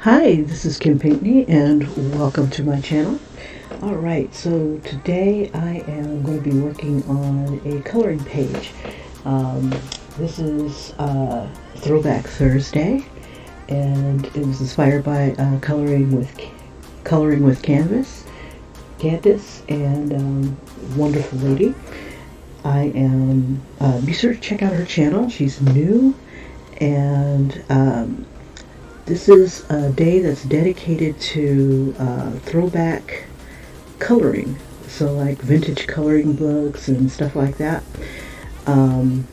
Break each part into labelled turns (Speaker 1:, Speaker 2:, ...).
Speaker 1: Hi, this is Kim Pinkney and welcome to my channel. Alright, so today I am going to be working on a coloring page. This is Throwback Thursday, and it was inspired by Coloring with Candace, and wonderful lady. I am, be sure to check out her channel. She's new, and this is a day that's dedicated to throwback coloring, so like vintage coloring books and stuff like that. And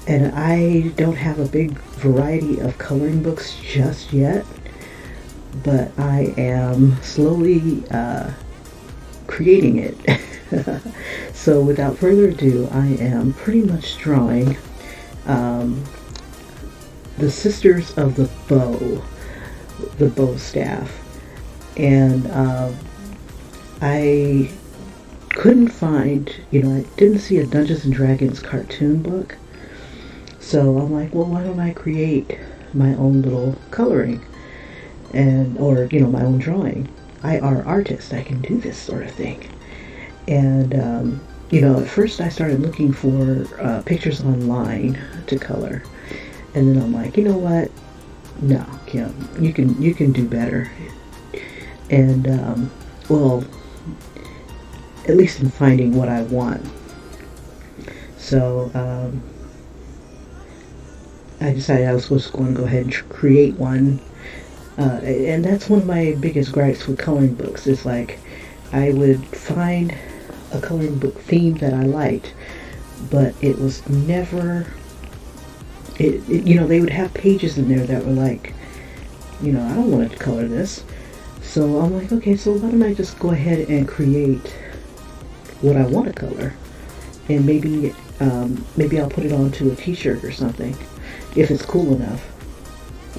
Speaker 1: I don't have a big variety of coloring books just yet, but I am slowly creating it. So without further ado, I am pretty much drawing the Sisters of the Bow staff, and I couldn't find, I didn't see a Dungeons and Dragons cartoon book, so I'm like, well, why don't I create my own little coloring, or my own drawing. I are artist, I can do this sort of thing. And at first I started looking for pictures online to color. And then I'm like, you know what? No, Kim, you can do better. And well, at least in finding what I want. So I decided I was just going to go ahead and create one. And that's one of my biggest gripes with coloring books. It's like I would find a coloring book theme that I liked, but it was never. They would have pages in there that were like, I don't want to color this. So I'm like, okay, so why don't I just go ahead and create what I want to color, and maybe I'll put it onto a t-shirt or something if it's cool enough.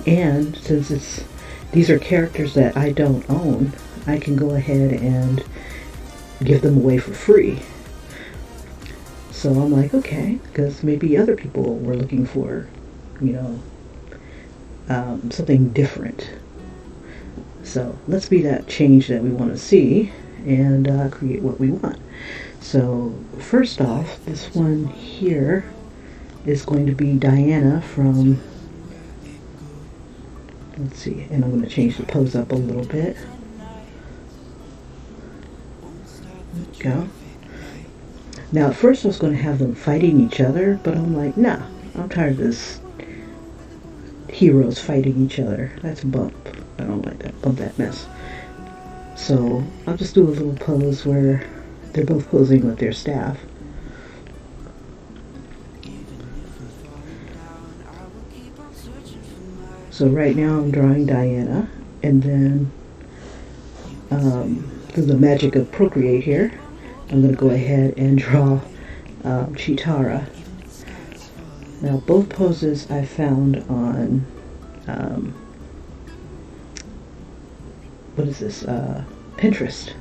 Speaker 1: And since these are characters that I don't own, I can go ahead and give them away for free. So I'm like, okay, because maybe other people were looking for, something different. So let's be that change that we want to see and create what we want. So first off, this one here is going to be Diana from, let's see, and I'm going to change the pose up a little bit. There we go. Now, at first I was going to have them fighting each other, but I'm like, nah, I'm tired of this heroes fighting each other. That's a bump. I don't like that. Bump that mess. So I'll just do a little pose where they're both posing with their staff. So right now I'm drawing Diana, and then through the magic of Procreate here, I'm going to go ahead and draw Cheetara. Now both poses I found on, what is this, Pinterest.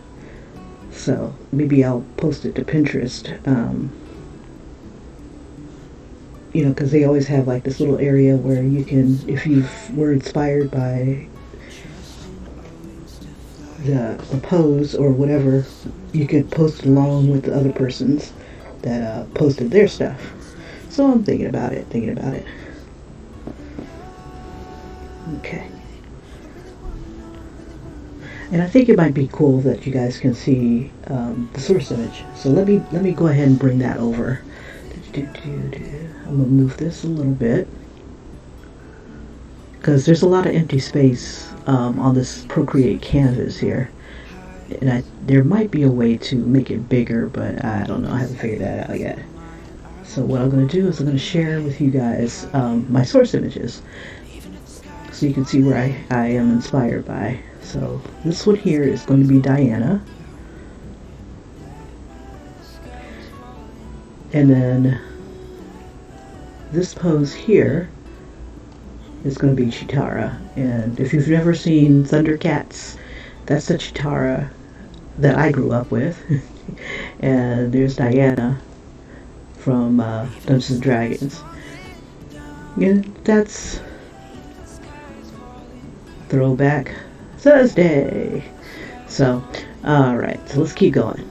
Speaker 1: So maybe I'll post it to Pinterest, because they always have like this little area where you can, if you were inspired by the pose or whatever, you could post along with the other persons that posted their stuff. So I'm thinking about it. Okay. And I think it might be cool that you guys can see the source image. So let me go ahead and bring that over. I'm gonna move this a little bit, because there's a lot of empty space on this Procreate canvas here, and there might be a way to make it bigger, but I don't know. I haven't figured that out yet. So what I'm going to do is I'm going to share with you guys my source images, so you can see where I am inspired by. So this one here is going to be Diana, and then this pose here is going to be Cheetara. And if you've never seen Thundercats, that's the Cheetara that I grew up with. And there's Diana from Dungeons and Dragons. Yeah, that's Throwback Thursday. So, alright, so let's keep going.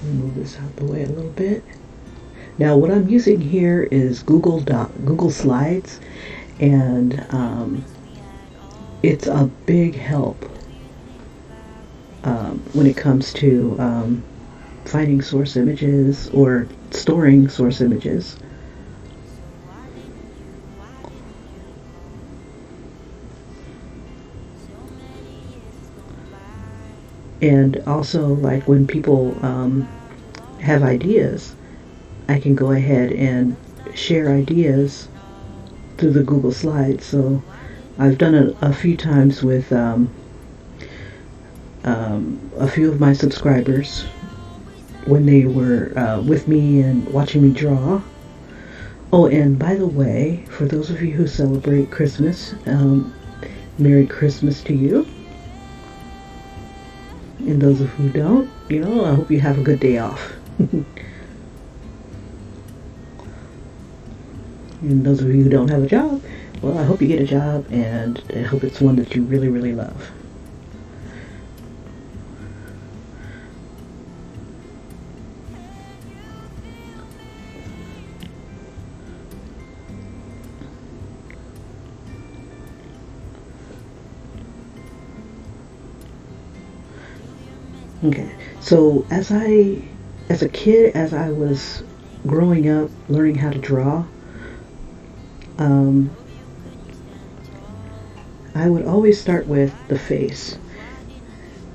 Speaker 1: Move this out the way a little bit. Now what I'm using here is Google Slides, and it's a big help when it comes to finding source images or storing source images. And also, like, when people have ideas, I can go ahead and share ideas through the Google Slides. So I've done it a few times with a few of my subscribers when they were with me and watching me draw. Oh, and by the way, for those of you who celebrate Christmas, Merry Christmas to you. And those of you who don't, you know, I hope you have a good day off. And those of you who don't have a job, well, I hope you get a job, and I hope it's one that you really, really love. Okay, so as a kid, as I was growing up, learning how to draw, I would always start with the face,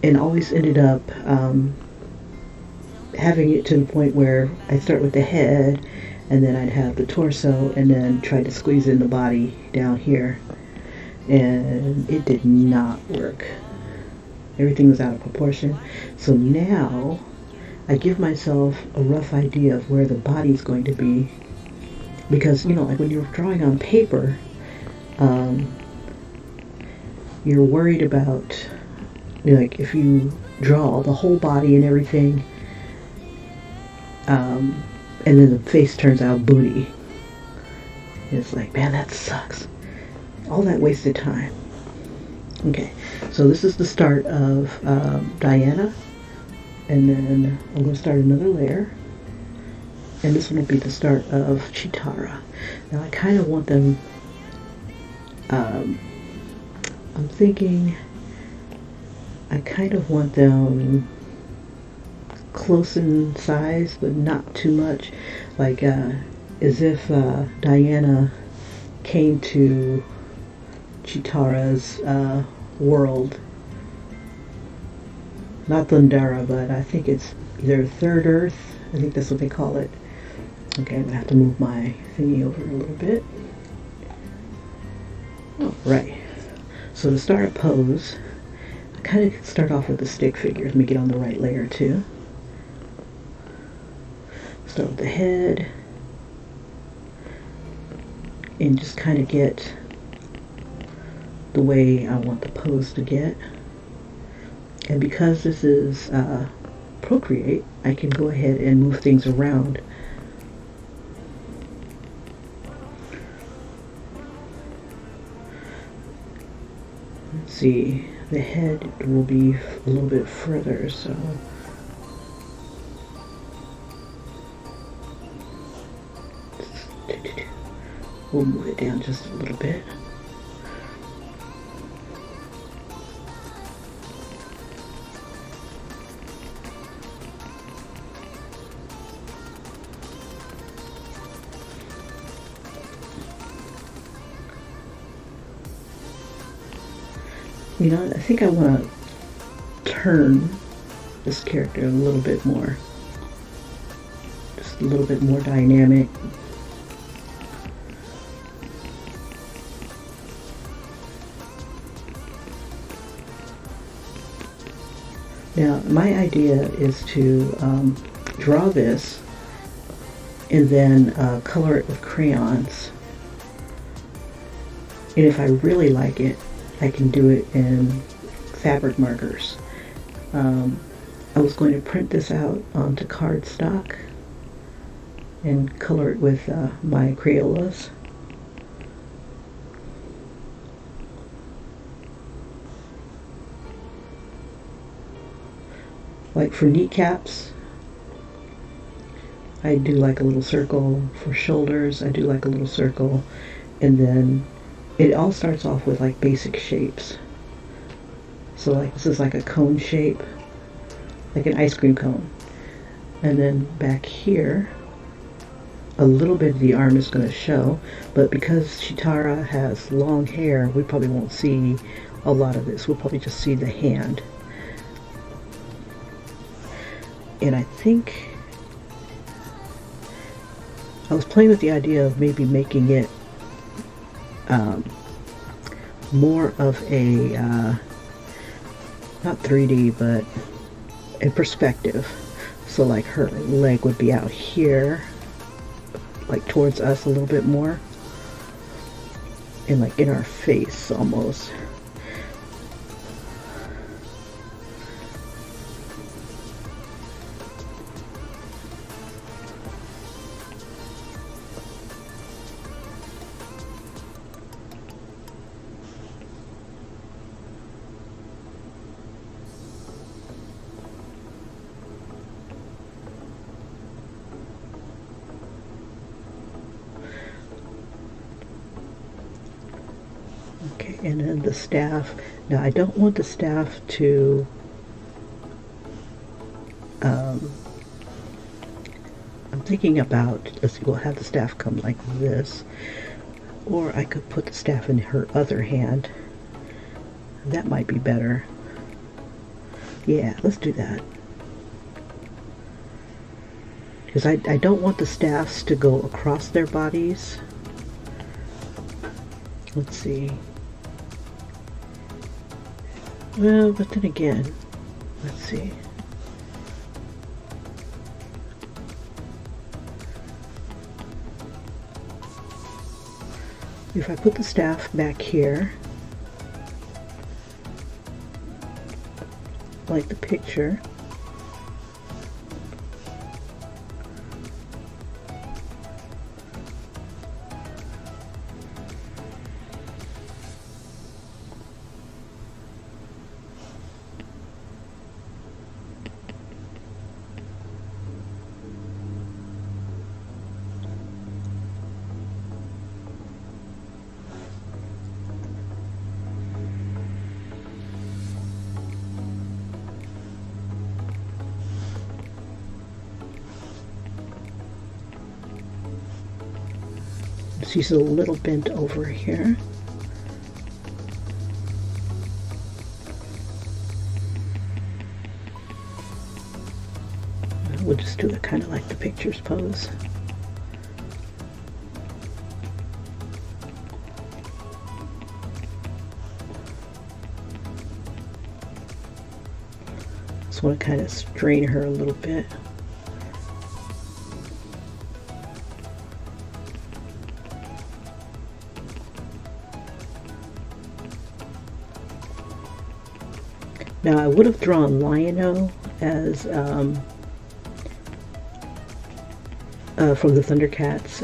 Speaker 1: and always ended up having it to the point where I'd start with the head, and then I'd have the torso, and then try to squeeze in the body down here, and it did not work. Everything was out of proportion. So now I give myself a rough idea of where the body's going to be, because, you know, like when you're drawing on paper, you're worried about, you know, like if you draw the whole body and everything, and then the face turns out booty, it's like, man, that sucks. All that wasted time. Okay, so this is the start of Diana, and then I'm going to start another layer, and this one will be the start of Cheetara. Now I kind of want them, I'm thinking I kind of want them close in size, but not too much, like as if Diana came to Cheetara's world. Not Thundera, but I think it's either Third Earth. I think that's what they call it. Okay, I'm going to have to move my thingy over a little bit. Alright, so to start a pose, I kind of start off with the stick figure. Let me get on the right layer too. Start with the head, and just kind of get the way I want the pose to get. And because this is Procreate, I can go ahead and move things around. Let's see, the head will be a little bit further, so we'll move it down just a little bit. You know, I think I want to turn this character a little bit more. Just a little bit more dynamic. Now, my idea is to draw this and then color it with crayons. And if I really like it, I can do it in fabric markers. I was going to print this out onto cardstock and color it with my Crayolas. Like for kneecaps, I do like a little circle. For shoulders, I do like a little circle. And then it all starts off with like basic shapes. So like this is like a cone shape, like an ice cream cone. And then back here, a little bit of the arm is going to show, but because Cheetara has long hair, we probably won't see a lot of this. We'll probably just see the hand. And I think I was playing with the idea of maybe making it more of a not 3D, but in perspective. So like her leg would be out here, like towards us a little bit more, and like in our face almost. Okay, and then the staff. Now I don't want the staff to I'm thinking about, let's see, we'll have the staff come like this, or I could put the staff in her other hand. That might be better. Yeah, let's do that. Because I don't want the staffs to go across their bodies. Let's see. Well, but then again, let's see. If I put the staff back here, like the picture, she's a little bent over here. We'll just do it kind of like the pictures pose. Just want to kind of strain her a little bit. Now I would have drawn Lion-O as from the Thundercats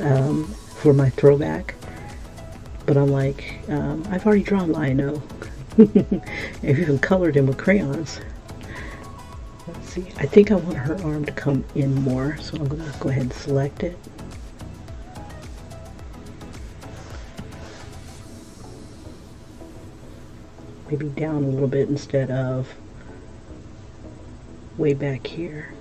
Speaker 1: for my throwback, but I'm like, I've already drawn Lion-O. I've even colored him with crayons. Let's see, I think I want her arm to come in more, so I'm going to go ahead and select it. Maybe down a little bit instead of way back here.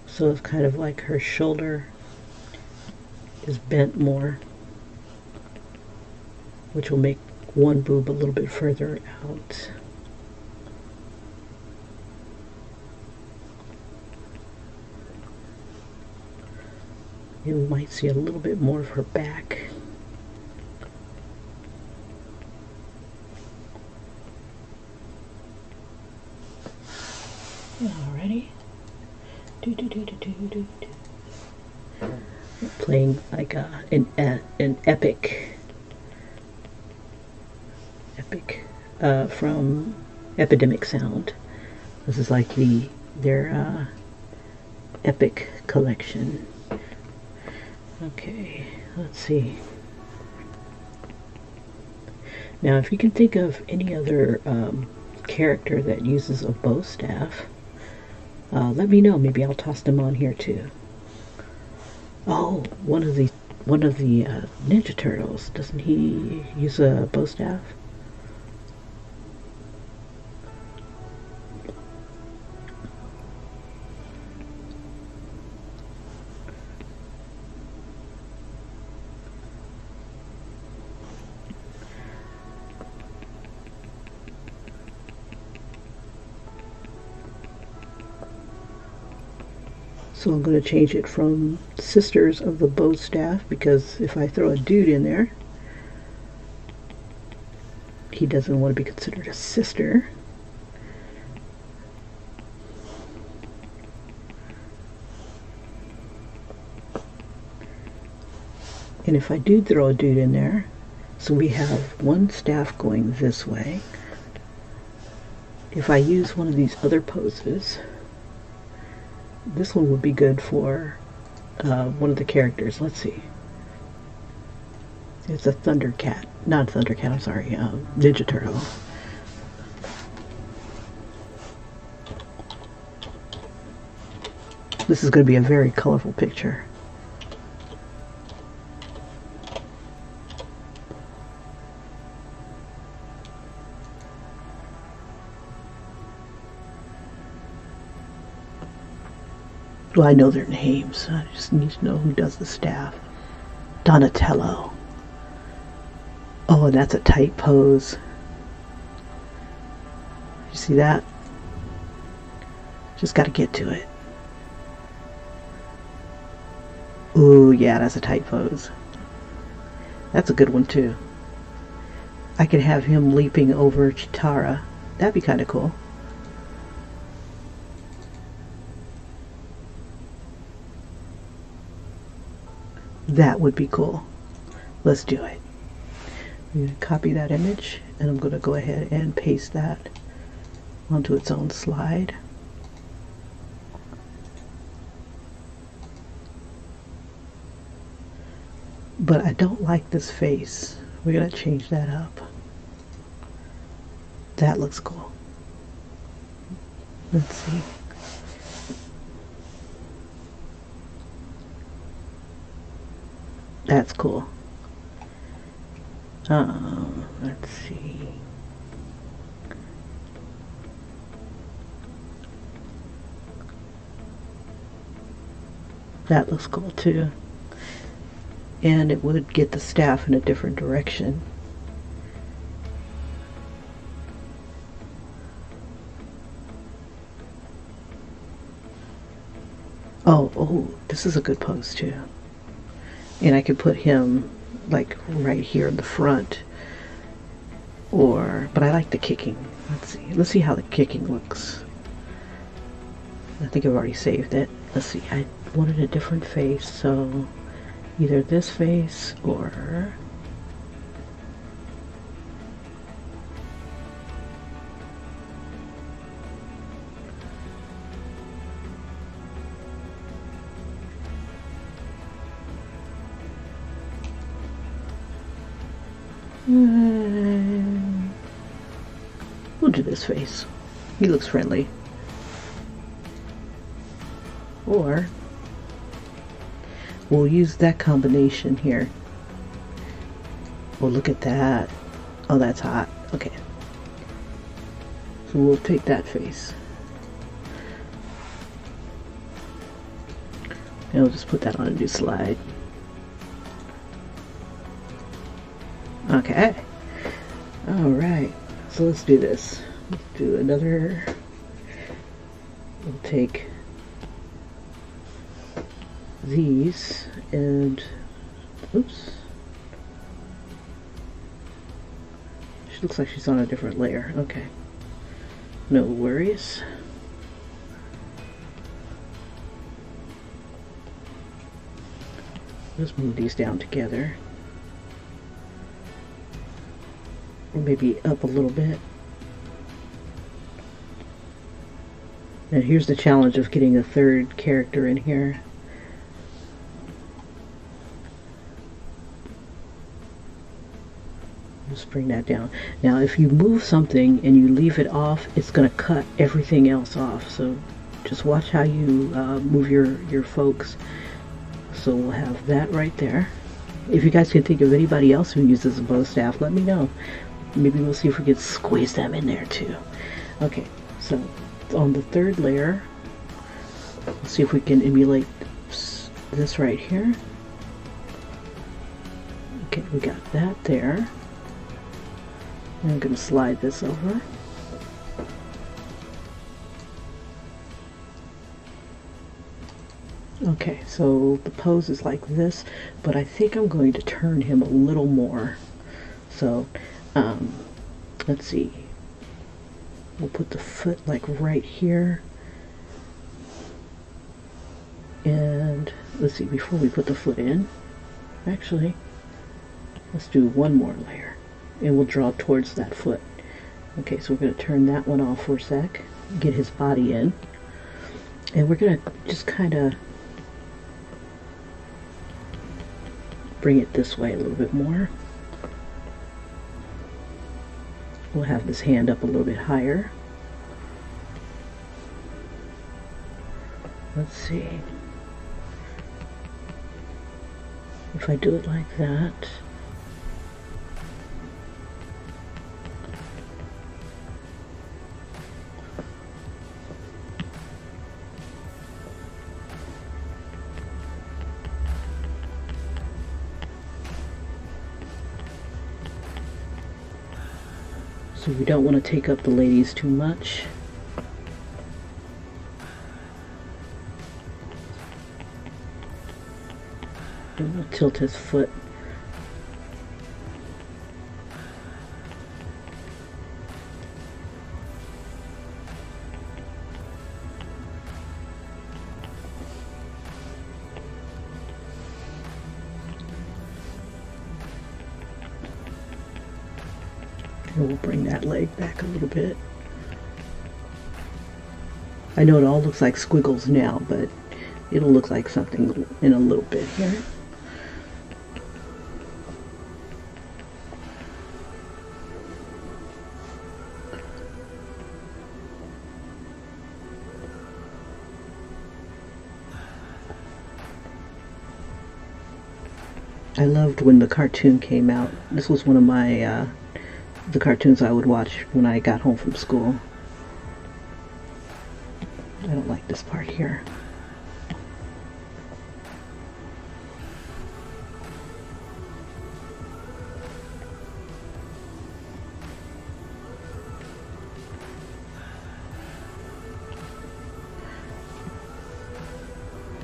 Speaker 1: So it's kind of like her shoulder is bent more, which will make one boob a little bit further out. You might see a little bit more of her back. Alrighty. Playing like an epic from Epidemic Sound. This is like their epic collection. Okay, let's see. Now, if you can think of any other character that uses a bow staff, let me know. Maybe I'll toss them on here too. Oh, one of the Ninja Turtles. Doesn't he use a bow staff? So I'm going to change it from Sisters of the Bow Staff, because if I throw a dude in there, he doesn't want to be considered a sister. And if I do throw a dude in there, so we have one staff going this way. If I use one of these other poses, this one would be good for one of the characters. Let's see. It's a Thundercat. Not a Thundercat, I'm sorry. Ninja Turtle. This is going to be a very colorful picture. Well, I know their names. I just need to know who does the staff. Donatello. Oh, and that's a tight pose. You see that? Just got to get to it. Ooh, yeah, that's a tight pose. That's a good one, too. I could have him leaping over Cheetara. That'd be kind of cool. That would be cool. Let's do it. I'm going to copy that image, and I'm going to go ahead and paste that onto its own slide. But I don't like this face. We're going to change that up. That looks cool. Let's see. That's cool. Let's see. That looks cool too. And it would get the staff in a different direction. Oh, this is a good pose too. And I could put him like right here in the front, but I like the kicking. Let's see how the kicking looks. I think I've already saved it. Let's see, I wanted a different face, so either this face or we'll do this face. He looks friendly. Or we'll use that combination here. Oh, look at that. Oh, that's hot. Okay. So we'll take that face. And we'll just put that on a new slide. Okay. Alright. So let's do this. Let's do another. We'll take these and oops. She looks like she's on a different layer. Okay. No worries. Just move these down together. Or maybe up a little bit. And here's the challenge of getting a third character in here. Just bring that down. Now if you move something and you leave it off, it's going to cut everything else off. So just watch how you move your folks. So we'll have that right there. If you guys can think of anybody else who uses a bow staff, let me know. Maybe we'll see if we can squeeze them in there too. Okay, so on the third layer, let's see if we can emulate this right here. Okay, we got that there. I'm going to slide this over. Okay, so the pose is like this, but I think I'm going to turn him a little more. So, let's see. We'll put the foot like right here. And let's see, before we put the foot in, actually, let's do one more layer. And we'll draw towards that foot. Okay, so we're going to turn that one off for a sec, get his body in, and we're going to just kind of bring it this way a little bit more. We'll have this hand up a little bit higher. Let's see. If I do it like that, so we don't want to take up the ladies too much. And we'll tilt his foot. And we'll bring that leg back a little bit. I know it all looks like squiggles now, but it'll look like something in a little bit here. I loved when the cartoon came out. This was one of my the cartoons I would watch when I got home from school. I don't like this part here.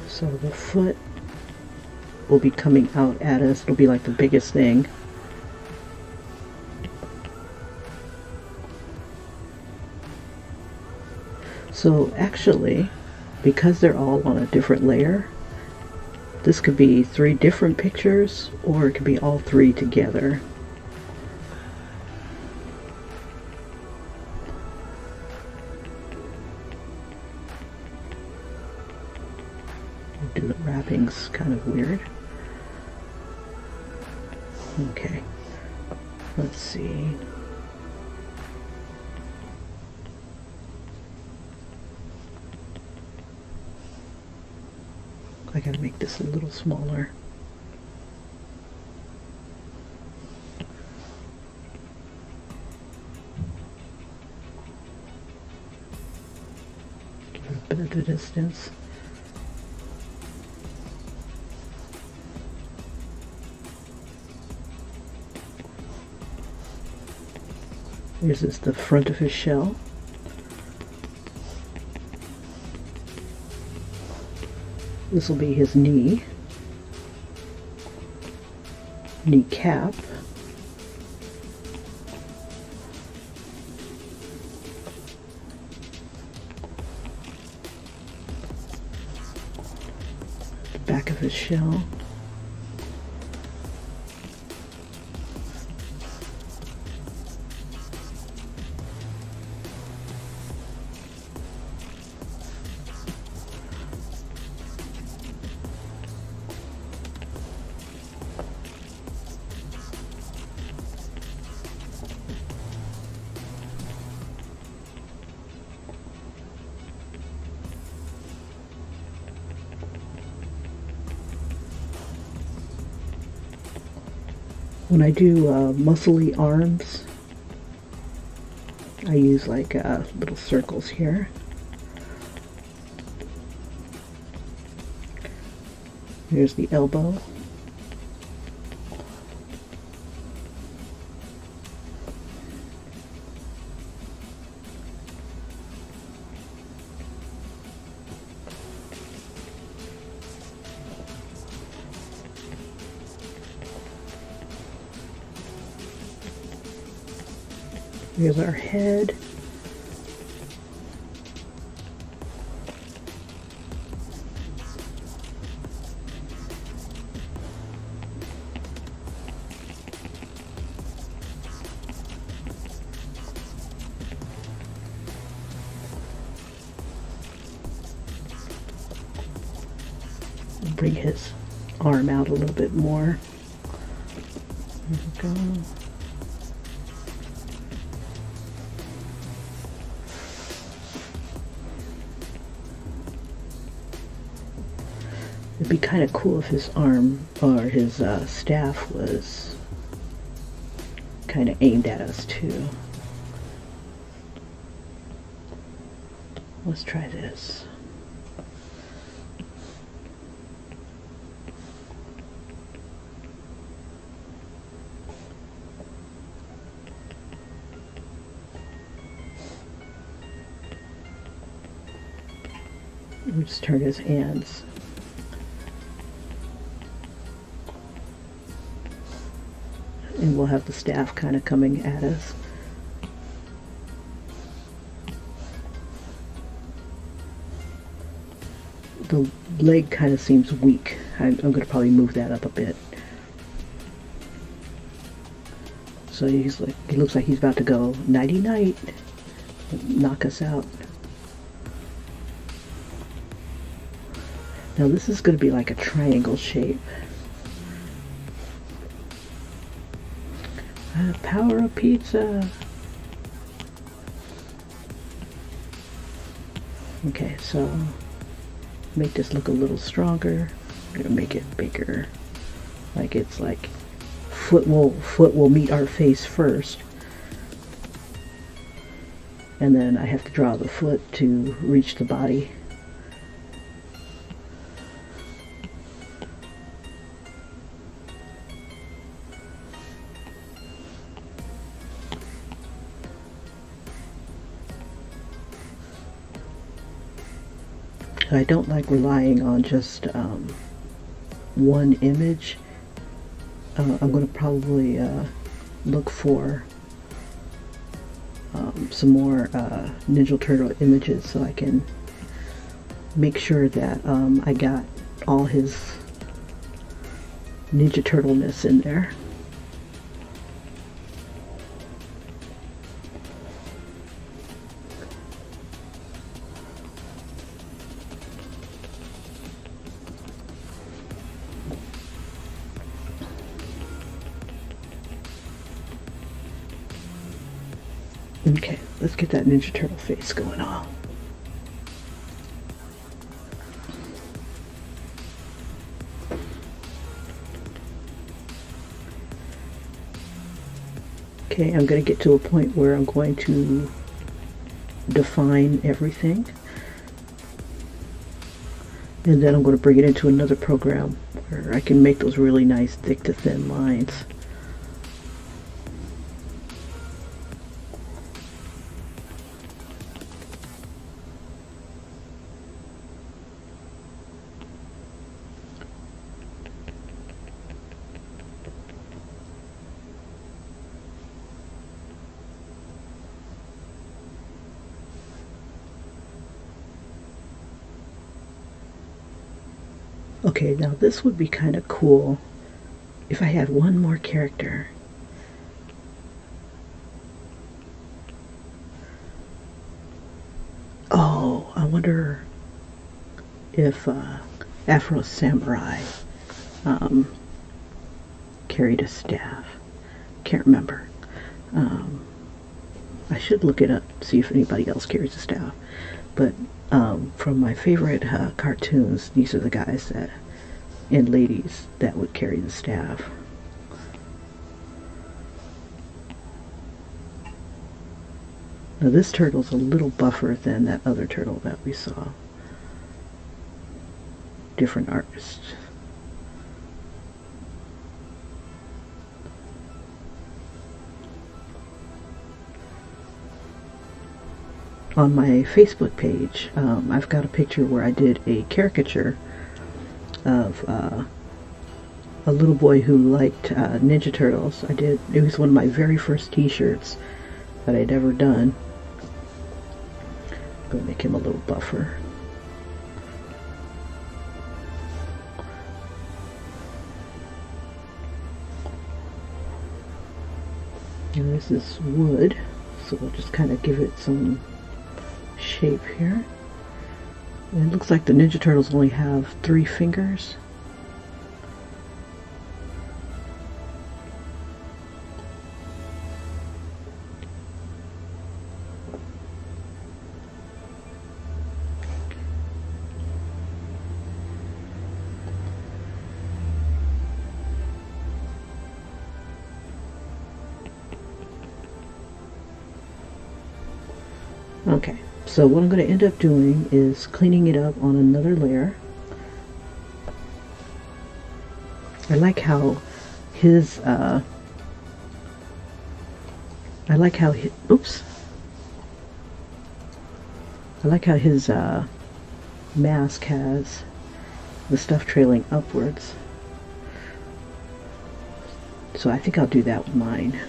Speaker 1: So the foot will be coming out at us. It'll be like the biggest thing. So actually, because they're all on a different layer, this could be 3 different pictures, or it could be all 3 together. Do the wrapping's kind of weird. Okay, let's see. I gotta make this a little smaller. Give it a bit of the distance. This is the front of his shell. This will be his knee, kneecap, the back of his shell, When I do muscly arms, I use like little circles here. Here's the elbow. Here's our head. Bring his arm out a little bit more. There we go. It'd be kind of cool if his arm or his staff was kind of aimed at us too. Let's try this. We'll just turn his hands. And we'll have the staff kind of coming at us. The leg kind of seems weak. I'm going to probably move that up a bit. So he looks like he's about to go nighty-night, knock us out. Now this is going to be like a triangle shape. Power of pizza. Okay, so make this look a little stronger. I'm gonna make it bigger. Like it's like foot will meet our face first. And then I have to draw the foot to reach the body. I don't like relying on just one image. I'm going to probably look for some more Ninja Turtle images so I can make sure that I got all his Ninja Turtle-ness in there. Okay, let's get that Ninja Turtle face going on. Okay, I'm going to get to a point where I'm going to define everything. And then I'm going to bring it into another program where I can make those really nice thick to thin lines. Okay, now this would be kind of cool if I had one more character. Oh, I wonder if Afro Samurai carried a staff. Can't remember. I should look it up, see if anybody else carries a staff. But from my favorite cartoons, these are the guys that and ladies that would carry the staff. Now this turtle's a little buffer than that other turtle that we saw. Different artist. On my Facebook page, I've got a picture where I did a caricature of a little boy who liked Ninja Turtles. It was one of my very first t-shirts that I'd ever done. I'm going to make him a little buffer. And this is wood, so we'll just kind of give it some shape here. And it looks like the Ninja Turtles only have 3 fingers. Okay, so what I'm going to end up doing is cleaning it up on another layer. I like how his mask has the stuff trailing upwards. So I think I'll do that with mine.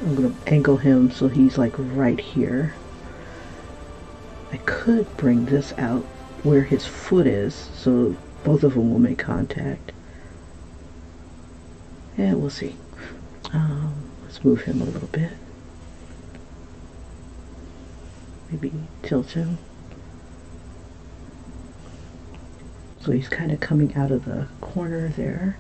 Speaker 1: I'm going to angle him so he's like right here. I could bring this out where his foot is so both of them will make contact. Yeah, we'll see. Let's move him a little bit. Maybe tilt him. So he's kind of coming out of the corner there.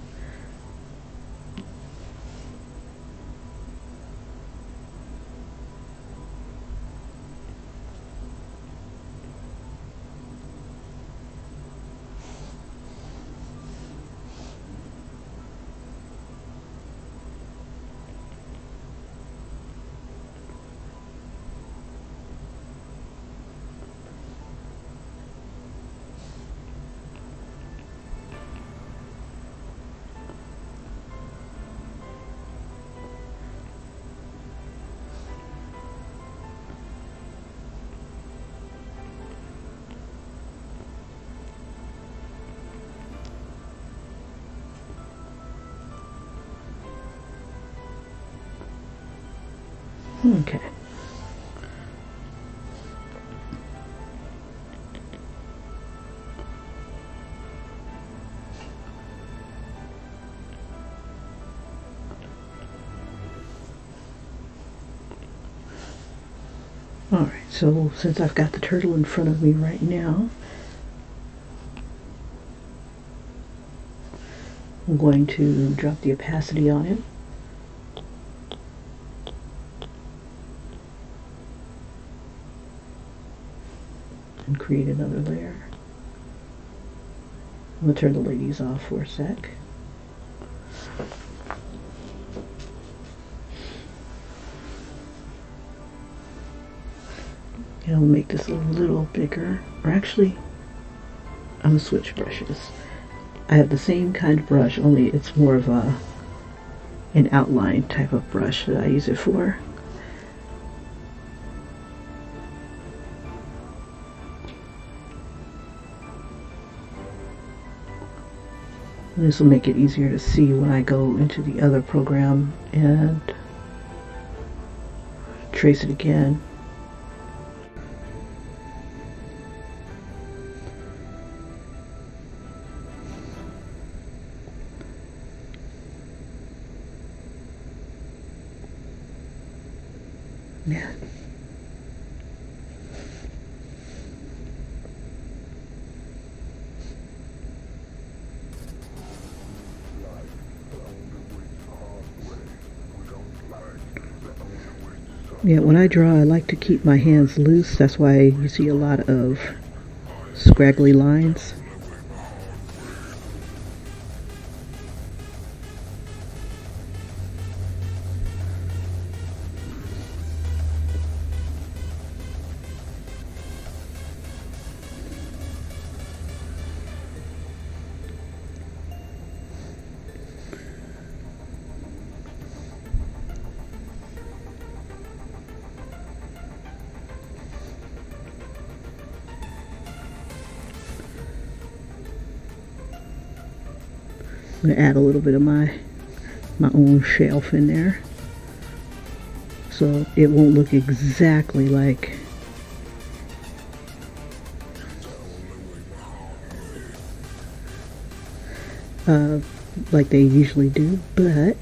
Speaker 1: Okay. Alright, so since I've got the turtle in front of me right now, I'm going to drop the opacity on him. And create another layer. I'm going to turn the ladies off for a sec. And I'll make this a little bigger. Or actually, I'm going to switch brushes. I have the same kind of brush, only it's more of an outline type of brush that I use it for. This will make it easier to see when I go into the other program and trace it again. Yeah. Yeah, when I draw, I like to keep my hands loose. That's why you see a lot of scraggly lines. I'm going to add a little bit of my own shelf in there, so it won't look exactly like like they usually do, but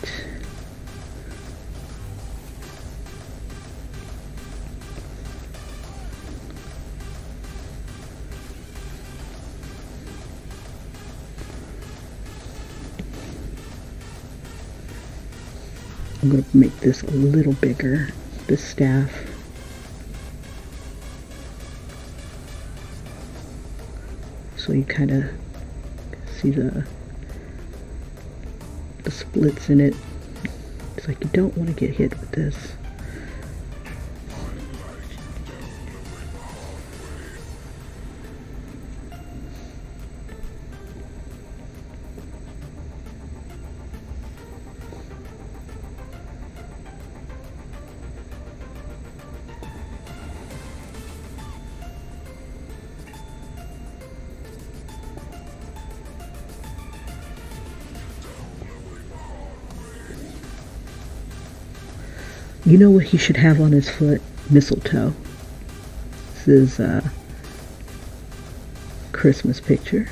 Speaker 1: I'm going to make this a little bigger, this staff. So you kind of see the splits in it. It's like you don't want to get hit with this. You know what he should have on his foot? Mistletoe. This is a Christmas picture.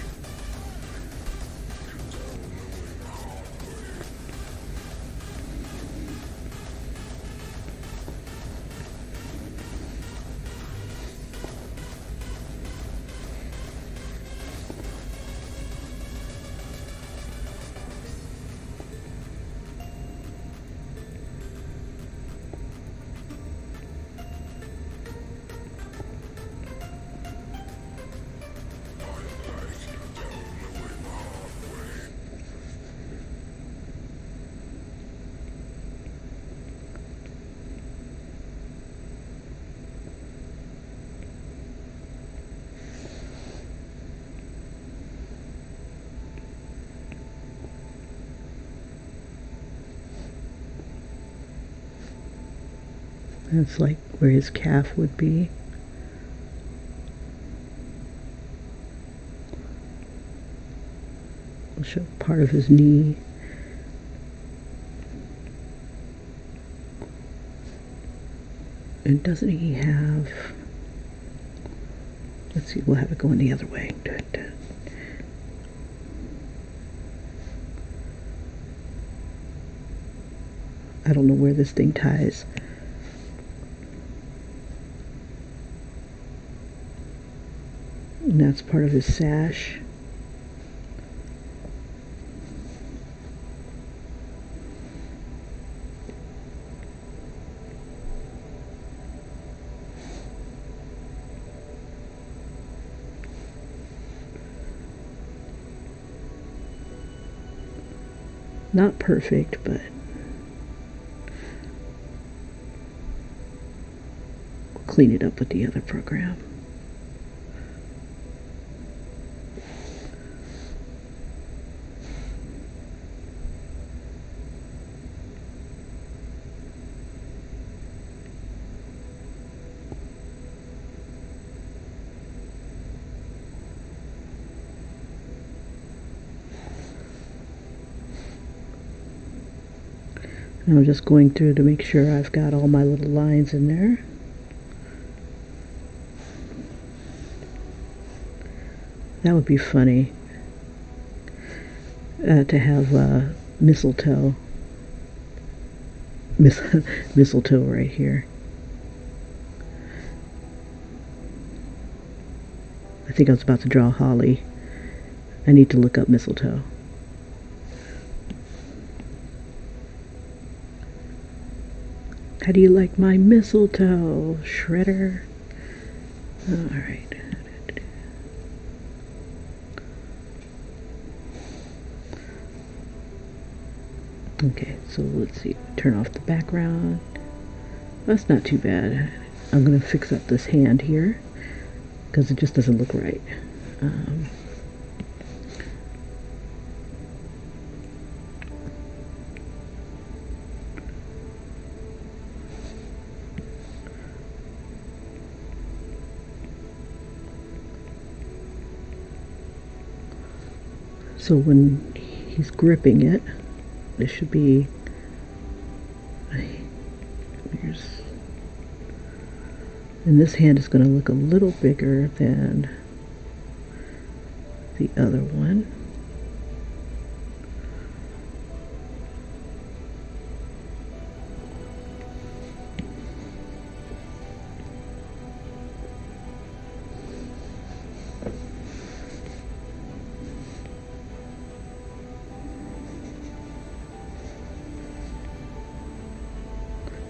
Speaker 1: That's like where his calf would be. I'll show part of his knee. And doesn't he have... Let's see, we'll have it going the other way. I don't know where this thing ties. And that's part of his sash. Not perfect, but we'll clean it up with the other program. I'm just going through to make sure I've got all my little lines in there. That would be funny to have mistletoe right here. I think I was about to draw holly. I need to look up mistletoe. How do you like my mistletoe, Shredder? Alright. Okay, so let's see. Turn off the background. That's not too bad. I'm going to fix up this hand here because it just doesn't look right. So when he's gripping it. This should be, and this hand is going to look a little bigger than the other one.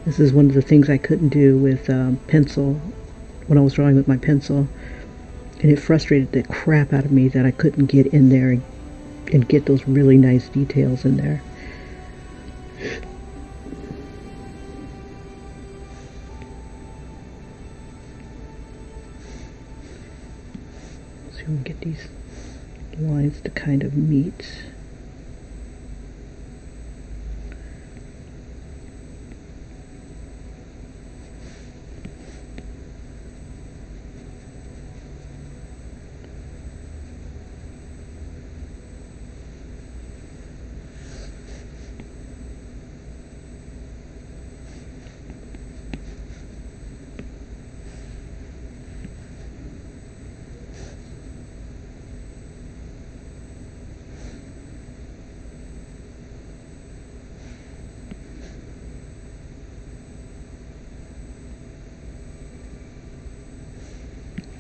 Speaker 1: This is one of the things I couldn't do with pencil when I was drawing with my pencil, and it frustrated the crap out of me that I couldn't get in there and get those really nice details in there. So we can get these lines to kind of meet.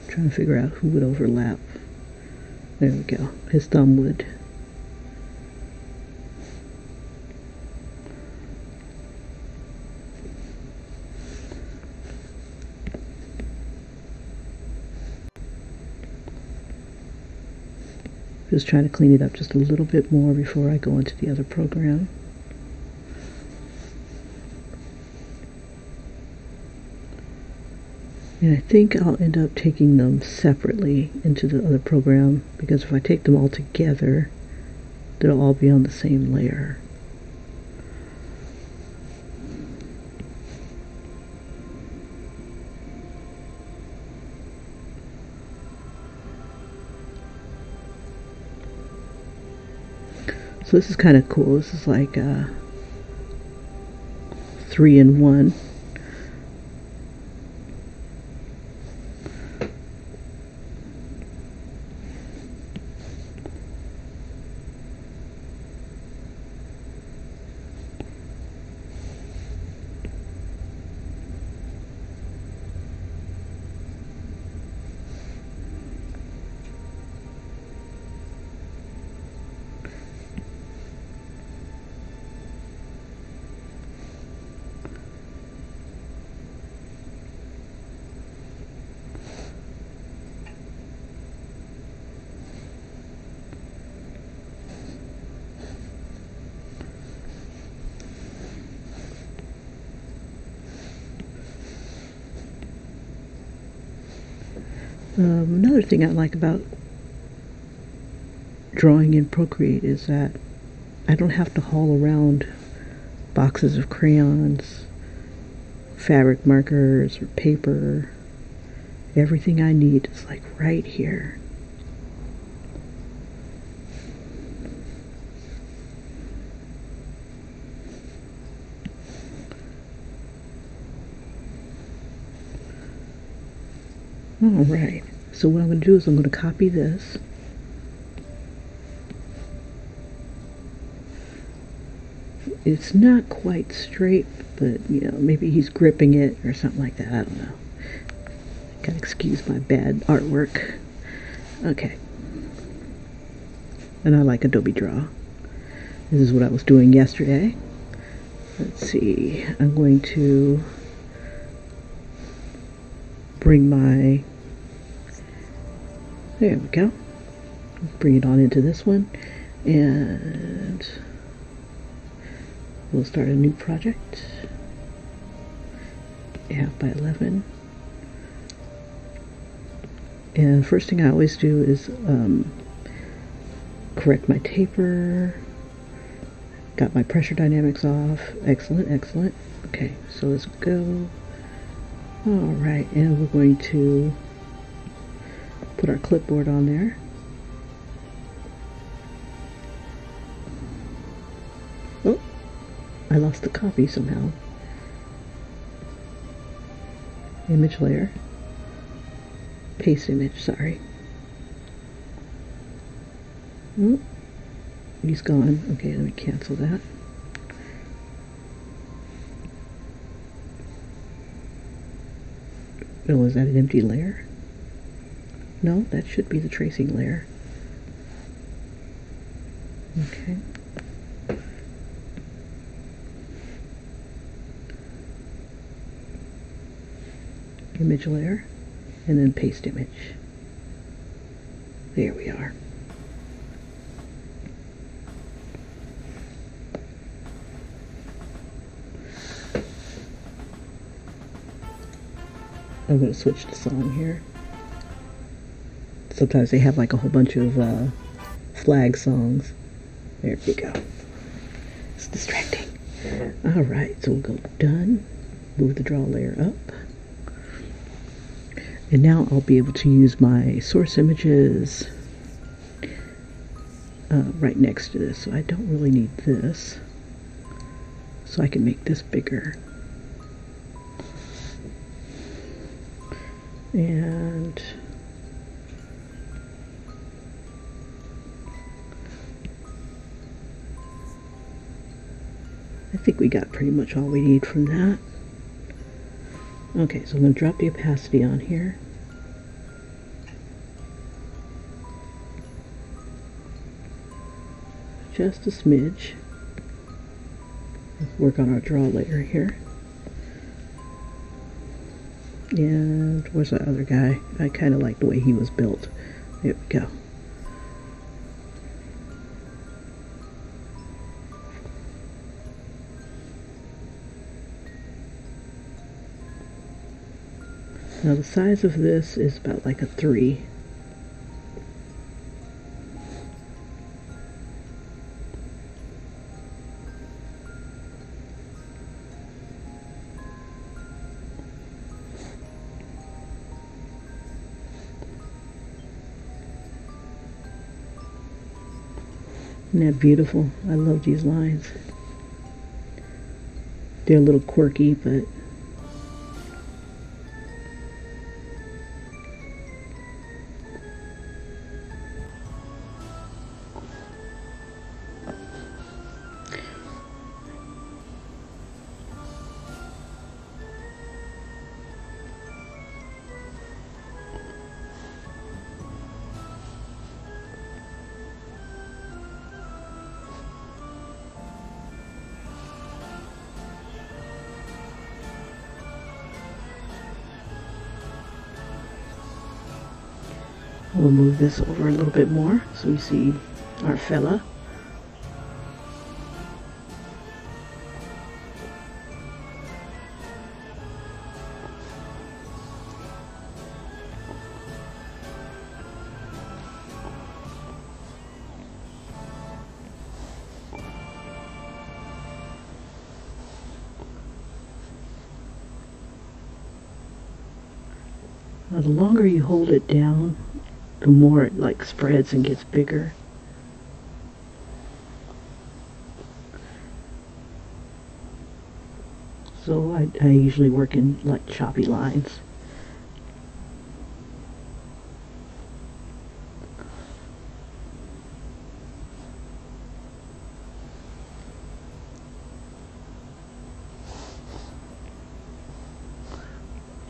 Speaker 1: Trying to figure out who would overlap. There we go. His thumb would. Just trying to clean it up just a little bit more before I go into the other program. And I think I'll end up taking them separately into the other program, because if I take them all together, they'll all be on the same layer. So this is kind of cool. This is like 3-in-1. Another thing I like about drawing in Procreate is that I don't have to haul around boxes of crayons, fabric markers, or paper. Everything I need is like right here. Alright, so what I'm going to do is I'm going to copy this. It's not quite straight, but you know, maybe he's gripping it or something like that. I don't know. Gotta excuse my bad artwork. Okay. And I like Adobe Draw. This is what I was doing yesterday. Let's see. I'm going to bring my, there we go, bring it on into this one, and we'll start a new project, 1/2 by 11. And first thing I always do is correct my taper. Got my pressure dynamics off. Excellent, excellent. Okay, so let's go. Alright, and we're going to put our clipboard on there. I lost the copy somehow. Image layer. Paste image, sorry. Oh, he's gone. Okay, let me cancel that. Oh, is that an empty layer? No, that should be the tracing layer. Okay. Image layer, and then paste image. There we are. I'm going to switch the song here. Sometimes they have like a whole bunch of flag songs. There we go. It's distracting. Alright, so we'll go done. Move the draw layer up. And now I'll be able to use my source images right next to this. So I don't really need this. So I can make this bigger. And I think we got pretty much all we need from that. Okay, so I'm going to drop the opacity on here. Just a smidge. Let's work on our draw layer here. And where's that other guy? I kind of like the way he was built. There we go. Now the size of this is about like a 3. Isn't that beautiful? I love these lines. They're a little quirky, but we'll move this over a little bit more so we see our fella. Now, the longer you hold it down, the more it like spreads and gets bigger. So I usually work in like choppy lines.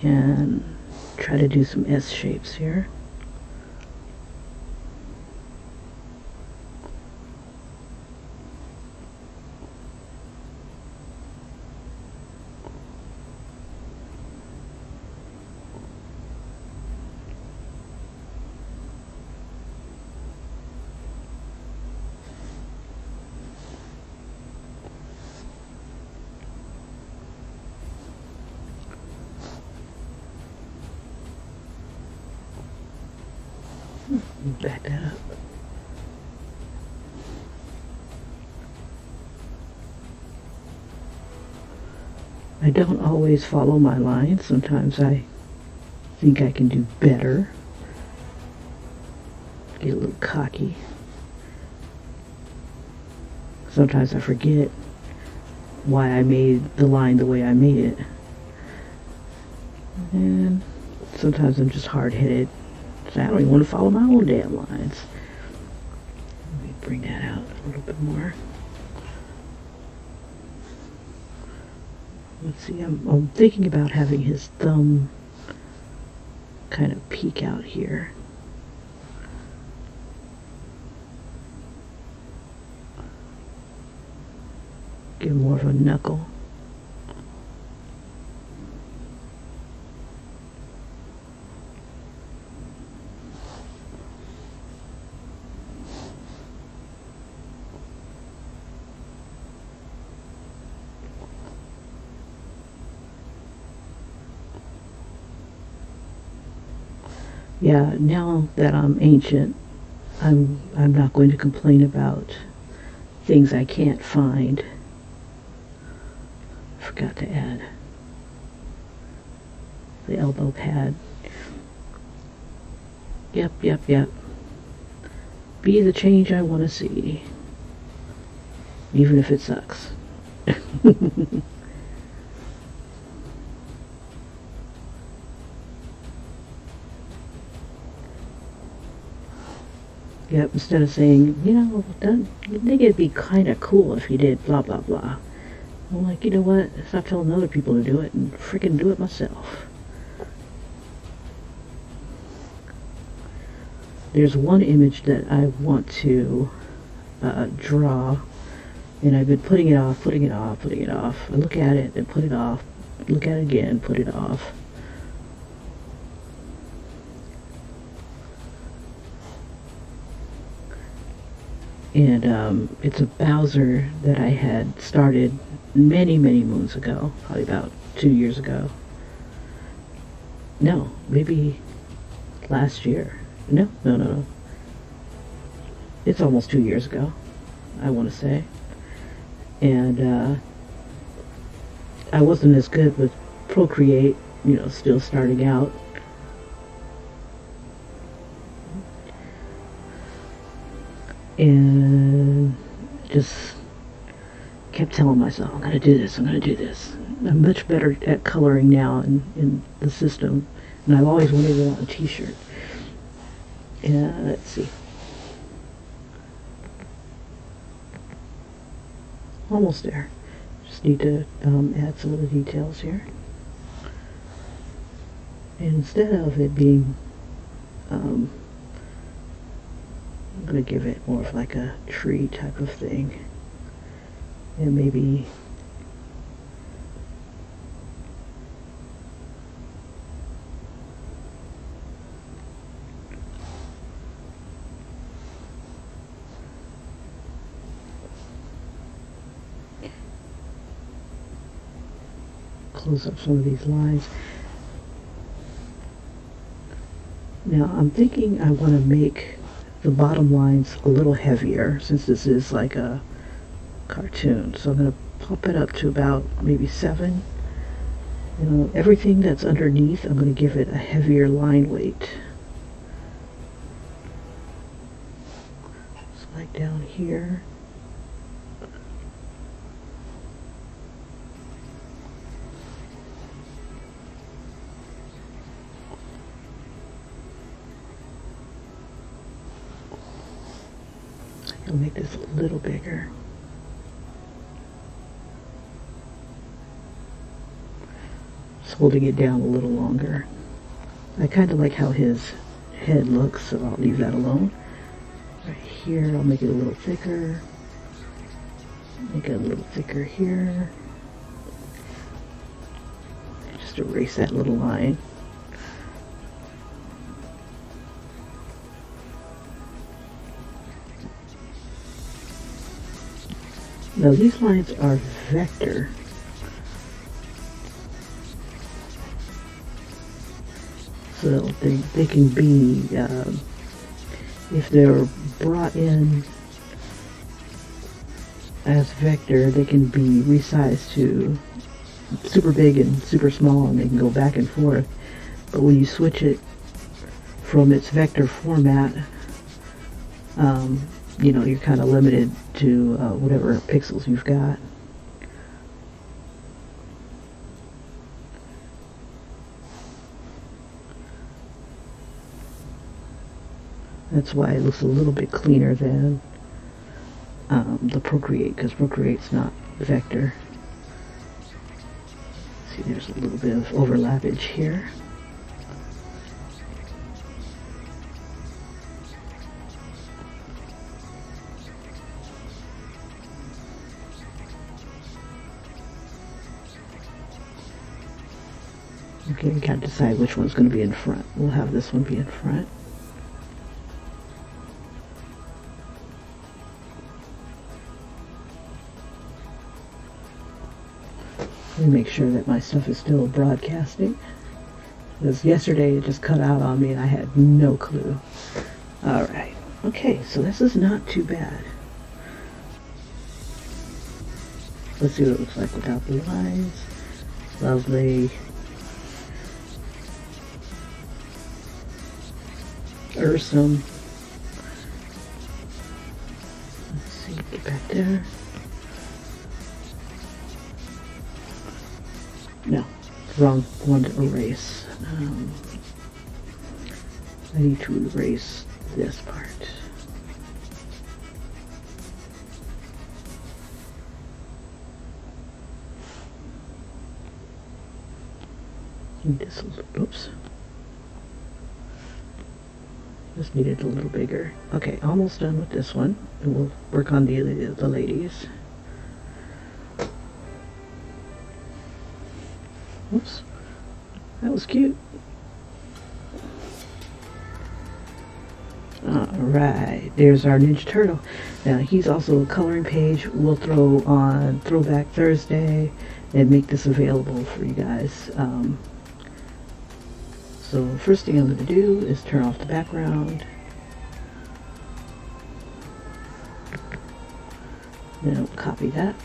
Speaker 1: And try to do some S shapes here. Back that up. I don't always follow my lines. Sometimes I think I can do better. Get a little cocky. Sometimes I forget why I made the line the way I made it. And sometimes I'm just hard-headed, so I don't even want to follow my own damn lines. Let me bring that out a little bit more. Let's see, I'm thinking about having his thumb kind of peek out here. Give more of a knuckle. Yeah, now that I'm ancient, I'm not going to complain about things I can't find. Forgot to add the elbow pad. Yep. Be the change I want to see, even if it sucks. Yep, instead of saying, you know, I think it'd be kind of cool if you did blah, blah, blah. I'm like, you know what? Stop telling other people to do it and freaking do it myself. There's one image that I want to draw, and I've been putting it off. I look at it and put it off. Look at it again, put it off. And it's a Bowser that I had started many moons ago, probably about 2 years ago. No, maybe last year. No. It's almost 2 years ago, I want to say. And I wasn't as good with Procreate, you know, still starting out. And just kept telling myself, I'm gonna do this. I'm much better at coloring now in the system, and I've always wanted it on a t-shirt. And let's see, almost there. Just need to add some of the details here. And instead of it being I'm going to give it more of like a tree type of thing, and maybe close up some of these lines. Now I'm thinking I want to make the bottom lines a little heavier, since this is like a cartoon. So I'm going to pump it up to about maybe 7. You know, everything that's underneath, I'm going to give it a heavier line weight. So like down here. I'll make this a little bigger. Just holding it down a little longer. I kind of like how his head looks, so I'll leave that alone. Right here, I'll make it a little thicker. Make it a little thicker here. Just erase that little line. Now these lines are vector. So they can be, if they're brought in as vector, they can be resized to super big and super small, and they can go back and forth. But when you switch it from its vector format, you know, you're kind of limited to whatever pixels you've got. That's why it looks a little bit cleaner than the Procreate, because Procreate's not vector. See, there's a little bit of overlappage here. Okay, we can't decide which one's going to be in front. We'll have this one be in front. Let me make sure that my stuff is still broadcasting, because yesterday it just cut out on me and I had no clue. Alright, okay, so this is not too bad. Let's see what it looks like without the lines. Lovely. Ursum. Let's see, get back there. No, wrong one to erase. I need to erase this part. Need this a little, oops. Just need it a little bigger. Okay, almost done with this one. And we'll work on the ladies. Oops, that was cute. Alright, there's our Ninja Turtle. Now, he's also a coloring page. We'll throw on Throwback Thursday and make this available for you guys. So, first thing I'm going to do is turn off the background. Then I'll copy that.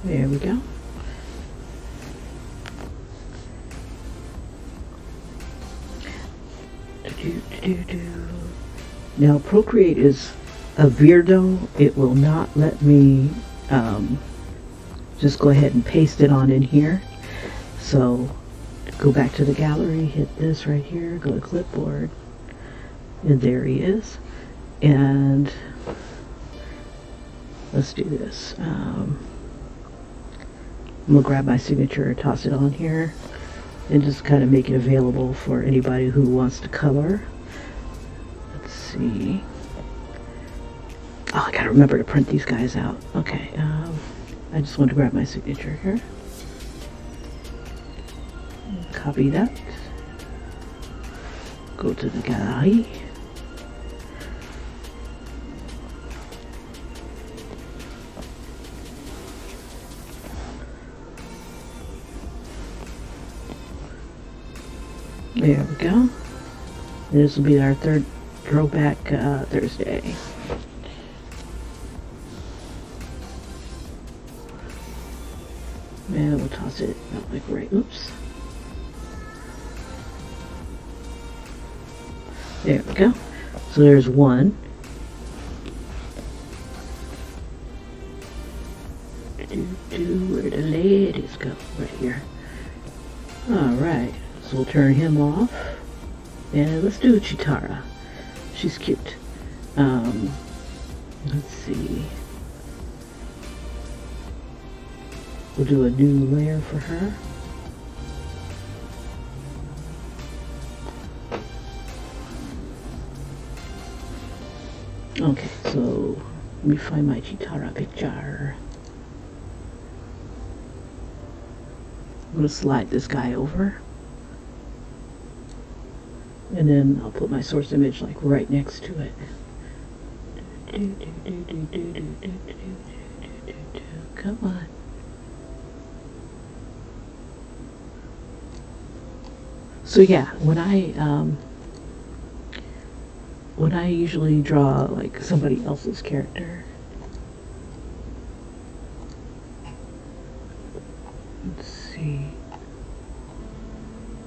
Speaker 1: There we go. Now Procreate is a weirdo. It will not let me just go ahead and paste it on in here. So go back to the gallery, hit this right here, go to clipboard, and there he is. And let's do this. I'm gonna grab my signature, toss it on here, and just kind of make it available for anybody who wants to color. Let's see. Oh, I gotta remember to print these guys out. Okay, I just want to grab my signature here. Copy that. Go to the gallery. There we go. This will be our third Throwback Thursday. And we'll toss it out like right, oops. There we go. So there's one. Where the ladies go? Right here. Alright. So we'll turn him off, and let's do Cheetara. She's cute. Let's see. We'll do a new layer for her. Okay, so let me find my Cheetara picture. I'm going to slide this guy over. And then I'll put my source image like right next to it. Come on. So yeah, when I usually draw like somebody else's character, let's see.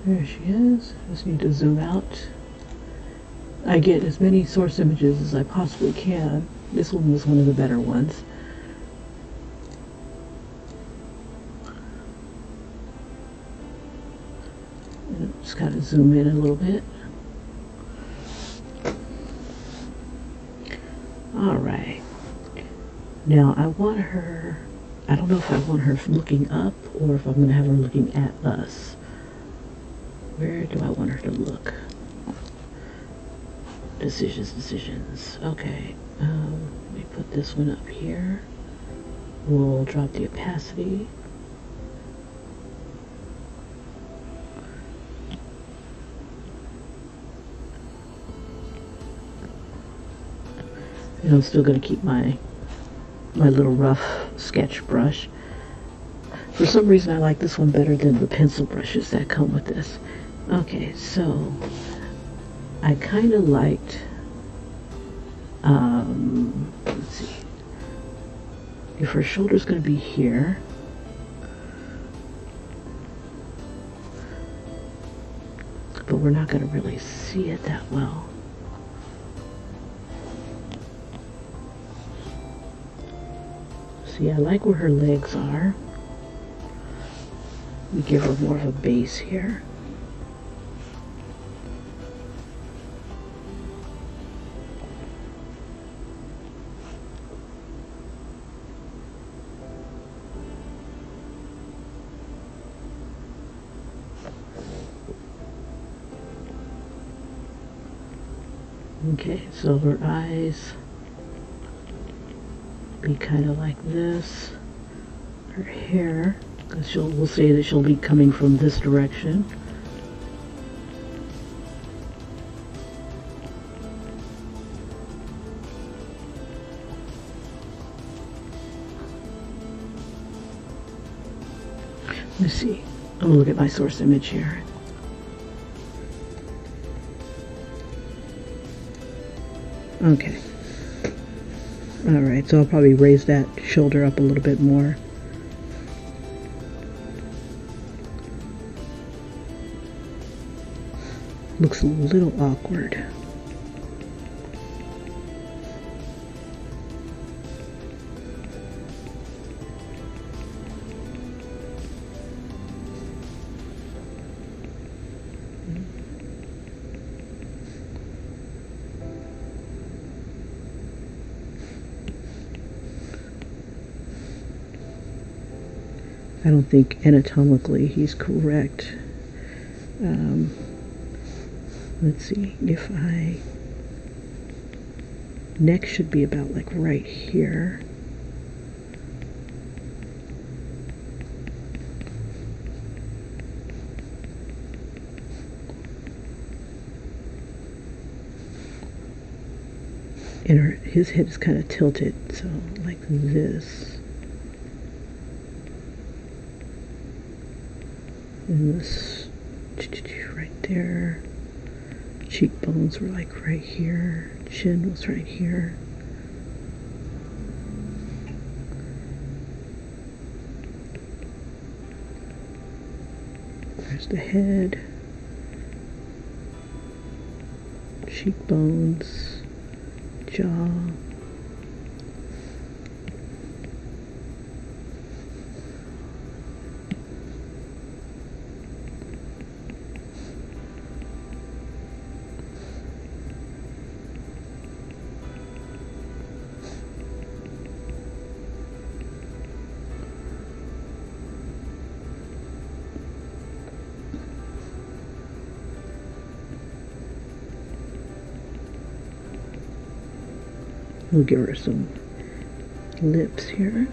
Speaker 1: There she is. Just need to zoom out. I get as many source images as I possibly can. This one was one of the better ones. Just kind of zoom in a little bit. Alright. Now I want her, I don't know if I want her looking up or if I'm going to have her looking at us. Where do I want her to look? Decisions. Okay. Let me put this one up here. We'll drop the opacity. And I'm still going to keep my little rough sketch brush. For some reason I like this one better than the pencil brushes that come with this. Okay, so I kind of liked, let's see, if her shoulder's going to be here, but we're not going to really see it that well. See, I like where her legs are. We give her more of a base here. Okay, so her eyes be kind of like this. Her hair, because we'll say that she'll be coming from this direction. Let me see. I'm gonna look at my source image here. Okay. Alright, so I'll probably raise that shoulder up a little bit more. Looks a little awkward. I don't think anatomically he's correct. Let's see, if neck should be about like right here. And his head is kind of tilted, so like this. And this right there. Cheekbones were like right here. Chin was right here. There's the head. Cheekbones. Jaw. We'll give her some lips here.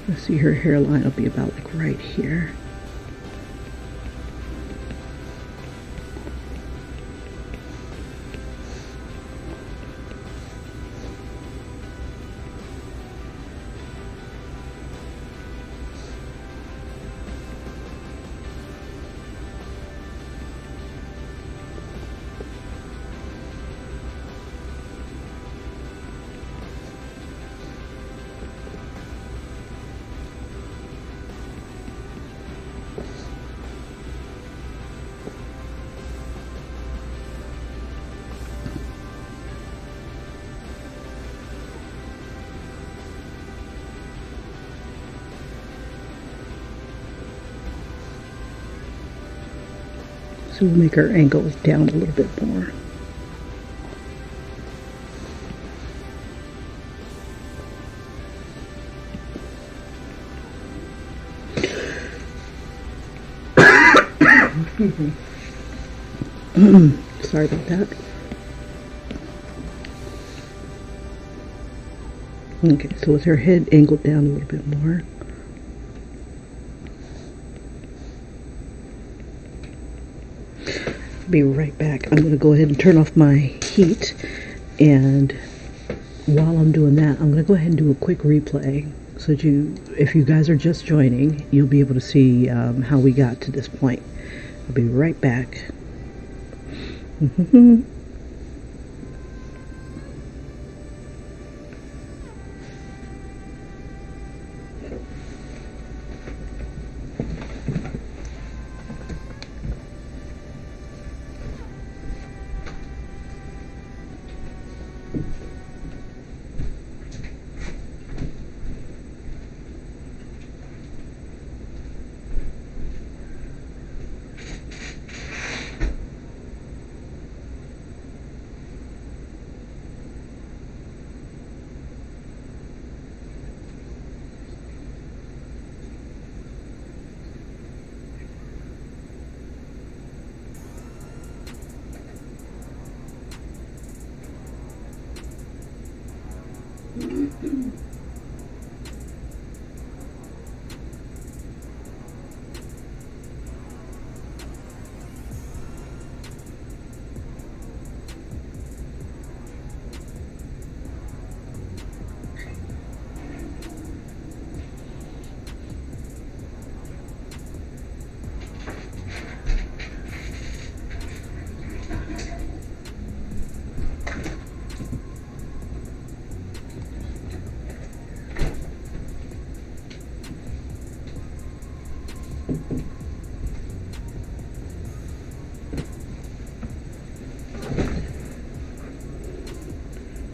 Speaker 1: Let's see, her hairline will be about like right here. So we'll make our angles down a little bit more. Excuse me. Sorry about that. Okay, so with her head angled down a little bit more. Be right back. I'm going to go ahead and turn off my heat, and while I'm doing that, I'm going to go ahead and do a quick replay so that if you guys are just joining, you'll be able to see how we got to this point. I'll be right back.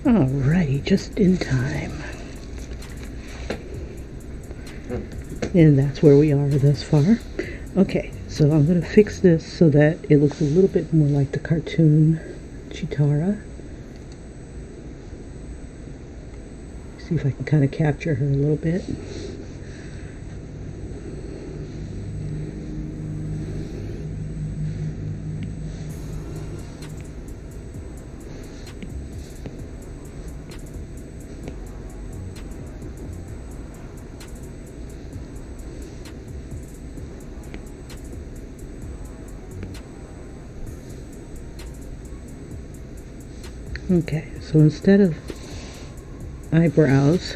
Speaker 1: Alrighty, just in time. And that's where we are thus far. Okay, so I'm going to fix this so that it looks a little bit more like the cartoon Cheetara. See if I can kind of capture her a little bit. Okay, so instead of eyebrows,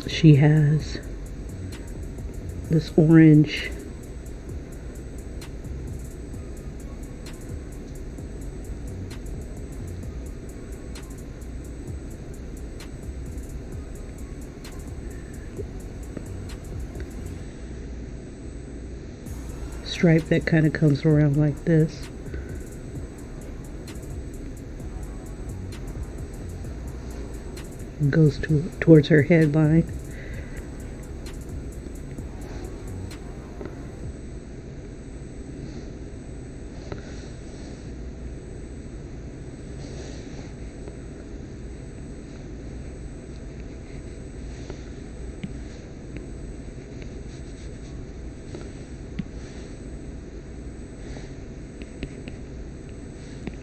Speaker 1: she has this orange stripe that kind of comes around like this. And goes towards her headline.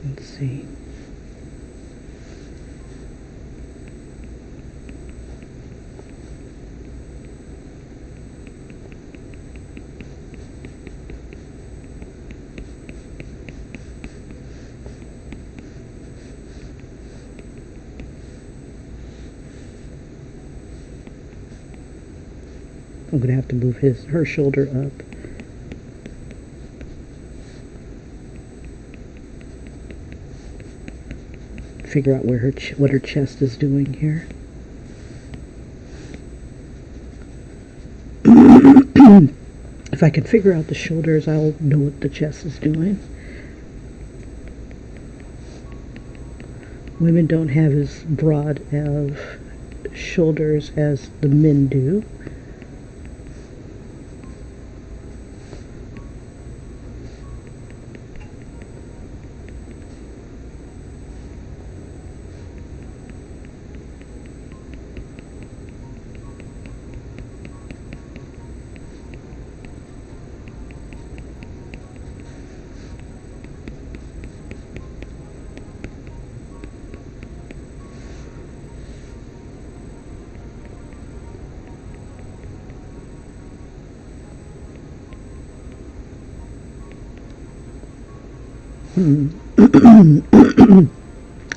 Speaker 1: Let's see. I'm going to have to move her shoulder up. Figure out where what her chest is doing here. If I can figure out the shoulders, I'll know what the chest is doing. Women don't have as broad of shoulders as the men do.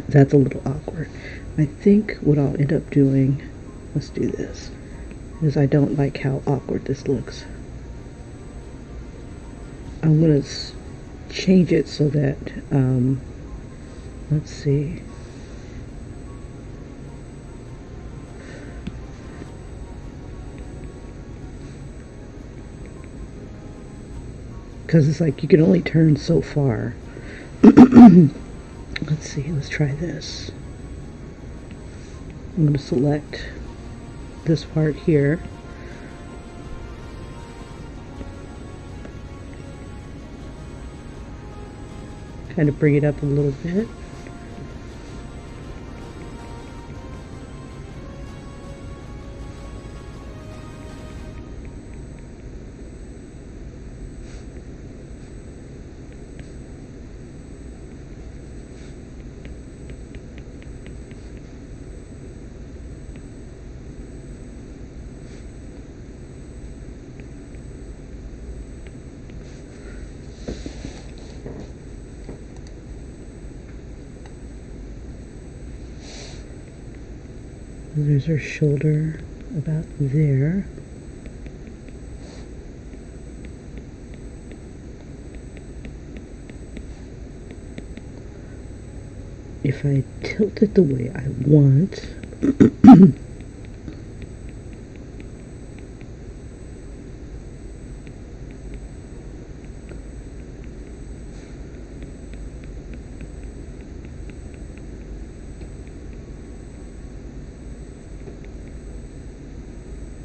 Speaker 1: That's a little awkward. I think what I'll end up doing, let's do this, is I don't like how awkward this looks. I'm going to change it so that, let's see. Because it's like you can only turn so far. Let's see, let's try this. I'm going to select this part here. Kind of bring it up a little bit. There's her shoulder about there. If I tilt it the way I want,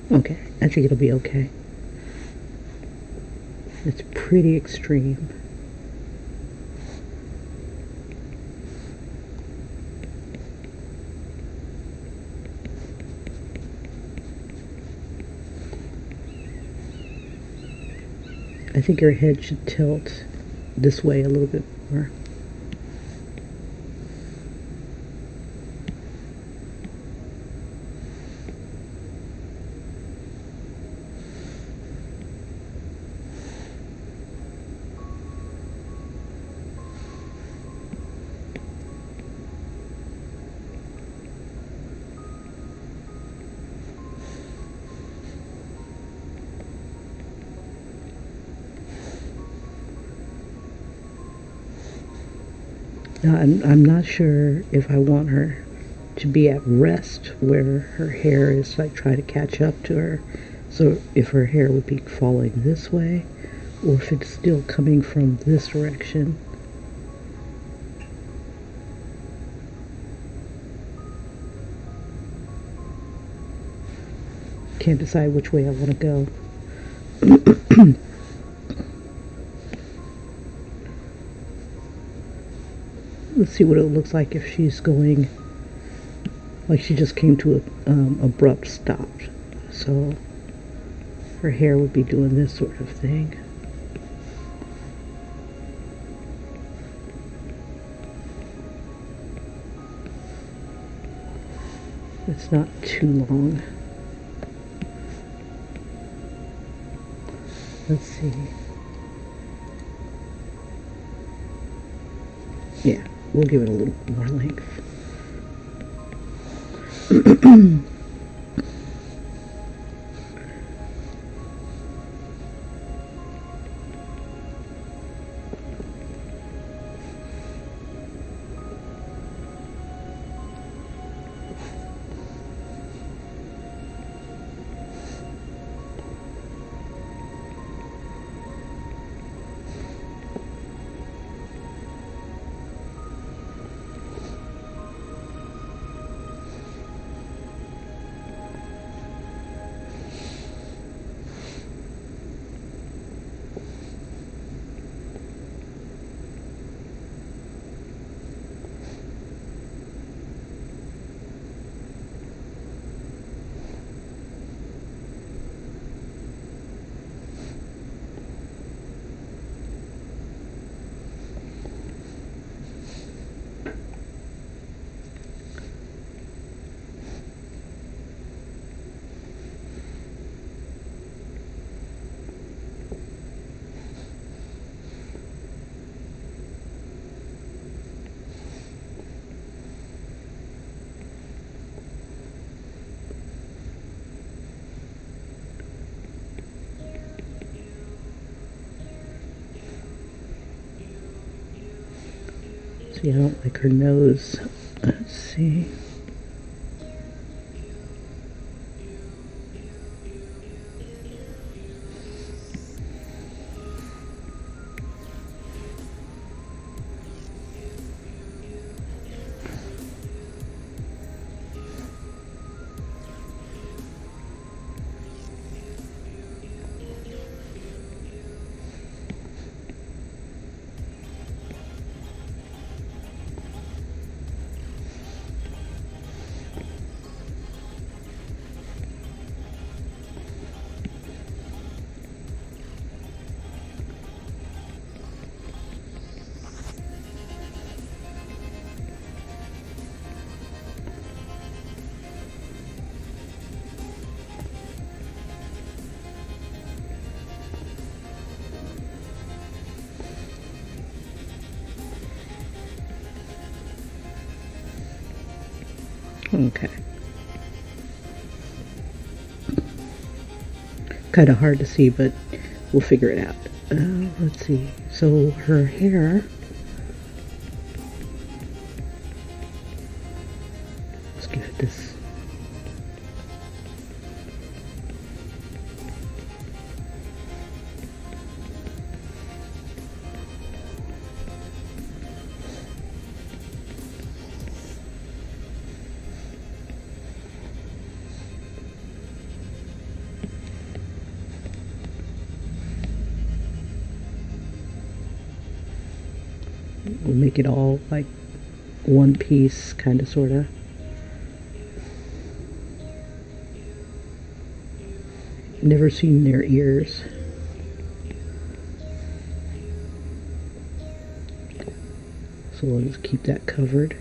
Speaker 1: okay, I think it'll be okay. It's pretty extreme. I think her head should tilt this way a little bit more. Now, I'm not sure if I want her to be at rest where her hair is like trying to catch up to her. So if her hair would be falling this way, or if it's still coming from this direction. Can't decide which way I want to go. Let's see what it looks like if she's going, like she just came to an abrupt stop. So her hair would be doing this sort of thing. It's not too long. Let's see. Yeah, we'll give it a little more length. See, I don't like her nose. Let's see. Okay. Kind of hard to see, but we'll figure it out. Let's see. So her hair. Let's give it this. We'll make it all like one piece, kind of, sort of. Never seen their ears. So we'll just keep that covered.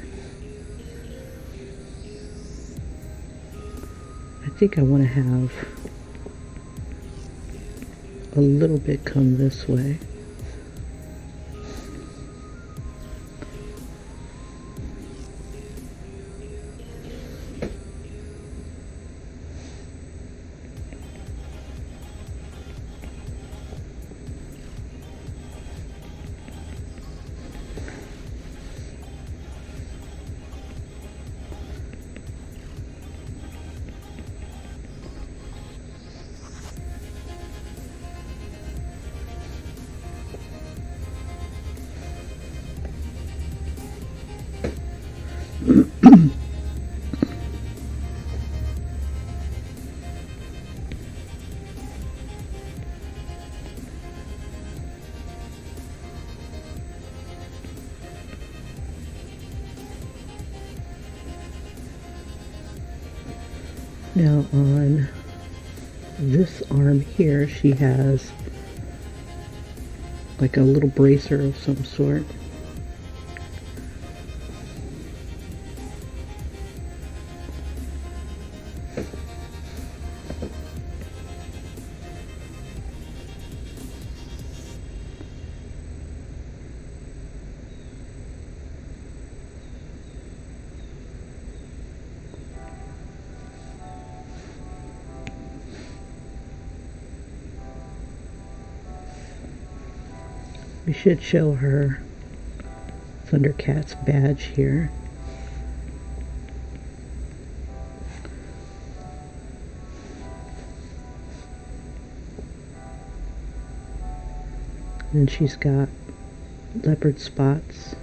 Speaker 1: I think I want to have a little bit come this way. Now on this arm here, she has like a little bracer of some sort. We should show her Thundercats badge here. And she's got leopard spots.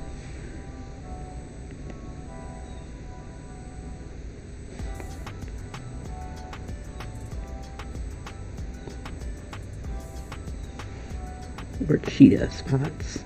Speaker 1: Or cheetah spots.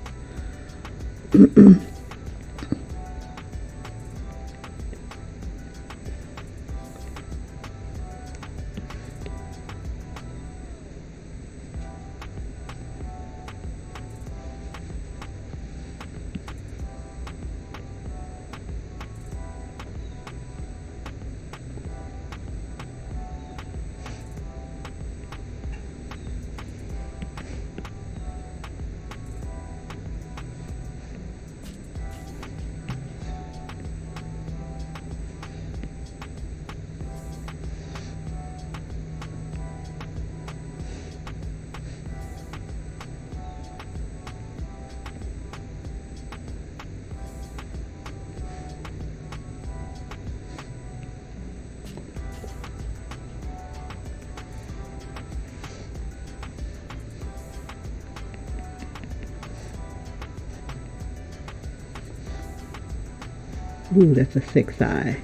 Speaker 1: Ooh, that's a thick thigh.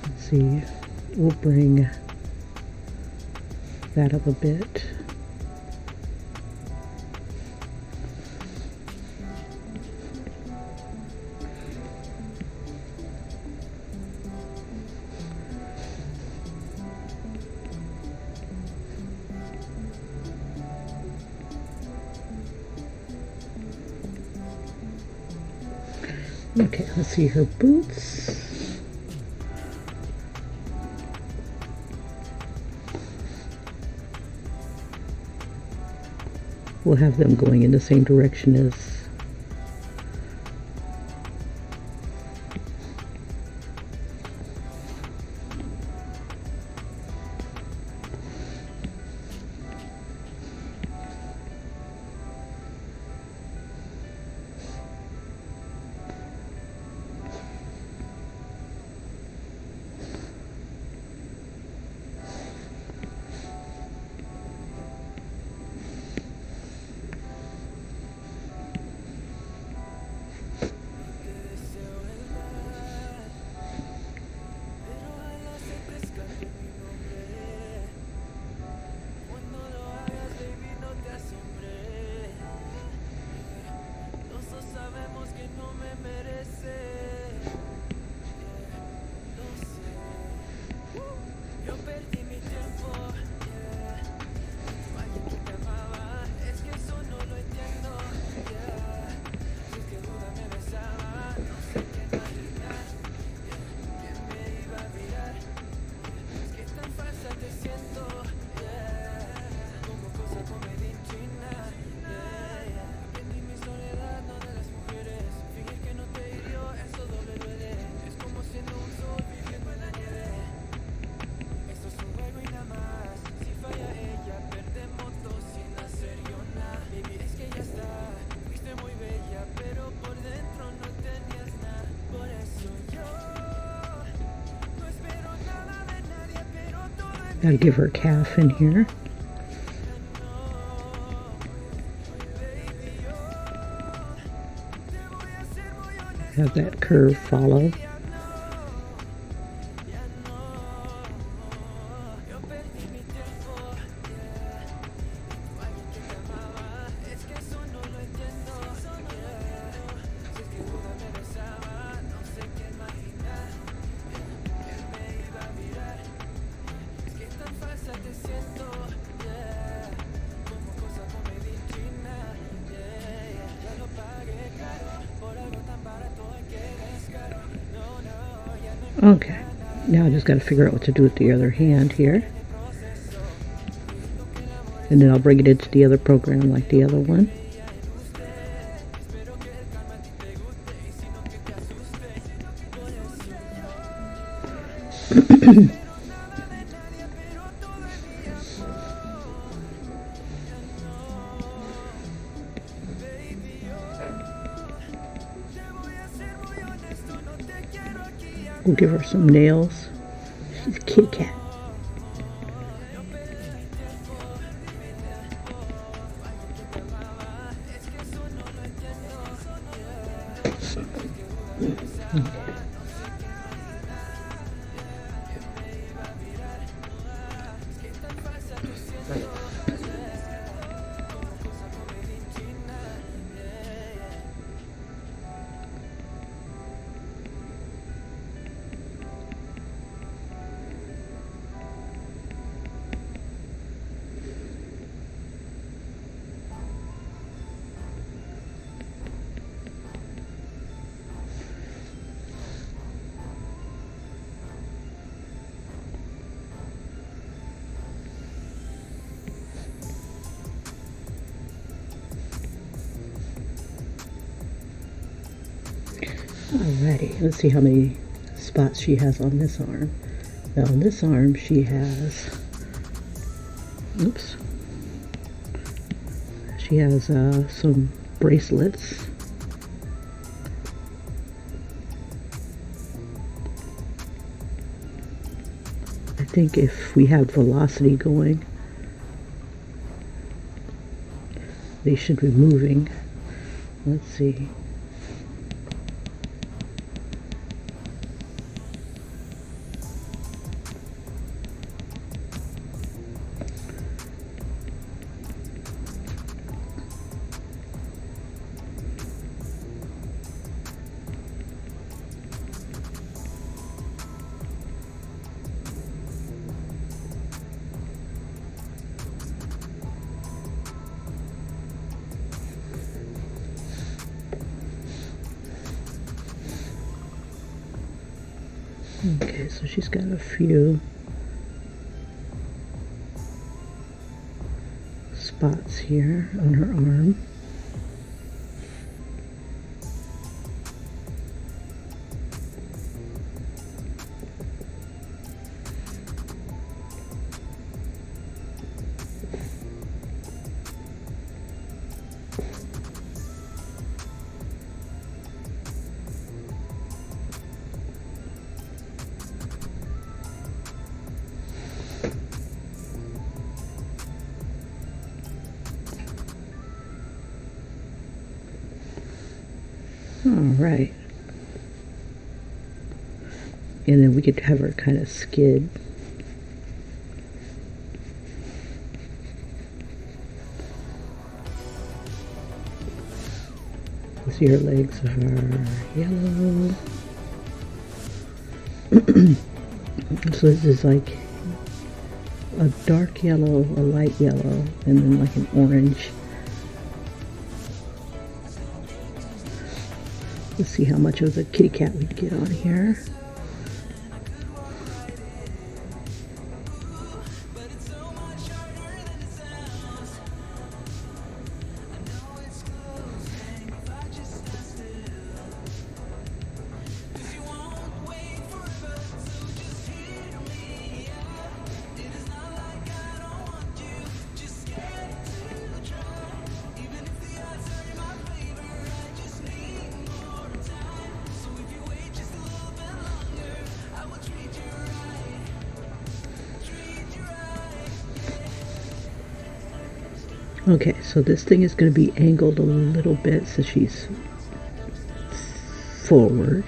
Speaker 1: Let's see, we'll bring that up a bit. Okay, let's see her boots. We'll have them going in the same direction as gotta give her a calf in here. Have that curve follow. Okay, now I just got to figure out what to do with the other hand here. And then I'll bring it into the other program like the other one. We'll give her some nails. She's a kitty cat. Alrighty, let's see how many spots she has on this arm. Now on this arm she has, oops, she has some bracelets. think if we have velocity going, they should be moving. Let's see. Okay, so she's got a few spots here on her arm. Alright. And then we could have her kind of skid. See, her legs are yellow. So this is like a dark yellow, a light yellow, and then like an orange. Let's see how much of the kitty cat we get on here. Okay, so this thing is going to be angled a little bit so she's forward.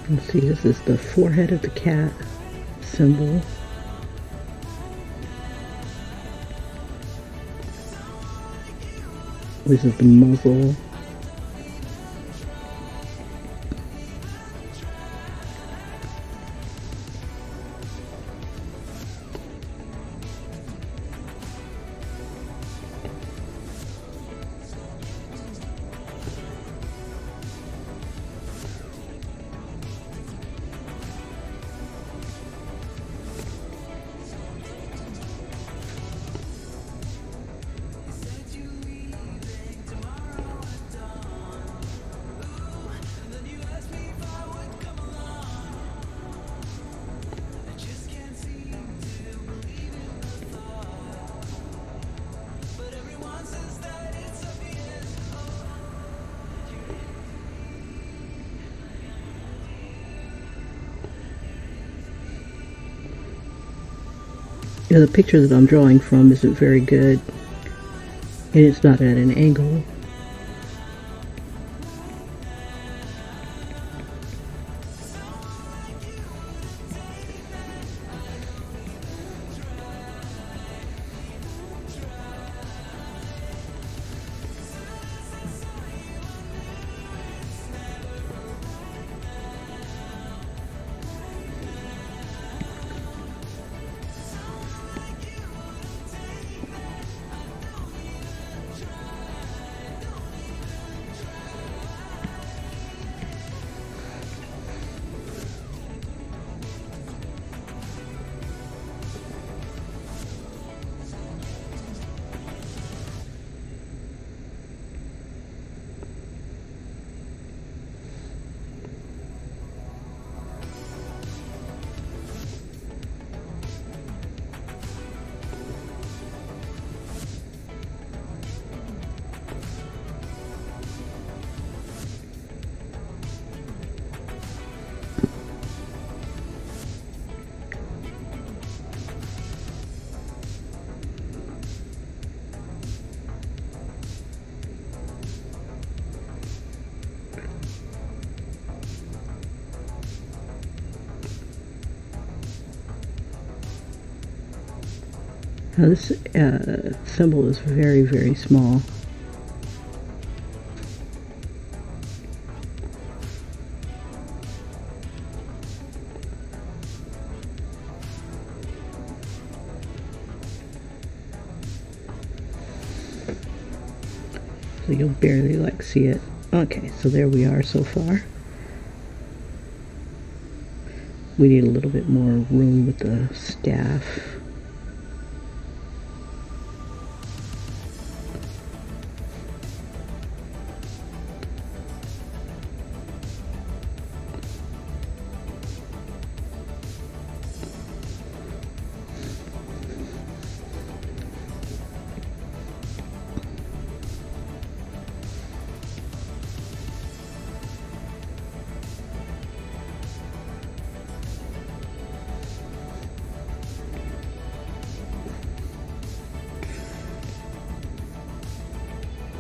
Speaker 1: Let's see, this is the forehead of the cat symbol. This is the muzzle. You know, the picture that I'm drawing from isn't very good, and it's not at an angle. Now this symbol is very, very small. So you'll barely see it. Okay, so there we are so far. We need a little bit more room with the staff.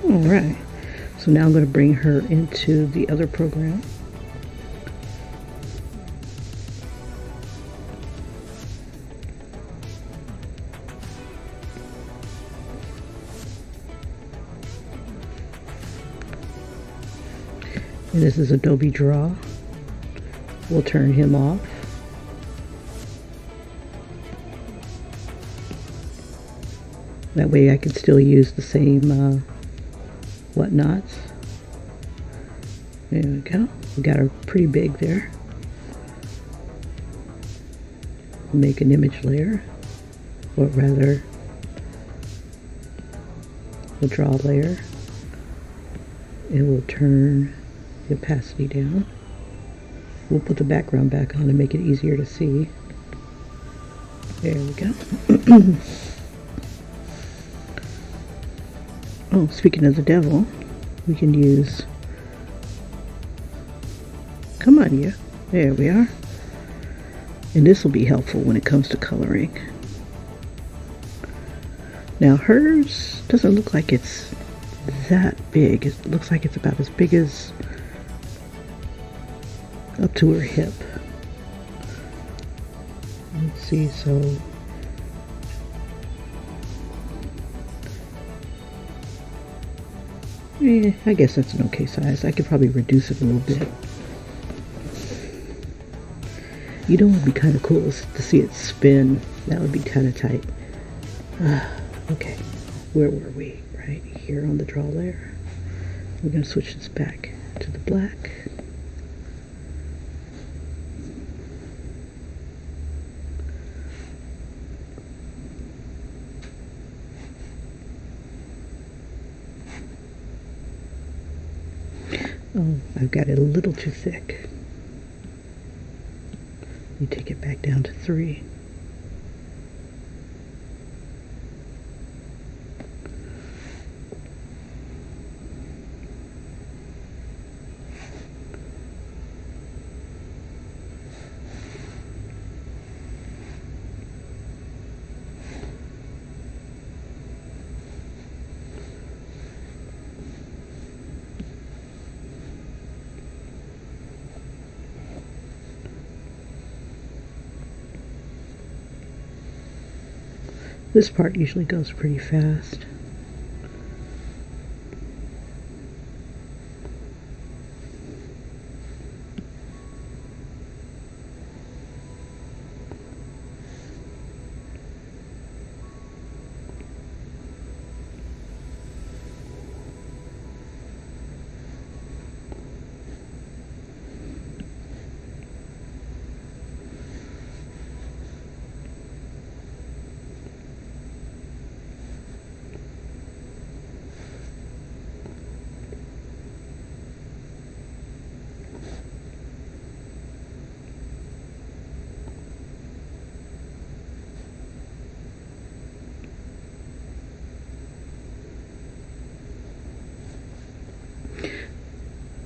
Speaker 1: Alright, so now I'm going to bring her into the other program. And this is Adobe Draw. We'll turn him off. That way I can still use the same whatnots. There we go. We got her pretty big there. Make an image layer, or rather, we'll draw a layer, and we'll turn the opacity down. We'll put the background back on to make it easier to see. There we go. Oh, speaking of the devil, we can use, come on you, there we are. And this will be helpful when it comes to coloring. Now hers doesn't look like it's that big. It looks like it's about as big as up to her hip. Let's see, so I guess that's an okay size. I could probably reduce it a little bit. You know what would be kind of cool is to see it spin. That would be kind of tight. Okay, where were we? Right here on the draw layer. We're going to switch this back to the black. Oh, I've got it a little too thick. You take it back down to 3. This part usually goes pretty fast.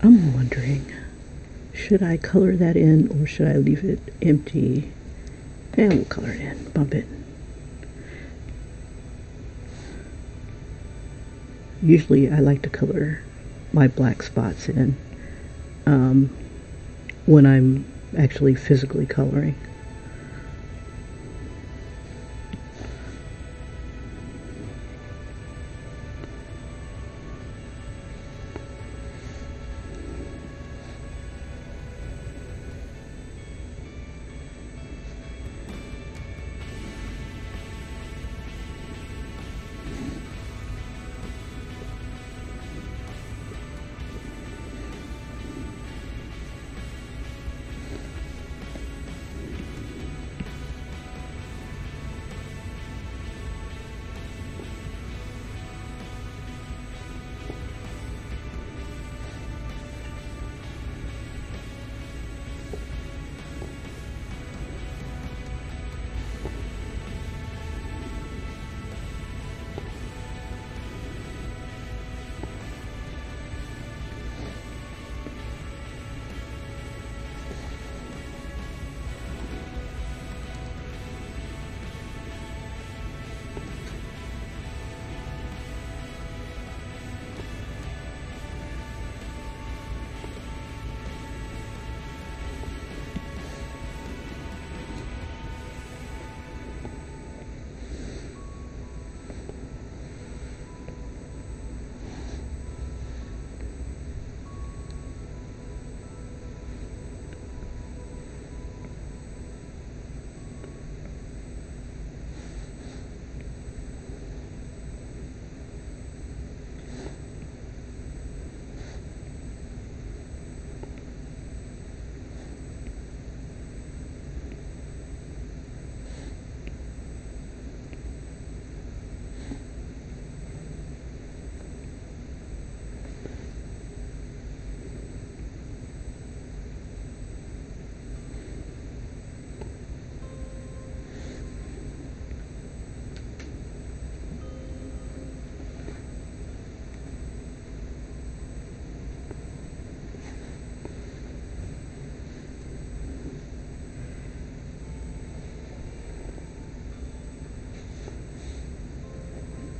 Speaker 1: I'm wondering, should I color that in or should I leave it empty? And we'll color it in, bump it. Usually I like to color my black spots in when I'm actually physically coloring.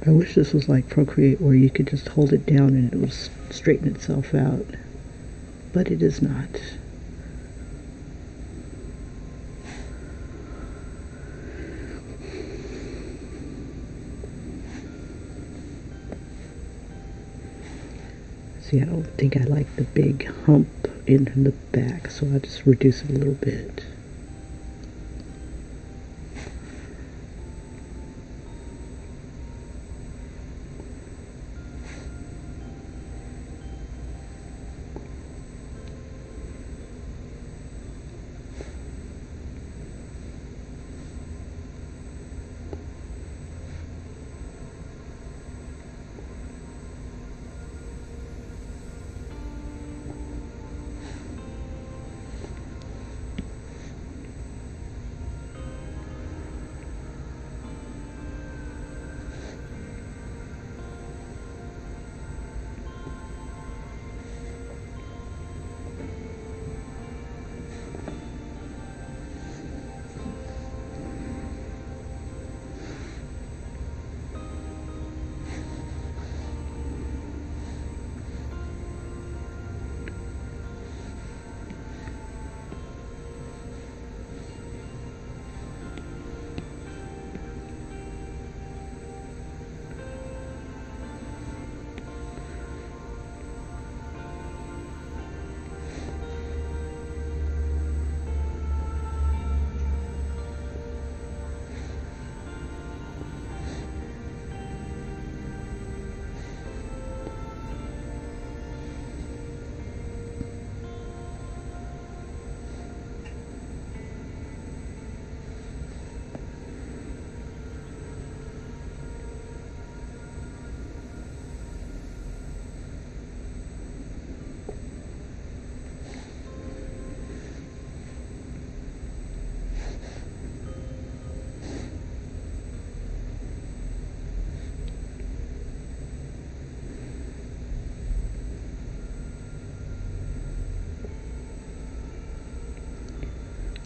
Speaker 1: I wish this was like Procreate where you could just hold it down and it would straighten itself out. But it is not. See, I don't think I like the big hump in the back, so I'll just reduce it a little bit.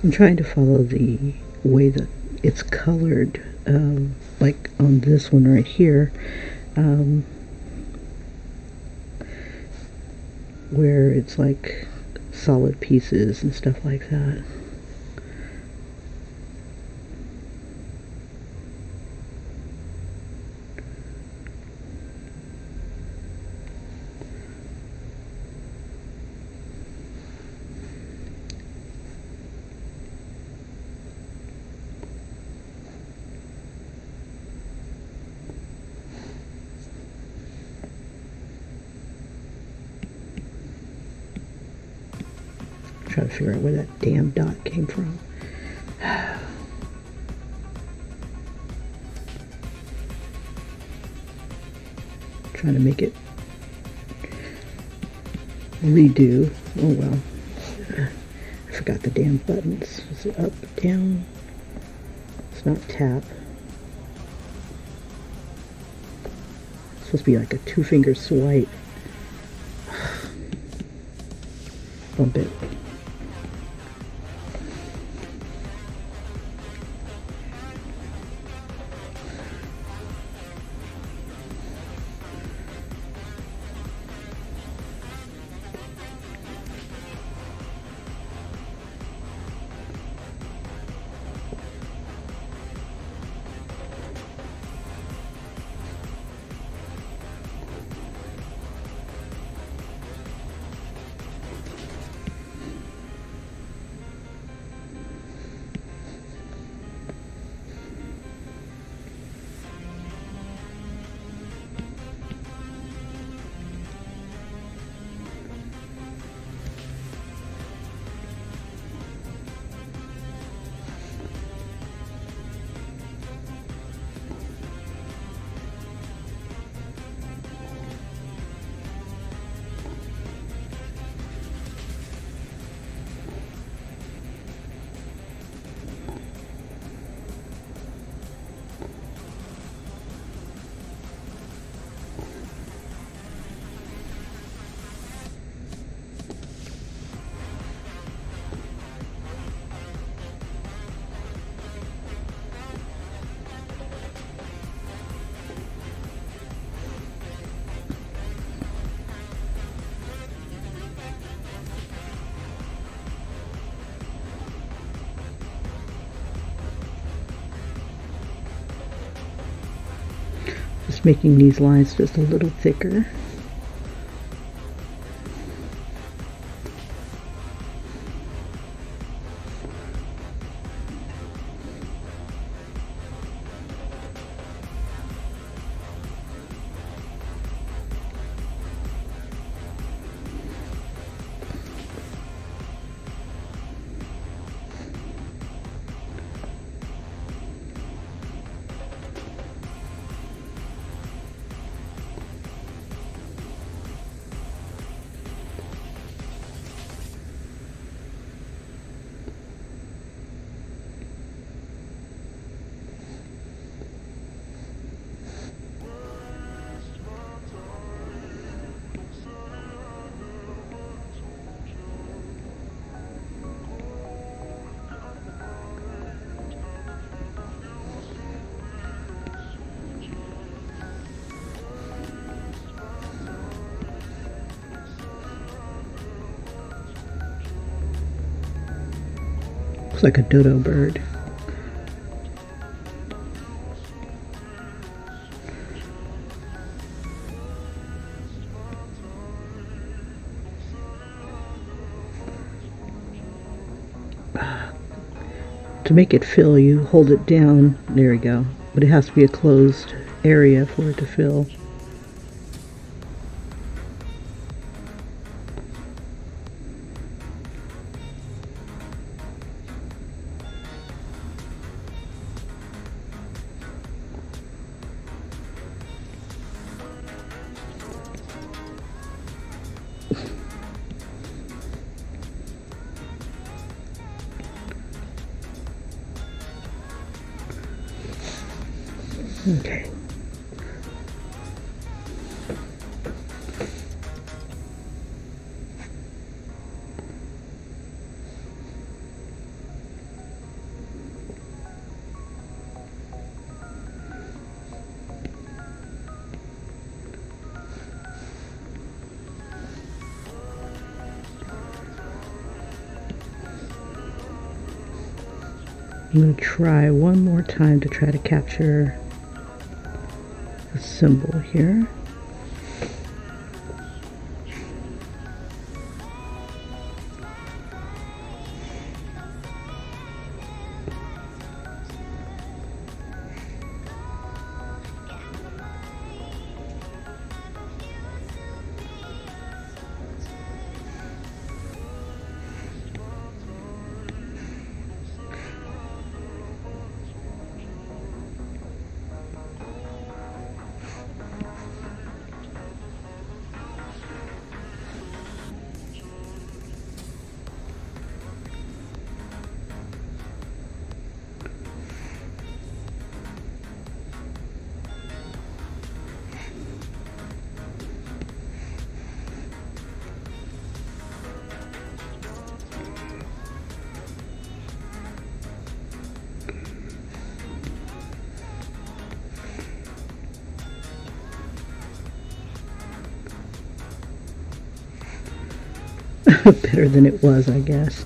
Speaker 1: I'm trying to follow the way that it's colored, like on this one right here, where it's like solid pieces and stuff like that. Trying to figure out where that damn dot came from. Trying to make it redo. Oh well. I forgot the damn buttons. Is it up, down? It's not tap. It's supposed to be like a 2-finger swipe. Bump it. Just making these lines just a little thicker. Looks like a dodo bird. To make it fill, you hold it down. There we go. But it has to be a closed area for it to fill. Okay. I'm going to try one more time to try to capture the symbol here. Better than it was, I guess.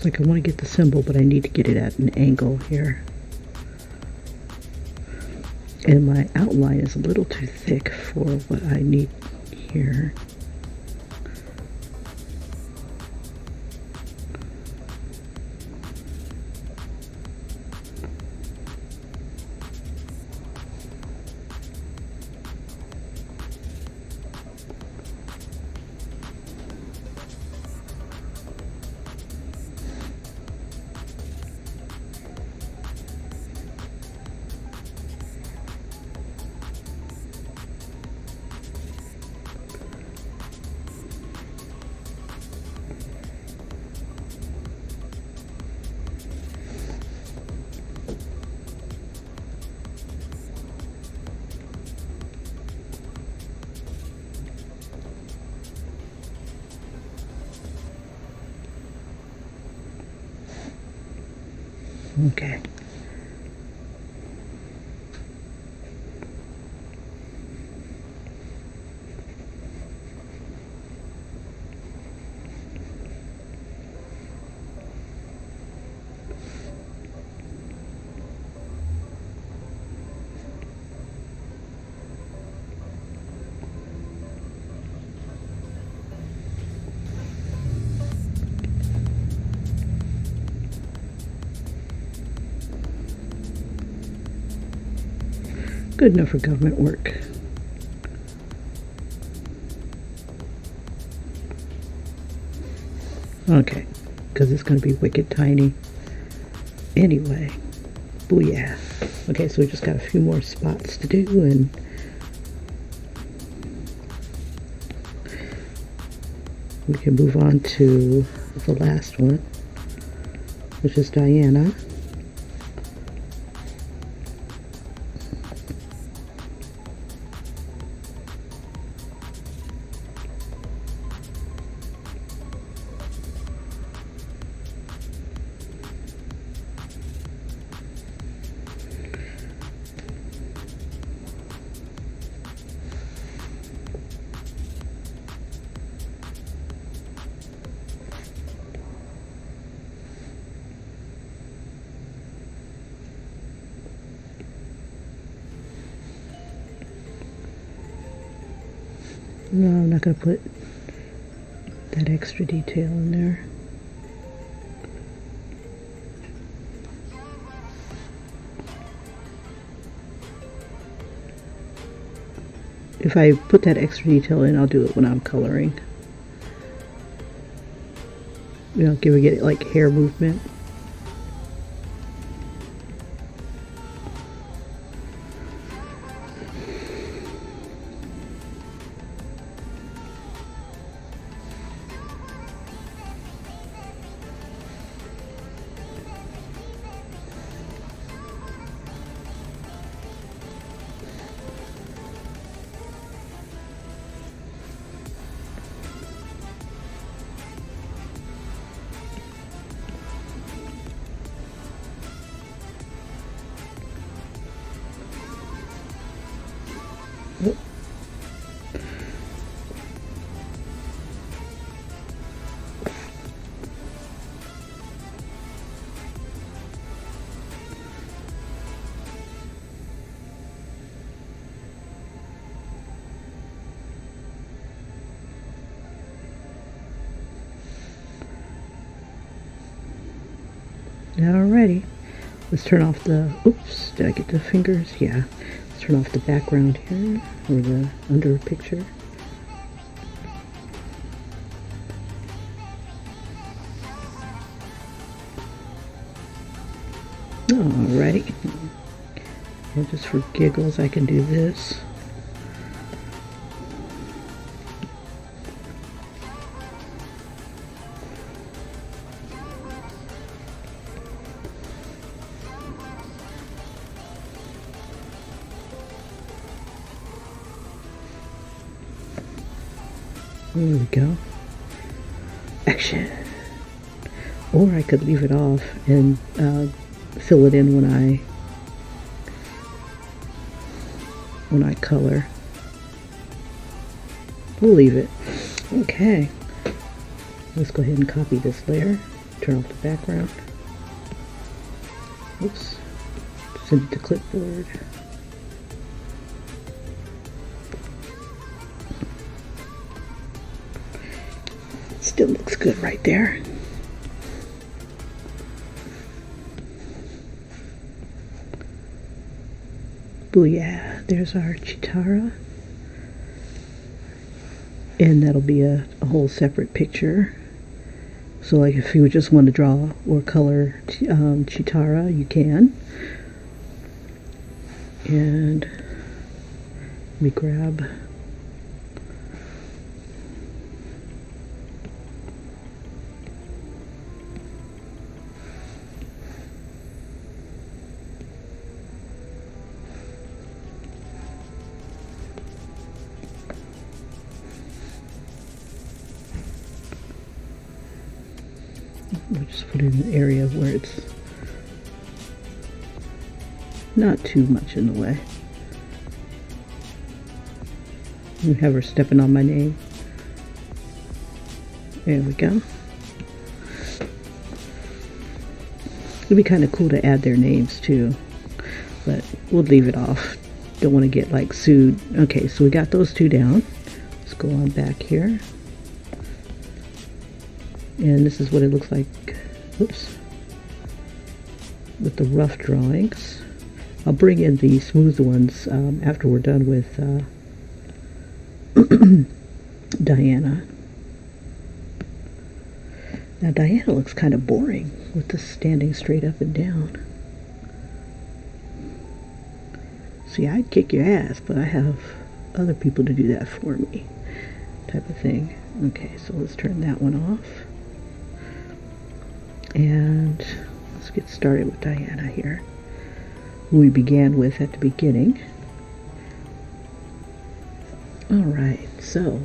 Speaker 1: Like I want to get the symbol, but I need to get it at an angle here. And my outline is a little too thick for what I need here. Okay. Good enough for government work. Okay, because it's going to be wicked tiny. Anyway, booyah. Okay, so we just got a few more spots to do, and we can move on to the last one, which is Diana. No, I'm not going to put that extra detail in there. If I put that extra detail in, I'll do it when I'm coloring. You know, give it like hair movement. Alrighty, let's turn off the, oops, did I get the fingers? Yeah, let's turn off the background here, or the under picture. Alrighty, and just for giggles I can do this. There we go. Action. Or I could leave it off and fill it in when I color. We'll leave it. Okay. Let's go ahead and copy this layer. Turn off the background. Oops. Send it to clipboard. Still looks good right there. Booyah, there's our Cheetara. And that'll be a whole separate picture. So like if you just want to draw or color Cheetara, you can. And let me grab we'll just put it in an area where it's not too much in the way. You have her stepping on my name. There we go. It'd be kind of cool to add their names too, but we'll leave it off. Don't want to get like sued. Okay, so we got those two down. Let's go on back here. And this is what it looks like, oops, with the rough drawings. I'll bring in the smooth ones after we're done with Diana. Now Diana looks kind of boring with this standing straight up and down. See, I'd kick your ass, but I have other people to do that for me, type of thing. Okay, so let's turn that one off. And let's get started with Diana here, who we began with at the beginning. Alright, so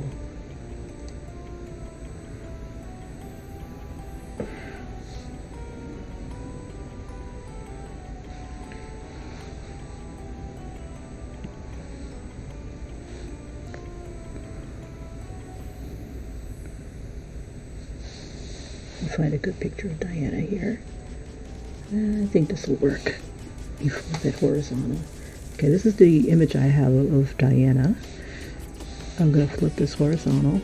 Speaker 1: find a good picture of Diana here. I think this will work. You flip it horizontal. Okay, this is the image I have of Diana. I'm going to flip this horizontal.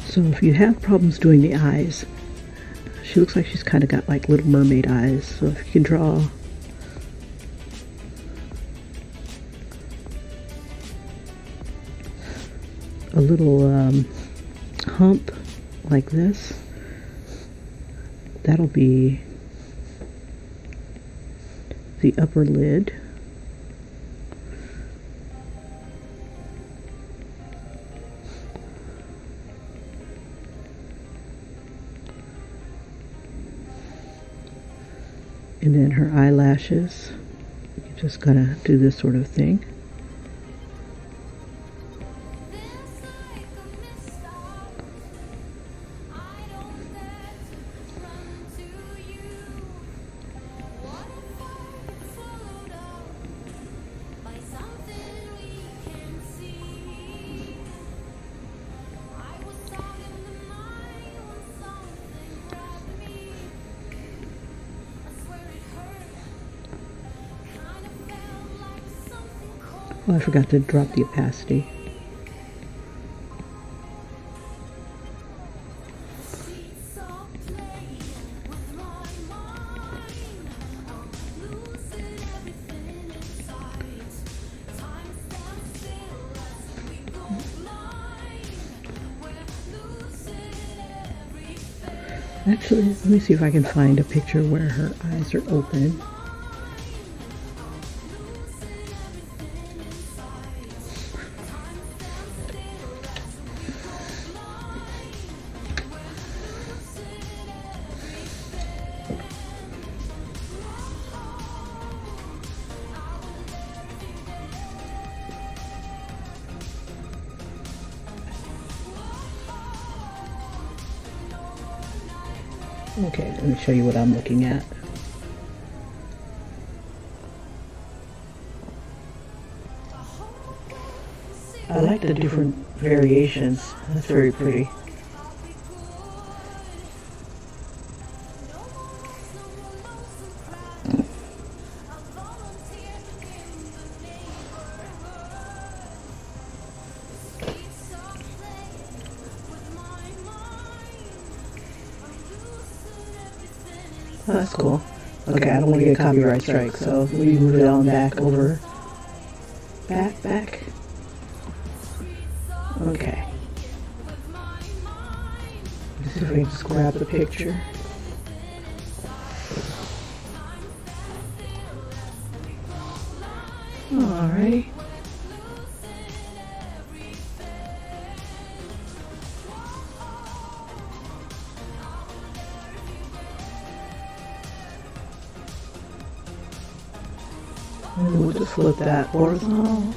Speaker 1: So if you have problems doing the eyes, she looks like she's kind of got like Little Mermaid eyes. So if you can draw a little hump like this, that'll be the upper lid. And then her eyelashes, you're just gonna do this sort of thing. Oh, I forgot to drop the opacity. Actually, let me see if I can find a picture where her eyes are open. Okay, let me show you what I'm looking at. I like the different variations. That's very pretty. Oh, that's cool. Okay, I don't want to get a copyright strike, so we move it on back over. Back. Okay. Let's see if we can just grab the picture. Alrighty. And we'll just flip that horizontal.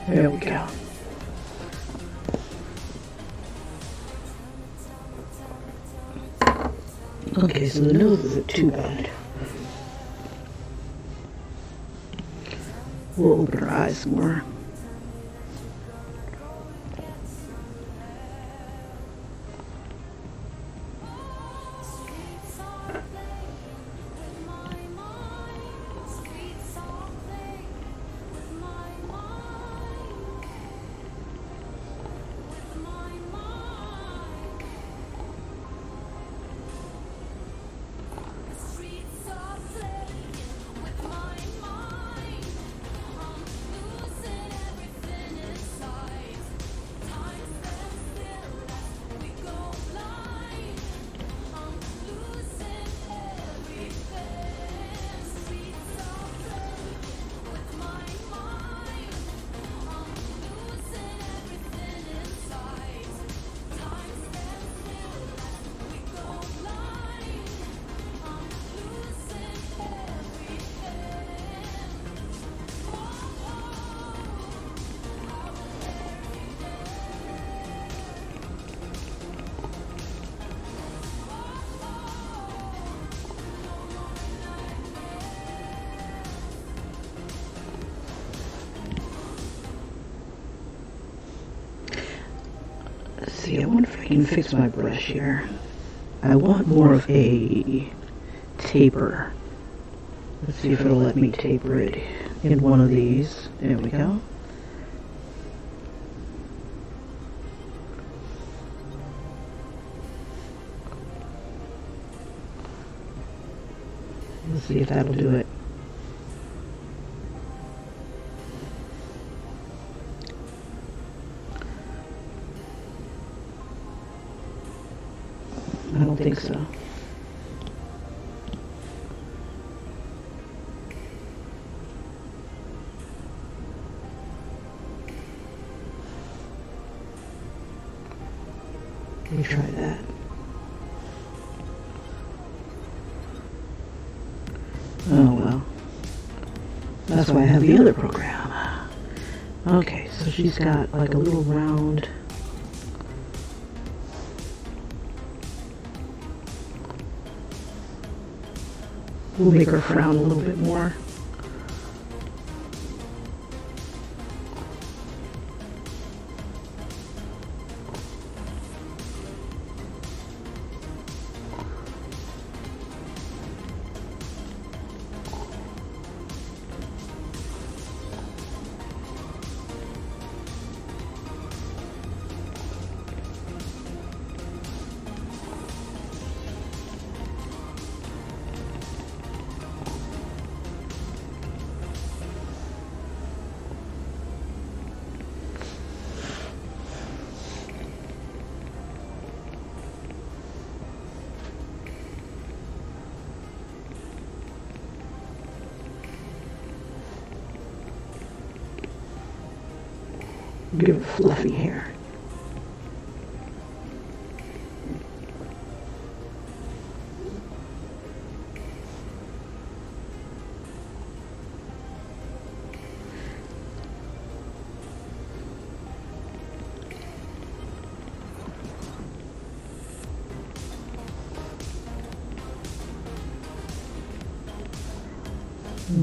Speaker 1: There we go. Okay, so the nose isn't too bad. We'll open her eyes more. See, I wonder if I can fix my brush here. I want more of a taper. Let's see if it'll let me taper it in one of these. There we go. Let's see if that'll do it. I don't think so. Let me try that. Oh well. That's why I have the other program. Okay, so she's got like a little round. We'll make her frown a little bit more. Give it fluffy hair.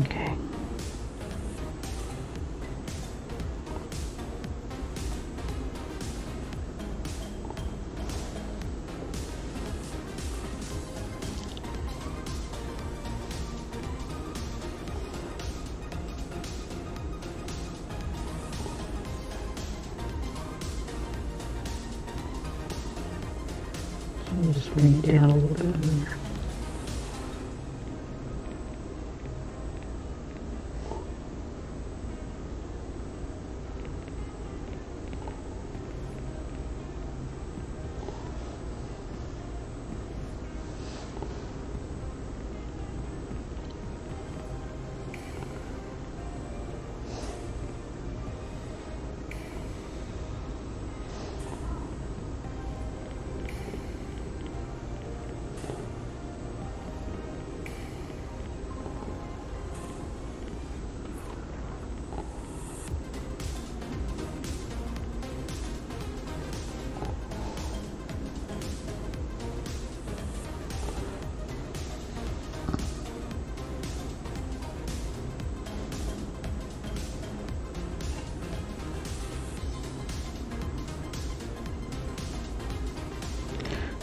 Speaker 1: Okay. I'll just bring it down a little bit more.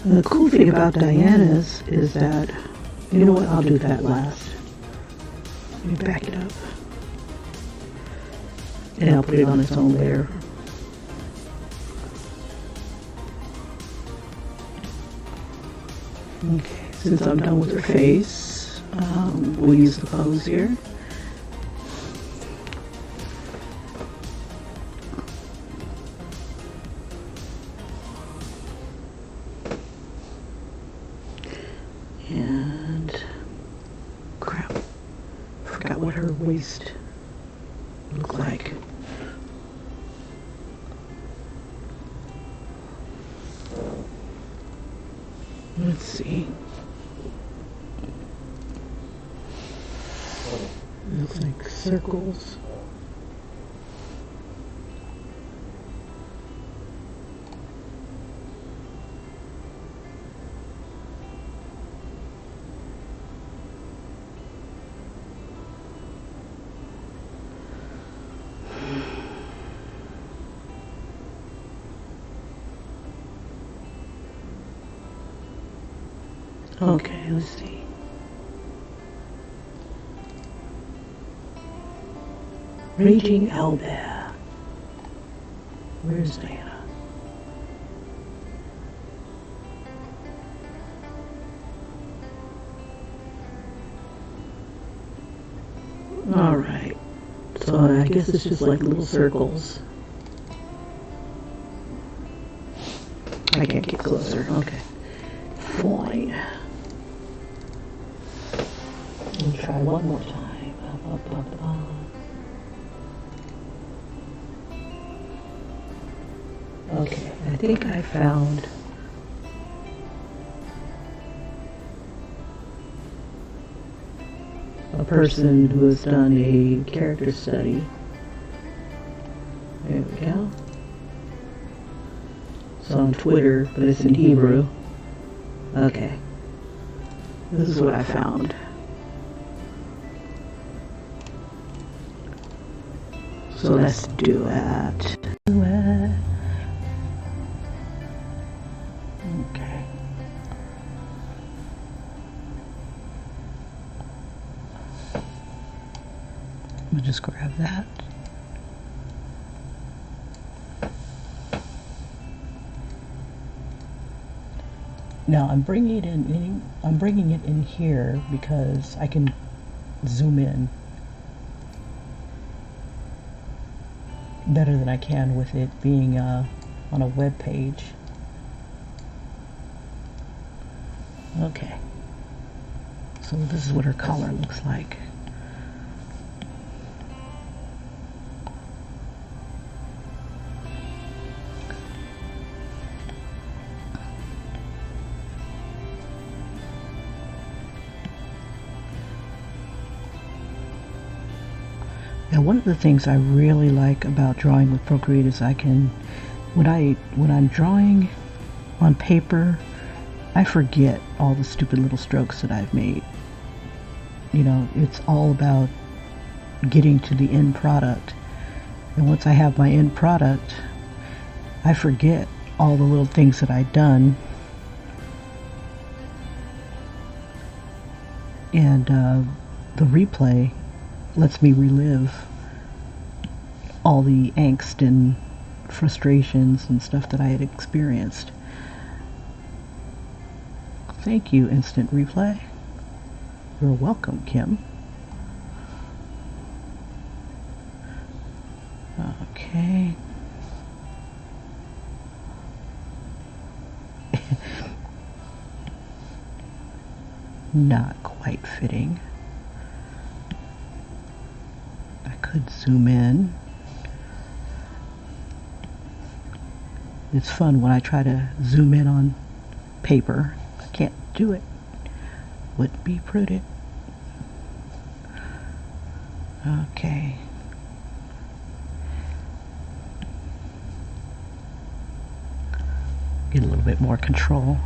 Speaker 1: And the cool thing about Diana's is that, you know what, I'll do that last. Let me back it up. And I'll put it on its own layer. Okay, since I'm done with her face, we'll use the pose here. And crap, forgot what her waist looked like. Let's see. It looks like circles. Okay, let's see. Raging Owlbear. Where's Diana? Alright. So I guess it's just like little circles. I can't get closer. Okay. Fine. We'll try one more time. Up, up, up, up. Okay, I think I found a person who has done a character study. There we go. It's on Twitter, but it's in Hebrew. Okay. This is what I found. So let's do it. Okay. We'll just grab that. Now I'm bringing it in here because I can zoom in better than I can with it being on a web page. Okay. So this is what her collar looks like. Now, one of the things I really like about drawing with Procreate is I can, when I'm drawing on paper, I forget all the stupid little strokes that I've made. You know, it's all about getting to the end product. And once I have my end product, I forget all the little things that I've done. And the replay lets me relive all the angst and frustrations and stuff that I had experienced. Thank you, Instant Replay. You're welcome, Kim. Okay. Not quite fitting. I could zoom in. It's fun when I try to zoom in on paper. I can't do it. Would be prudent. Okay. Get a little bit more control.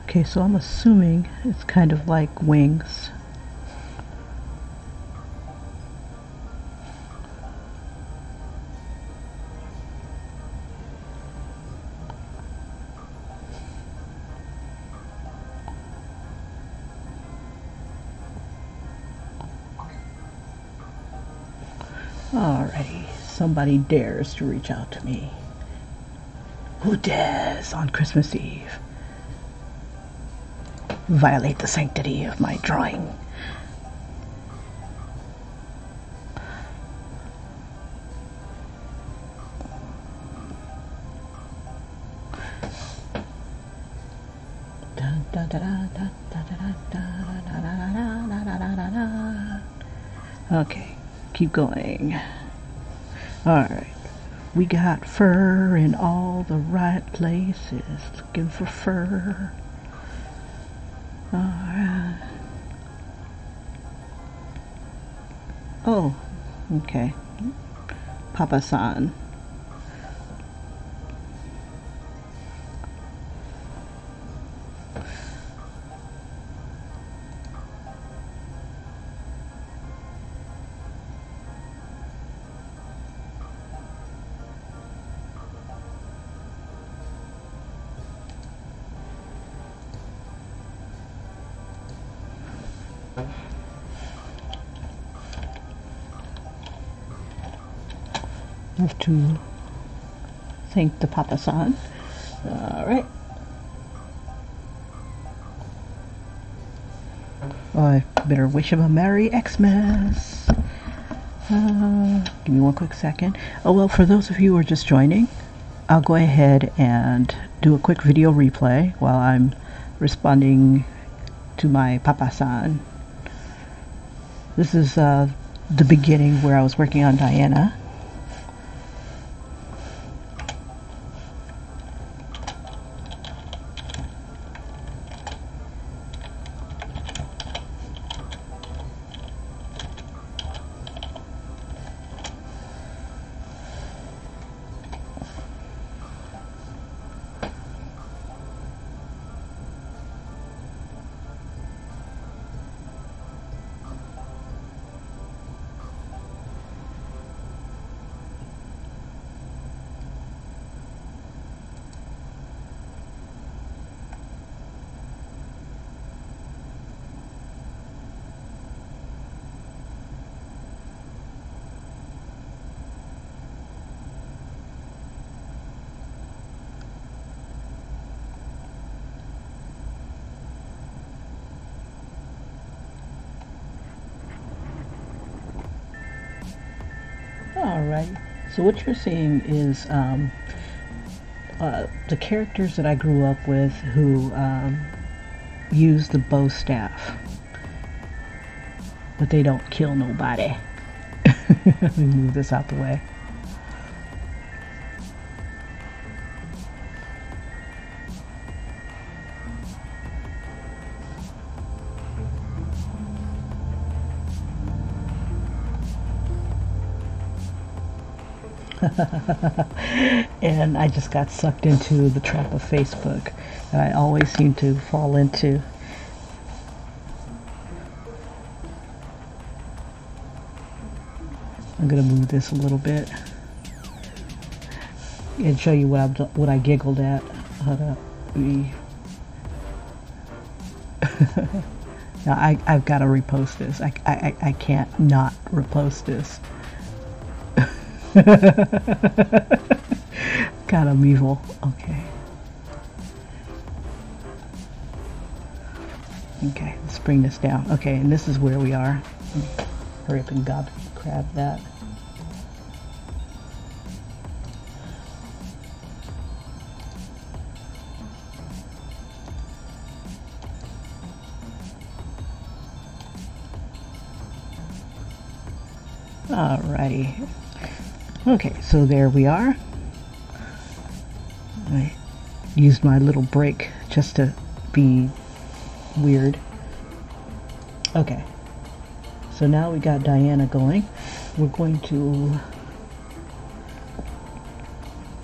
Speaker 1: Okay, so I'm assuming it's kind of like wings. Alrighty, somebody dares to reach out to me. Who dares on Christmas Eve violate the sanctity of my drawing? Okay, keep going. Alright, we got fur in all the right places, looking for fur. Alright. Oh, okay. Papa-san. Have to thank the Papa-san. Alright. Oh, I better wish him a Merry Xmas. Give me one quick second. Oh, well, for those of you who are just joining, I'll go ahead and do a quick video replay while I'm responding to my Papa-san. This is the beginning where I was working on Diana. Alright, so what you're seeing is the characters that I grew up with who use the bow staff, but they don't kill nobody. Let me move this out the way. And I just got sucked into the trap of Facebook that I always seem to fall into. I'm gonna move this a little bit and show you what I giggled at. Now I've got to repost this. I can't not repost this. Got a measle. Okay. Okay, let's bring this down. Okay, and this is where we are. Hurry up and grab that. Alrighty. Okay, so there we are. I used my little break just to be weird. Okay, so now we got Diana going. We're going to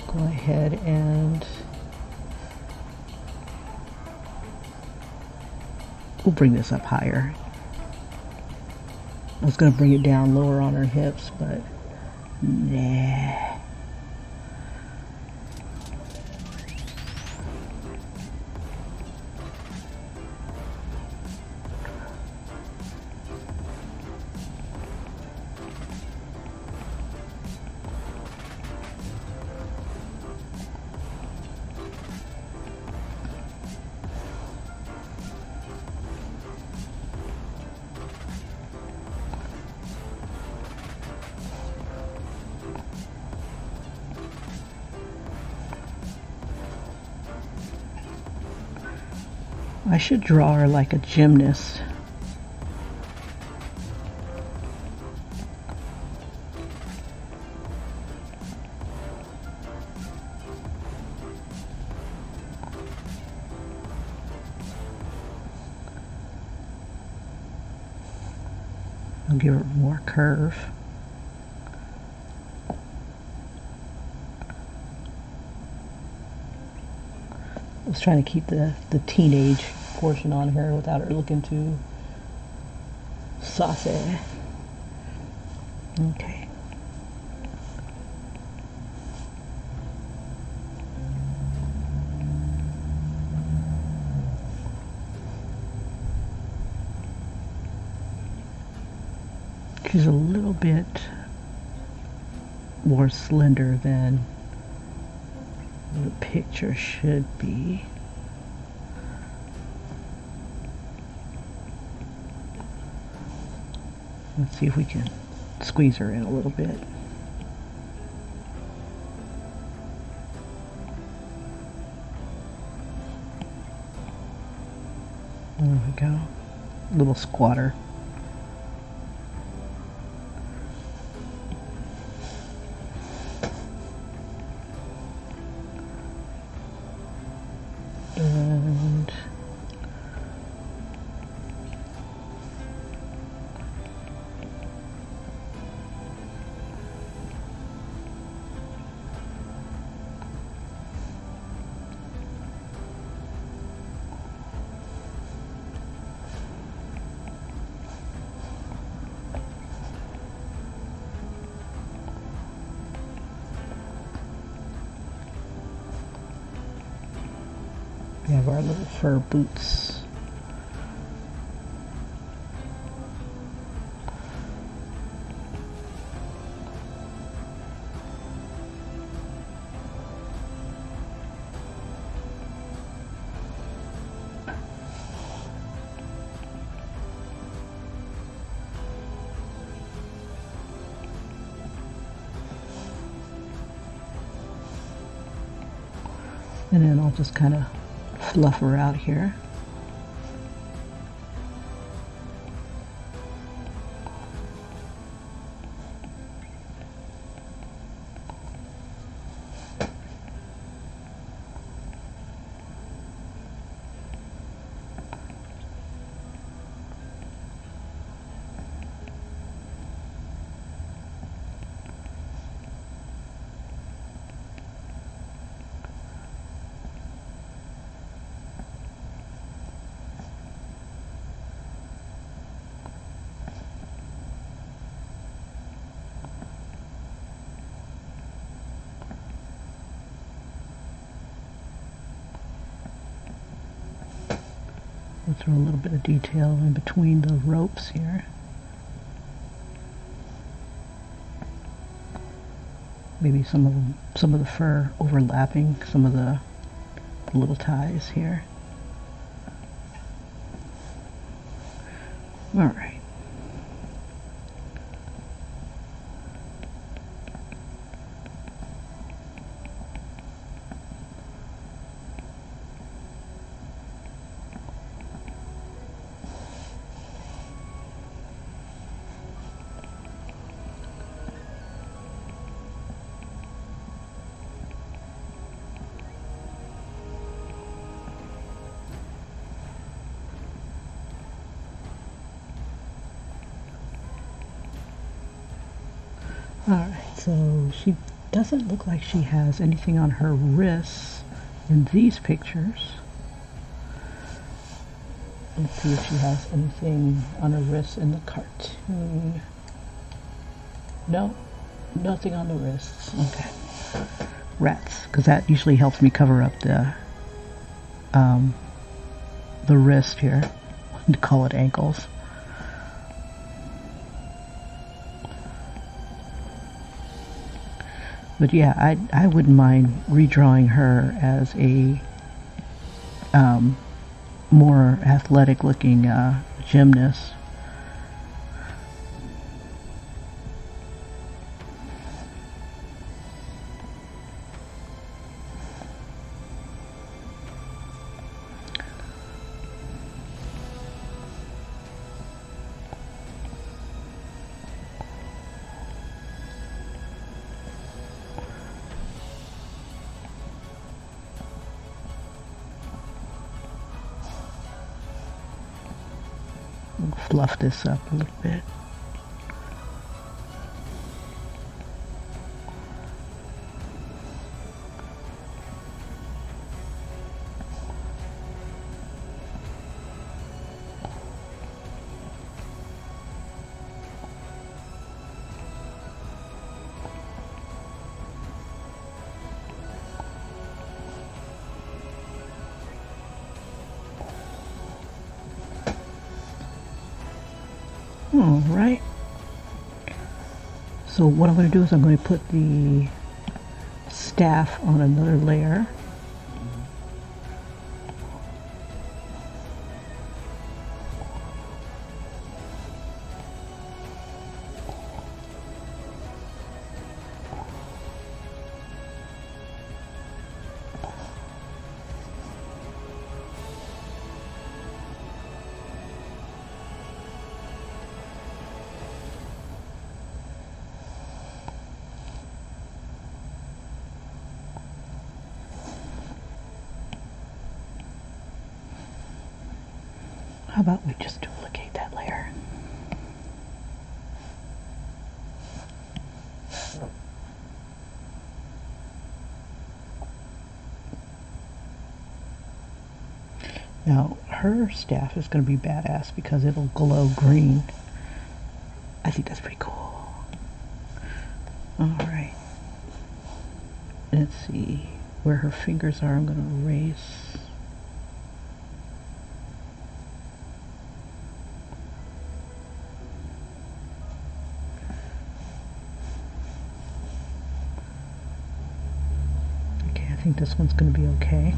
Speaker 1: go ahead and we'll bring this up higher. I was going to bring it down lower on her hips, but nah. I should draw her like a gymnast. I'll give her more curve. I was trying to keep the teenage portion on her without her looking too saucy. Okay. She's a little bit more slender than the picture should be. Let's see if we can squeeze her in a little bit. There we go. Little squatter. And we have our little fur boots. And then I'll just kind of fluff her out here. We'll throw a little bit of detail in between the ropes here. Maybe some of the fur overlapping some of the little ties here. All right. Alright, so she doesn't look like she has anything on her wrists in these pictures. Let's see if she has anything on her wrists in the cartoon. No, nothing on the wrists. Okay. Rats, because that usually helps me cover up the wrist here. To call it ankles. But yeah, I wouldn't mind redrawing her as a more athletic looking gymnast. We'll fluff this up a little bit. Alright, so what I'm going to do is I'm going to put the staff on another layer. How about we just duplicate that layer? Now, her staff is going to be badass because it'll glow green. I think that's pretty cool. Alright. Let's see where her fingers are. I'm going to erase. I think this one's going to be okay.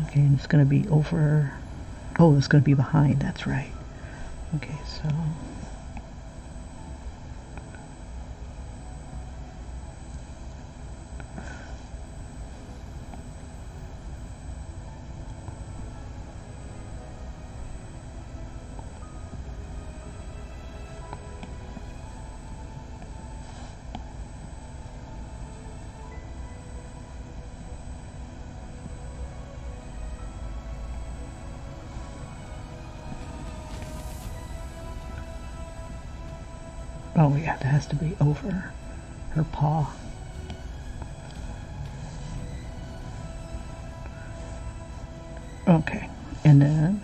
Speaker 1: Okay, and it's going to be over. Oh, it's going to be behind. That's right. Okay, so. Oh yeah, that has to be over her paw. Okay, and then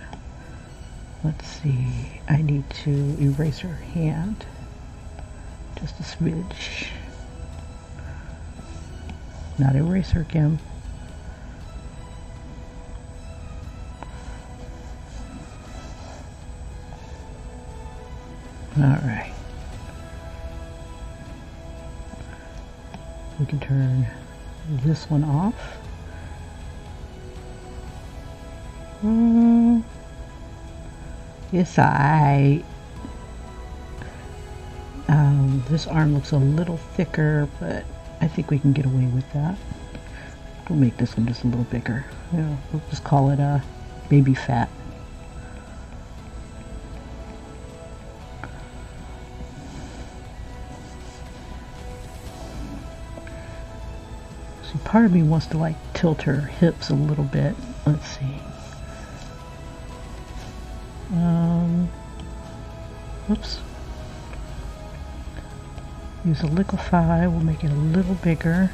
Speaker 1: let's see, I need to erase her hand just a smidge. Not erase her, Kim. Alright. We can turn this one off. It's alright. This arm looks a little thicker, but I think we can get away with that. We'll make this one just a little bigger. Yeah, we'll just call it a baby fat. See, part of me wants to like tilt her hips a little bit. Let's see. Oops. Use a liquify, we'll make it a little bigger.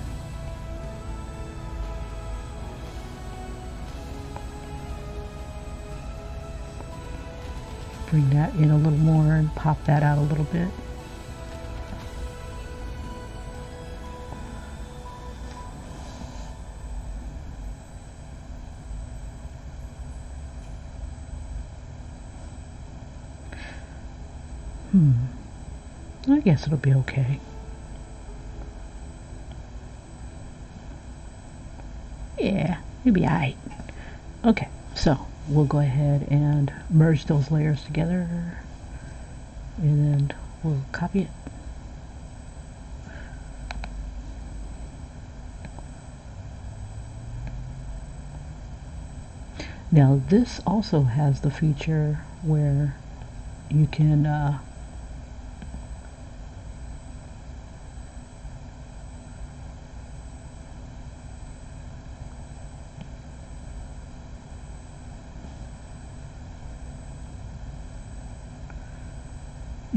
Speaker 1: Bring that in a little more and pop that out a little bit. I guess it'll be okay. Yeah, it'll be alright. Okay, so we'll go ahead and merge those layers together and then we'll copy it. Now this also has the feature where you can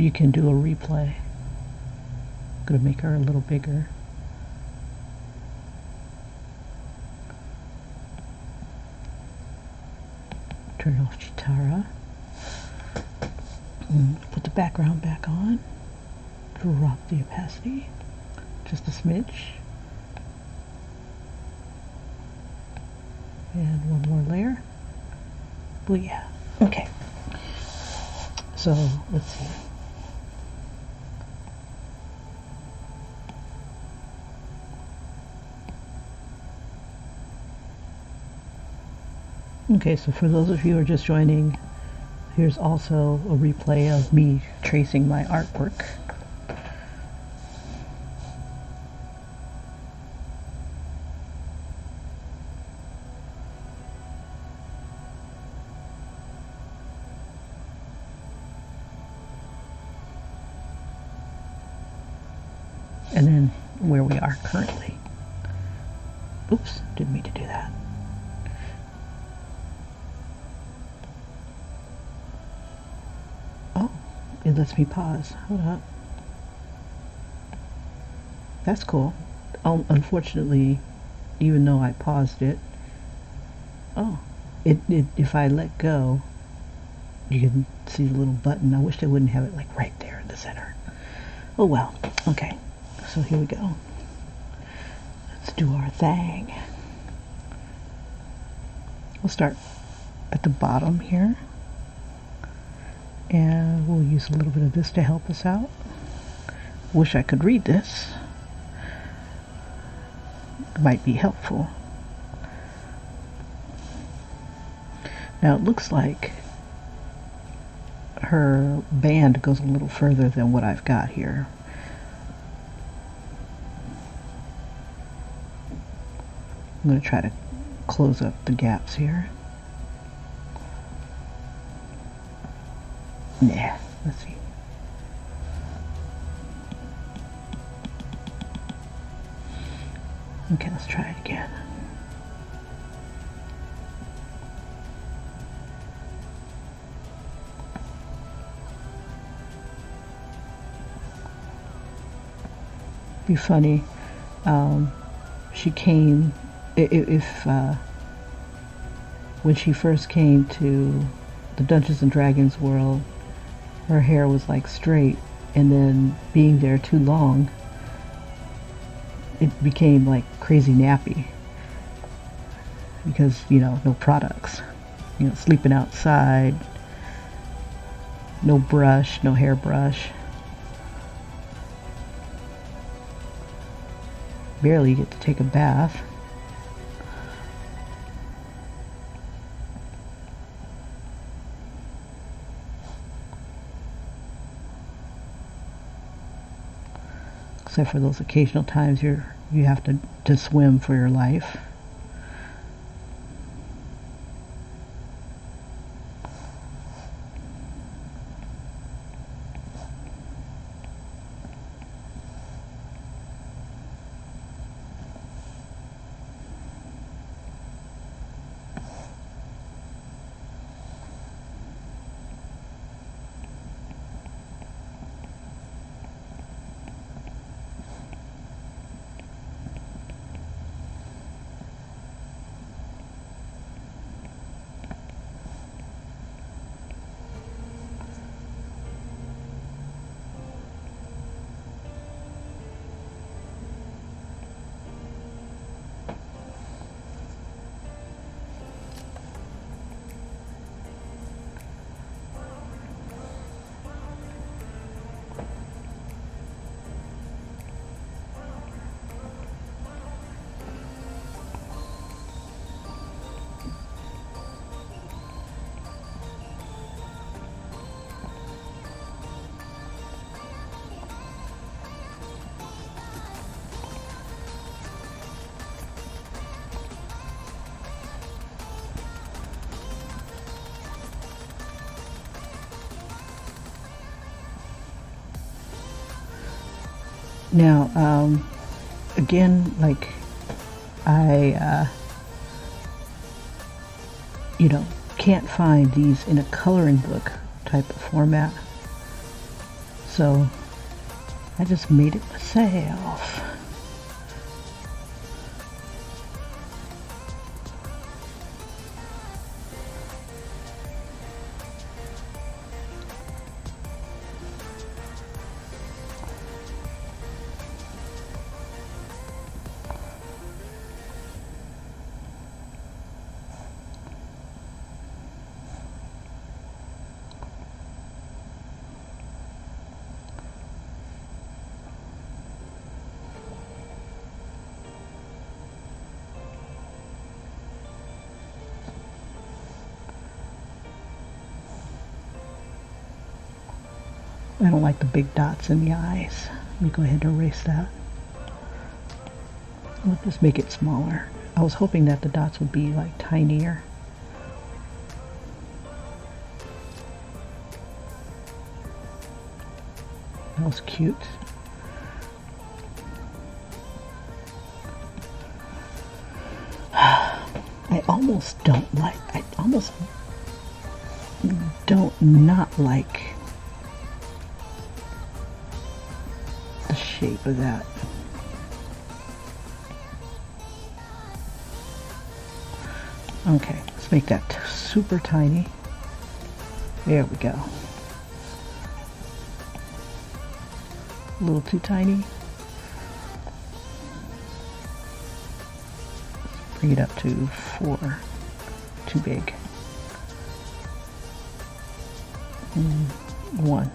Speaker 1: you can do a replay. I'm gonna make her a little bigger. Turn off Cheetara. Put the background back on. Drop the opacity just a smidge. And one more layer. Well, yeah. Okay. So let's see. Okay, so for those of you who are just joining, here's also a replay of me tracing my artwork. And then where we are currently. Oops, didn't mean to do that. Oh, it lets me pause. Hold up. That's cool. Unfortunately, even though I paused it, if I let go, you can see the little button. I wish they wouldn't have it like right there in the center. Oh well. Okay. So here we go. Let's do our thing. We'll start at the bottom here. And we'll use a little bit of this to help us out. Wish I could read this. It might be helpful. Now it looks like her band goes a little further than what I've got here. I'm going to try to close up the gaps here. Yeah, let's see. Okay, let's try it again. Be funny. She came. When she first came to the Dungeons and Dragons world, her hair was like straight, and then being there too long, it became like crazy nappy because, you know, no products, you know, sleeping outside, no brush, no hairbrush, barely get to take a bath. Except for those occasional times you have to swim for your life. Now, again, like I, can't find these in a coloring book type of format. So I just made it myself. I don't like the big dots in the eyes. Let me go ahead and erase that. I'll just make it smaller. I was hoping that the dots would be like tinier. That was cute. I almost don't not like the shape of that. Okay, let's make that super tiny. There we go. A little too tiny. Bring it up to 4. Too big. 1.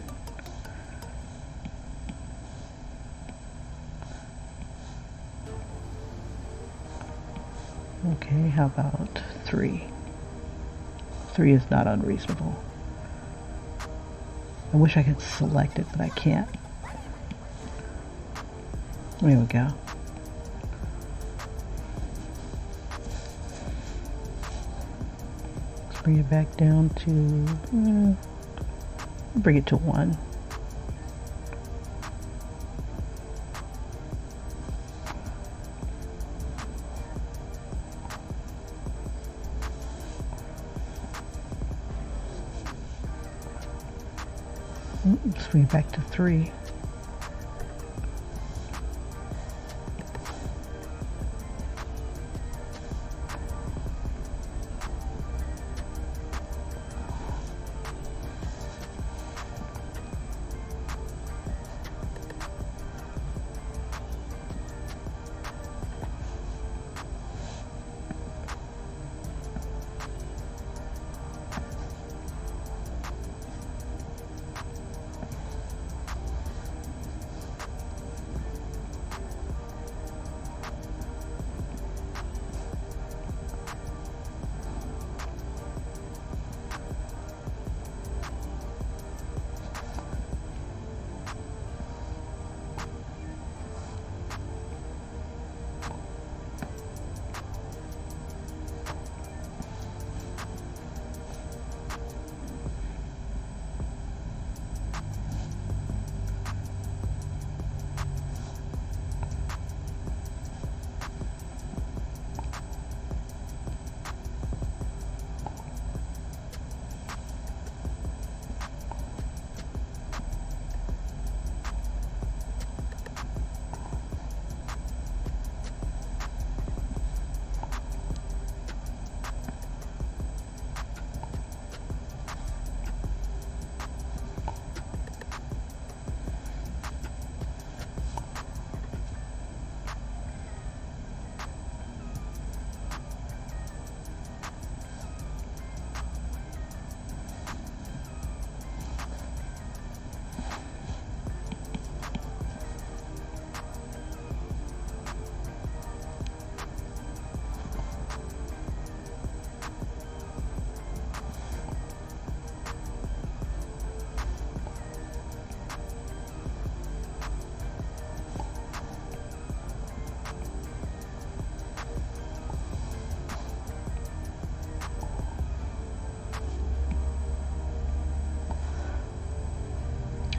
Speaker 1: Okay, how about 3? 3 is not unreasonable. I wish I could select it, but I can't. There we go. Let's bring it back down to, bring it to 1. Let's bring it back to 3.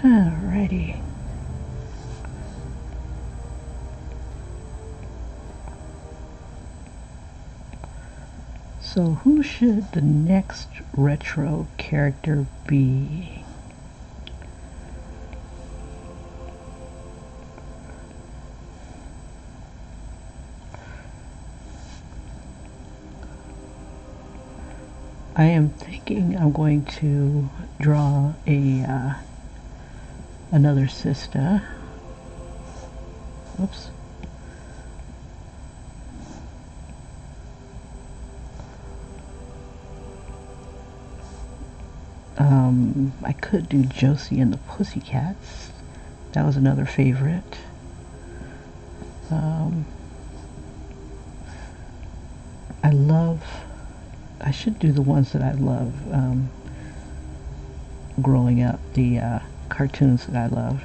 Speaker 1: Alrighty. So who should the next retro character be? I am thinking I'm going to draw a another sister. Oops. I could do Josie and the Pussycats. That was another favorite. I should do the ones that I love growing up, the cartoons that I loved.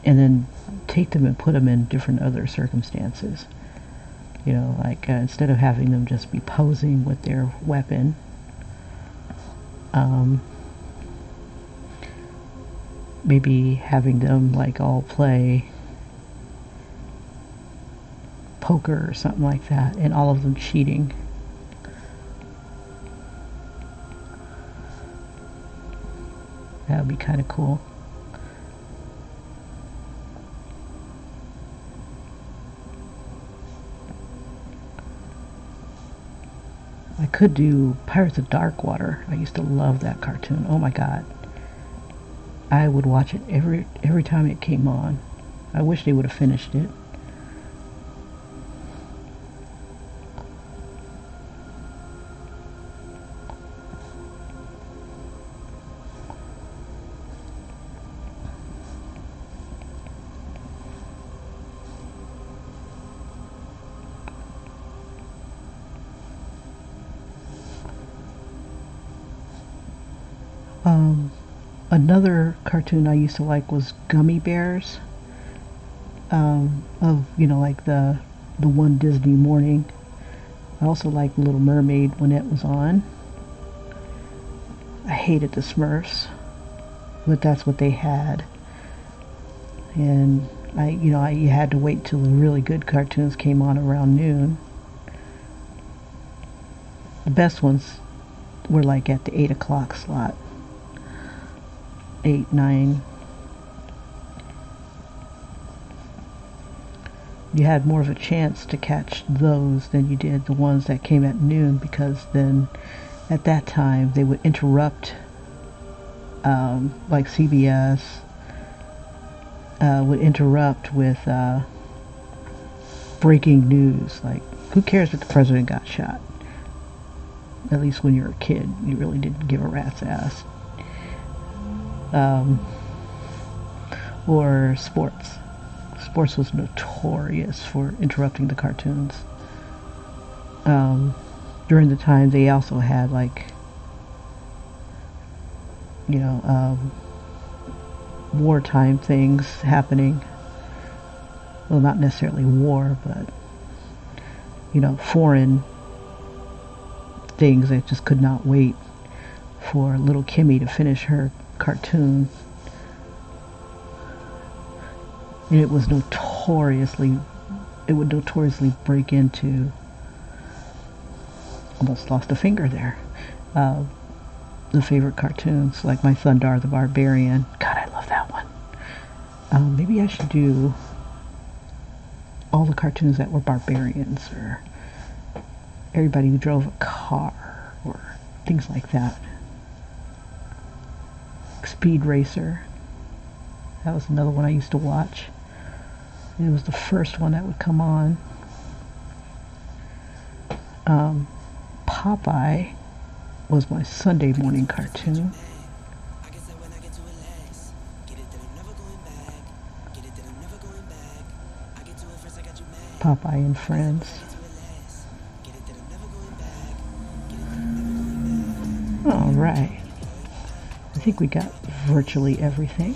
Speaker 1: And then take them and put them in different other circumstances. You know, like instead of having them just be posing with their weapon, maybe having them like all play poker or something like that, and all of them cheating. That would be kind of cool. I could do Pirates of Darkwater. I used to love that cartoon. Oh my god. I would watch it every time it came on. I wish they would have finished it. Another cartoon I used to like was Gummy Bears. Of, you know, like the one Disney morning. I also liked Little Mermaid when it was on. I hated the Smurfs, but that's what they had. And you had to wait till the really good cartoons came on around noon. The best ones were like at the 8 o'clock slot. 8, 9. You had more of a chance to catch those than you did the ones that came at noon, because then at that time they would interrupt, like CBS would interrupt with breaking news, like who cares if the president got shot? At least when you were a kid, you really didn't give a rat's ass. Or sports. Sports was notorious for interrupting the cartoons. During the time they also had like, wartime things happening. Well, not necessarily war, but foreign things that just could not wait for little Kimmy to finish her cartoon. And it would notoriously break into, almost lost a finger there, the favorite cartoons, like my Thundar the Barbarian. God, I love that one. Maybe I should do all the cartoons that were barbarians, or everybody who drove a car, or things like that. Speed Racer. That was another one I used to watch. It was the first one that would come on. Popeye was my Sunday morning cartoon. Popeye and Friends. All right. I think we got virtually everything.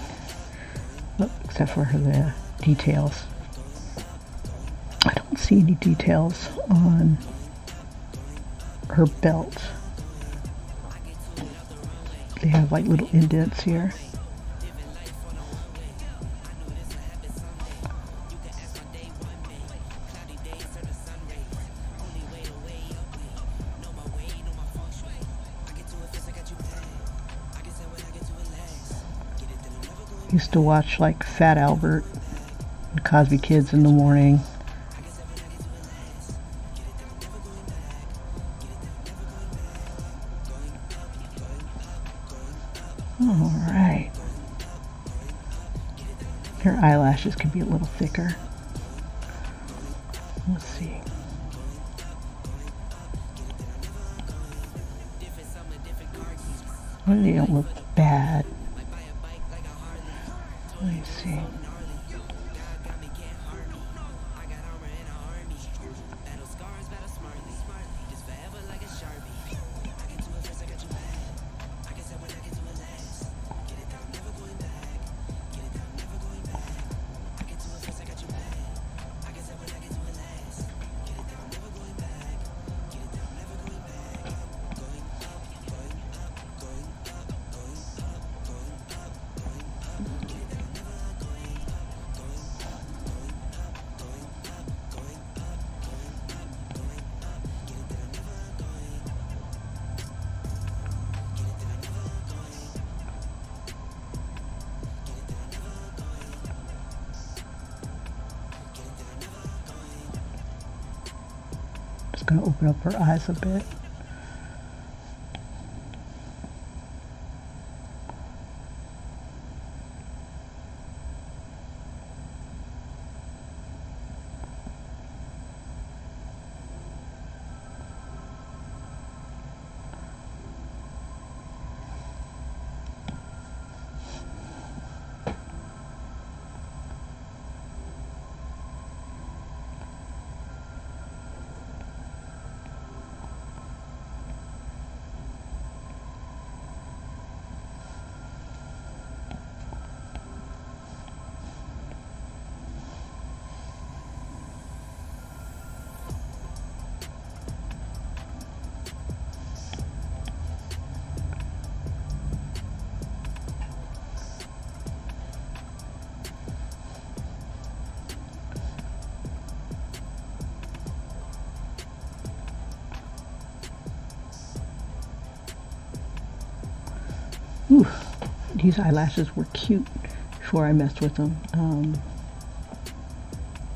Speaker 1: Oh, except for the details. I don't see any details on her belt. They have like little indents here. Used to watch like Fat Albert and Cosby Kids in the morning. All right. Her eyelashes can be a little thicker. Let's see. Well, they don't look bad. Let me see. Just going to open up her eyes a bit. Ooh, these eyelashes were cute before I messed with them.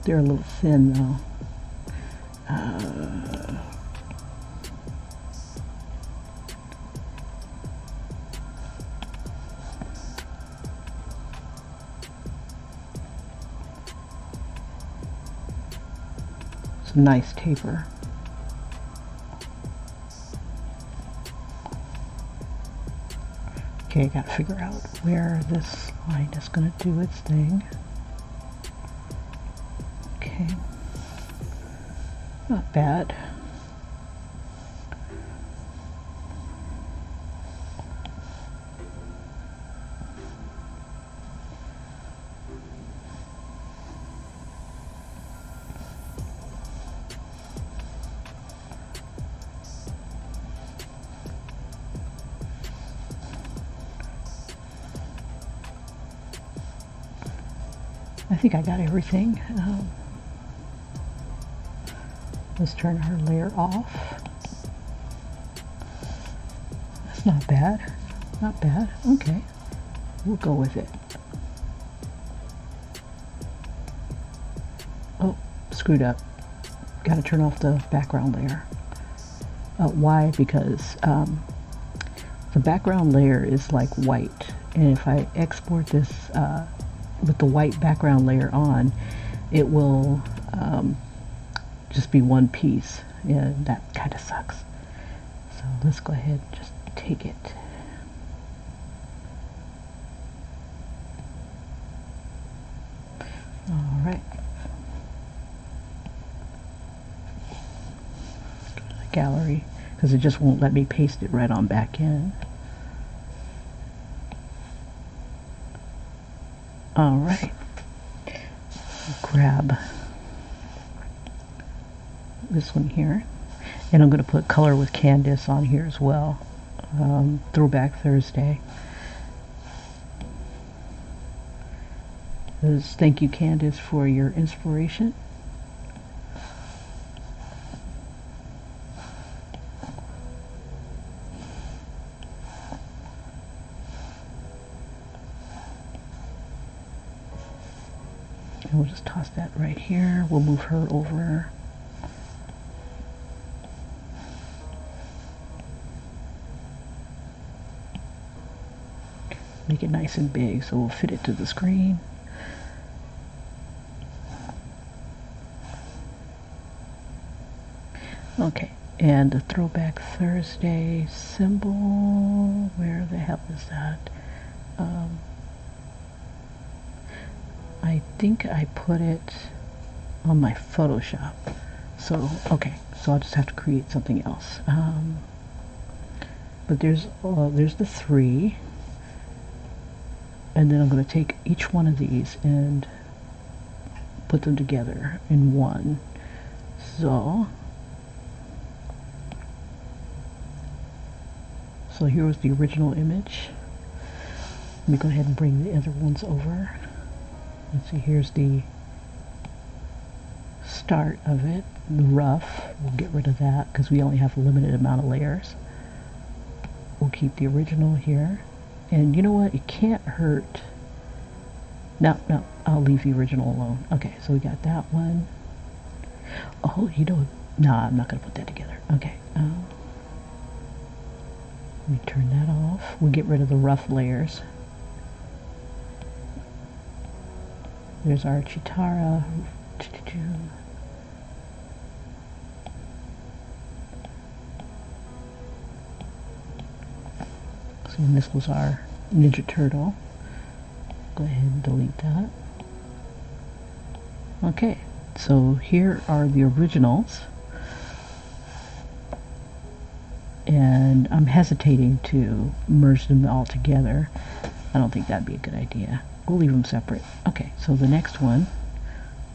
Speaker 1: They're a little thin though. It's a nice taper. Okay, I gotta figure out where this line is gonna do its thing. Okay, not bad. I think I got everything. Let's turn her layer off. That's not bad. Not bad. Okay. We'll go with it. Oh, screwed up. Got to turn off the background layer. Why? Because the background layer is like white. And if I export this with the white background layer on, it will just be one piece, and that kind of sucks. So let's go ahead and just take it. All right. Go to the gallery because it just won't let me paste it right on back in. All right, grab this one here, and I'm going to put Color with Candace on here as well. Throwback Thursday. Thank you, Candace, for your inspiration. And we'll just toss that right here. We'll move her over. make it nice and big so we'll fit it to the screen. Okay, and the Throwback Thursday symbol, where the hell is that? I think I put it on my Photoshop. So, okay, so I'll just have to create something else. But there's the 3, and then I'm going to take each one of these and put them together in one. So here was the original image. Let me go ahead and bring the other ones over. Let's see, here's the start of it, the rough. We'll get rid of that because we only have a limited amount of layers. We'll keep the original here. And you know what? It can't hurt. No, I'll leave the original alone. Okay, so we got that one. Oh, you know, nah, I'm not going to put that together. Okay. Let me turn that off. We'll get rid of the rough layers. There's our Cheetara. So this was our Ninja Turtle. Go ahead and delete that. Okay, so here are the originals. And I'm hesitating to merge them all together. I don't think that'd be a good idea. We'll leave them separate. Okay, so the next one,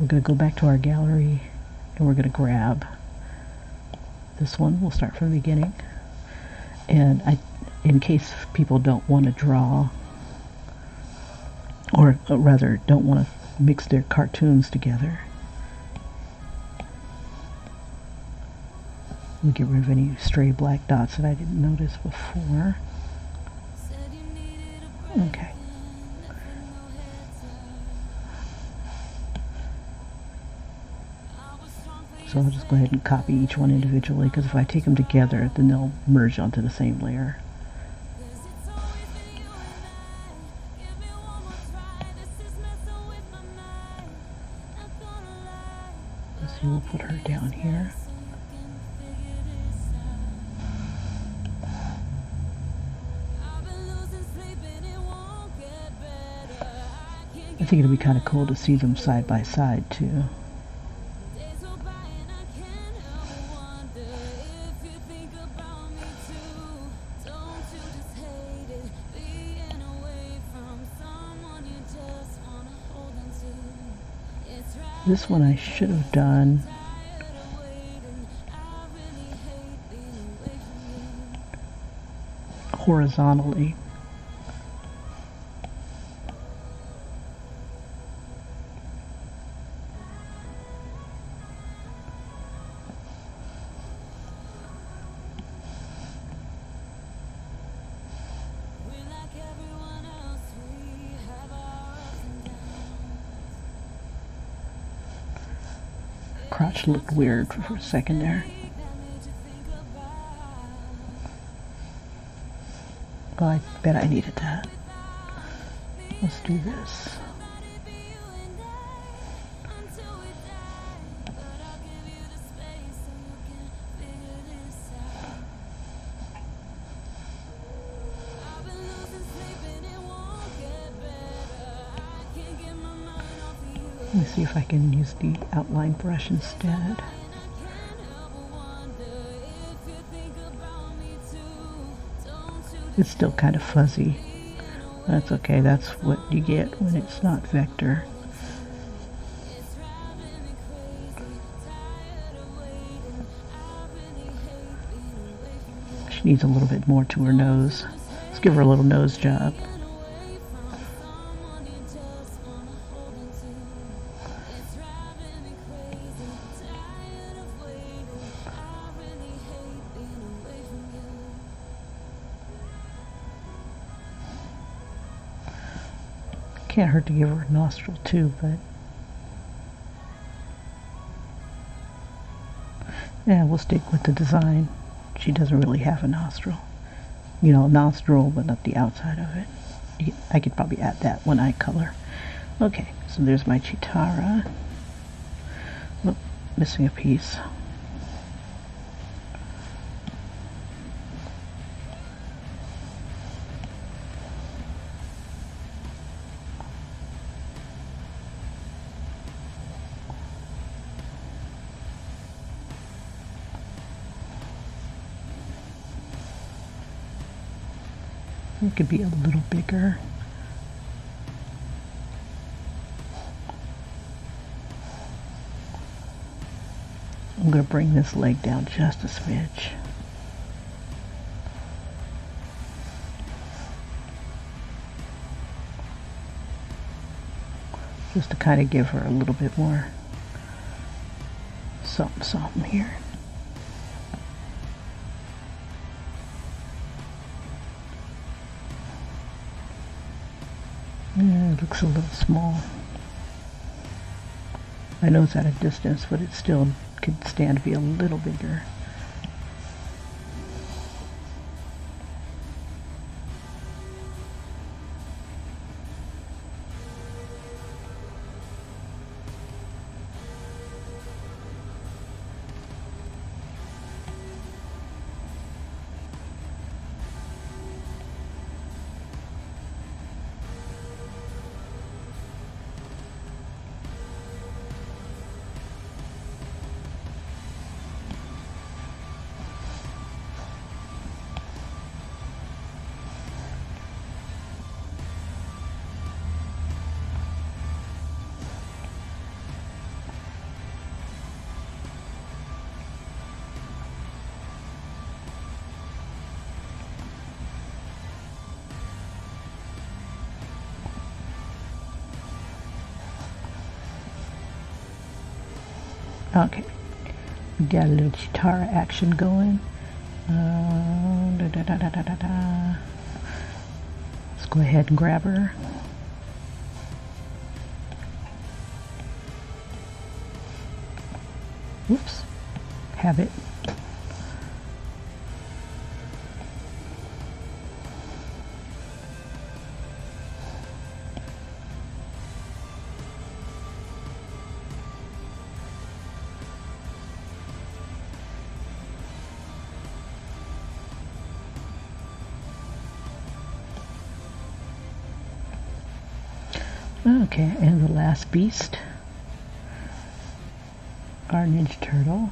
Speaker 1: we're going to go back to our gallery and we're going to grab this one. We'll start from the beginning. And in case people don't want to draw, or rather don't want to mix their cartoons together, let me get rid of any stray black dots that I didn't notice before. Okay. So I'll just go ahead and copy each one individually, because if I take them together, then they'll merge onto the same layer. Let's see, we'll put her down here. I think it'll be kind of cool to see them side by side too. This one I should have done horizontally. Crotch looked weird for a second there. Oh, I bet I needed that. Let's do this. Let me see if I can use the outline brush instead. It's still kind of fuzzy. That's okay, that's what you get when it's not vector. She needs a little bit more to her nose. Let's give her a little nose job. Can't hurt to give her a nostril too, but yeah, we'll stick with the design. She doesn't really have a nostril. You know, nostril, but not the outside of it. I could probably add that when I color. Okay, so there's my Cheetara. Oh, missing a piece. It could be a little bigger. I'm going to bring this leg down just a smidge. Just to kind of give her a little bit more something here. Yeah, it looks a little small. I know it's at a distance, but it still could stand to be a little bigger. Okay, we got a little Cheetara action going. Let's go ahead and grab her. Whoops, have it. Okay, and the last beast, our Ninja Turtle.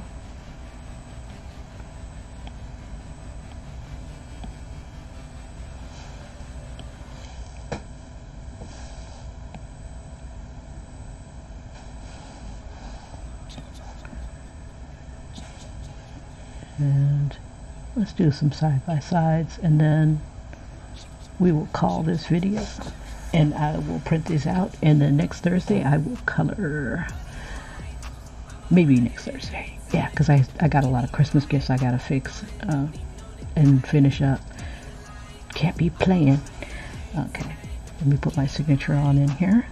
Speaker 1: And let's do some side-by-sides, and then we will call this video. And I will print these out, and then next Thursday I will color. Maybe next Thursday. Yeah, because I got a lot of Christmas gifts I gotta fix and finish up. Can't be playing. Okay, let me put my signature on in here.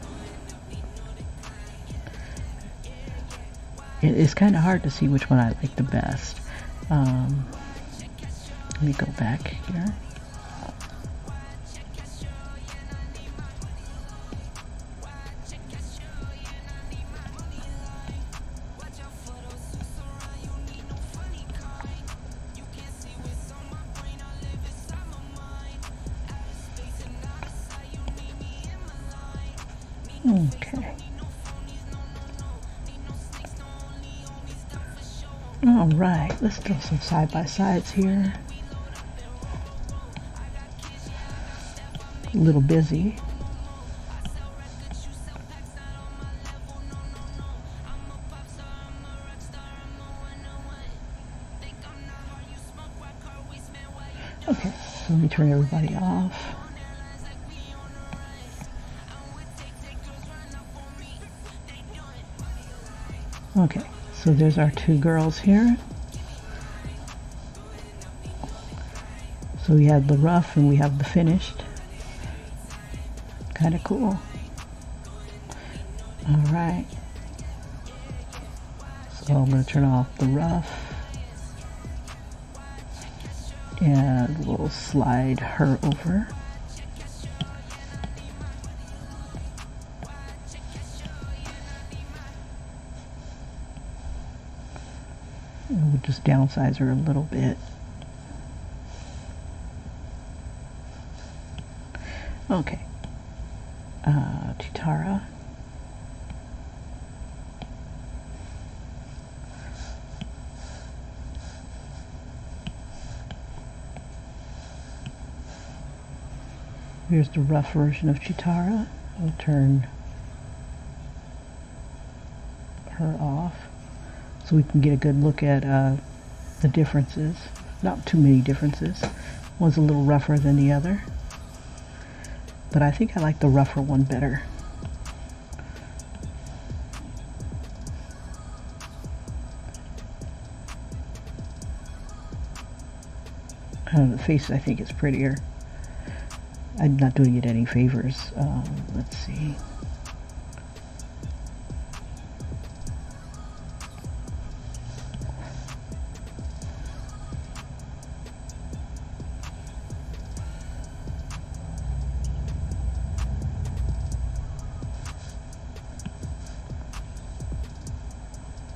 Speaker 1: It's kind of hard to see which one I like the best. Let me go back here. Okay. All right, let's do some side-by-sides here. A little busy. Okay, so let me turn everybody off. Okay, so there's our two girls here. So we have the rough and we have the finished. Kind of cool. All right. So I'm going to turn off the rough. And we'll slide her over. just downsize her a little bit. Okay. Cheetara. Here's the rough version of Cheetara. I'll turn her off so we can get a good look at the differences. Not too many differences. One's a little rougher than the other, but I think I like the rougher one better. The face, I think, is prettier. I'm not doing it any favors. Let's see.